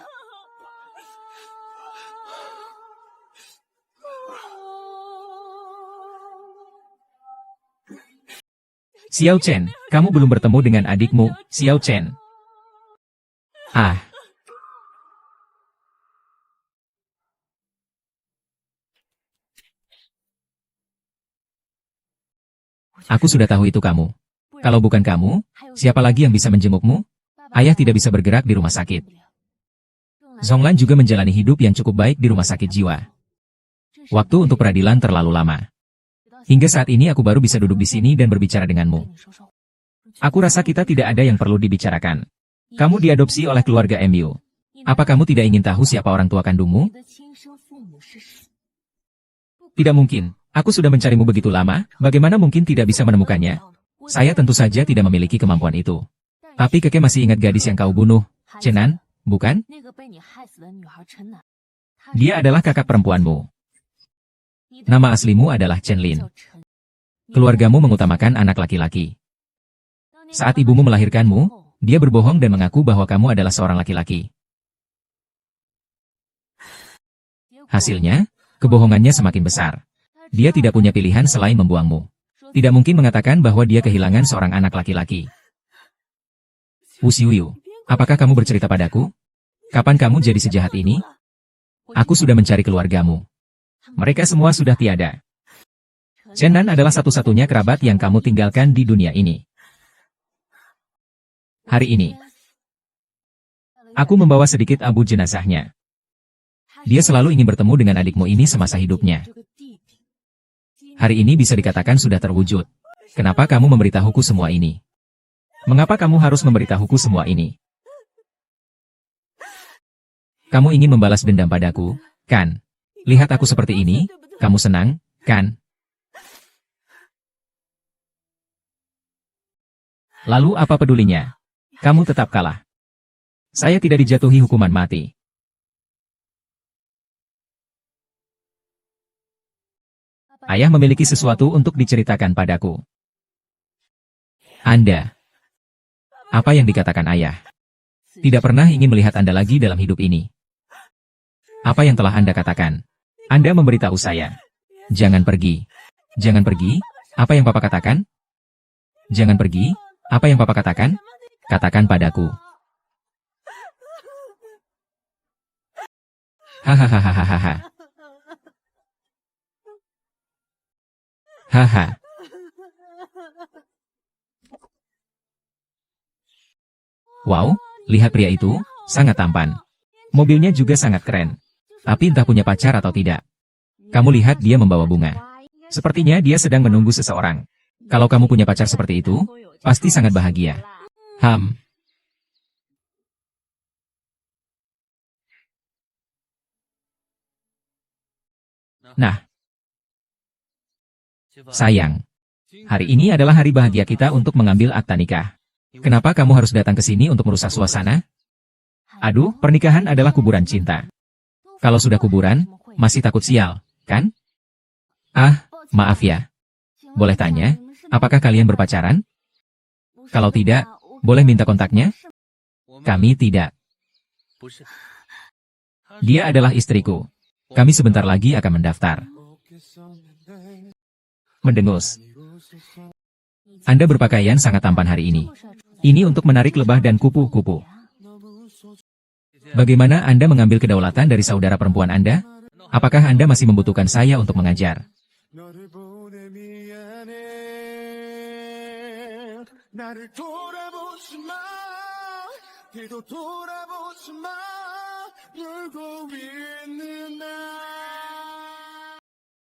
Xiao Chen, kamu belum bertemu dengan adikmu, Xiao Chen. Ah. Aku sudah tahu itu kamu. Kalau bukan kamu, siapa lagi yang bisa menjengukmu? Ayah tidak bisa bergerak di rumah sakit. Zhonglan juga menjalani hidup yang cukup baik di rumah sakit jiwa. Waktu untuk peradilan terlalu lama. Hingga saat ini aku baru bisa duduk di sini dan berbicara denganmu. Aku rasa kita tidak ada yang perlu dibicarakan. Kamu diadopsi oleh keluarga MU. Apa kamu tidak ingin tahu siapa orang tua kandungmu? Tidak mungkin. Aku sudah mencarimu begitu lama, bagaimana mungkin tidak bisa menemukannya? Saya tentu saja tidak memiliki kemampuan itu. Tapi kakek masih ingat gadis yang kau bunuh, Chenan, bukan? Dia adalah kakak perempuanmu. Nama aslimu adalah Chen Lin. Keluargamu mengutamakan anak laki-laki. Saat ibumu melahirkanmu, dia berbohong dan mengaku bahwa kamu adalah seorang laki-laki. Hasilnya, kebohongannya semakin besar. Dia tidak punya pilihan selain membuangmu. Tidak mungkin mengatakan bahwa dia kehilangan seorang anak laki-laki. Wu Xiuyu, apakah kamu bercerita padaku? Kapan kamu jadi sejahat ini? Aku sudah mencari keluargamu. Mereka semua sudah tiada. Chenan adalah satu-satunya kerabat yang kamu tinggalkan di dunia ini. Hari ini, aku membawa sedikit abu jenazahnya. Dia selalu ingin bertemu dengan adikmu ini semasa hidupnya. Hari ini bisa dikatakan sudah terwujud. Kenapa kamu memberitahuku semua ini? Mengapa kamu harus memberitahuku semua ini? Kamu ingin membalas dendam padaku, kan? Lihat aku seperti ini, kamu senang, kan? Lalu apa pedulinya? Kamu tetap kalah. Saya tidak dijatuhi hukuman mati. Ayah memiliki sesuatu untuk diceritakan padaku. Anda. Apa yang dikatakan ayah? Tidak pernah ingin melihat Anda lagi dalam hidup ini. Apa yang telah Anda katakan? Anda memberitahu saya. Jangan pergi. Jangan pergi? Apa yang Papa katakan? Jangan pergi? Apa yang Papa katakan? Katakan padaku. Hahaha. Haha. Wow, lihat pria itu, sangat tampan. Mobilnya juga sangat keren. Tapi entah punya pacar atau tidak. Kamu lihat dia membawa bunga. Sepertinya dia sedang menunggu seseorang. Kalau kamu punya pacar seperti itu, pasti sangat bahagia. Nah. Sayang. Hari ini adalah hari bahagia kita untuk mengambil akta nikah. Kenapa kamu harus datang ke sini untuk merusak suasana? Aduh, pernikahan adalah kuburan cinta. Kalau sudah kuburan, masih takut sial, kan? Ah, maaf ya. Boleh tanya, apakah kalian berpacaran? Kalau tidak, boleh minta kontaknya? Kami tidak. Dia adalah istriku. Kami sebentar lagi akan mendaftar. Mendengus. Anda berpakaian sangat tampan hari ini. Ini untuk menarik lebah dan kupu-kupu. Bagaimana Anda mengambil kedaulatan dari saudara perempuan Anda? Apakah Anda masih membutuhkan saya untuk mengajar? 나를 돌아보지 마, 뒤도 돌아보지 마, 울고 있는 나.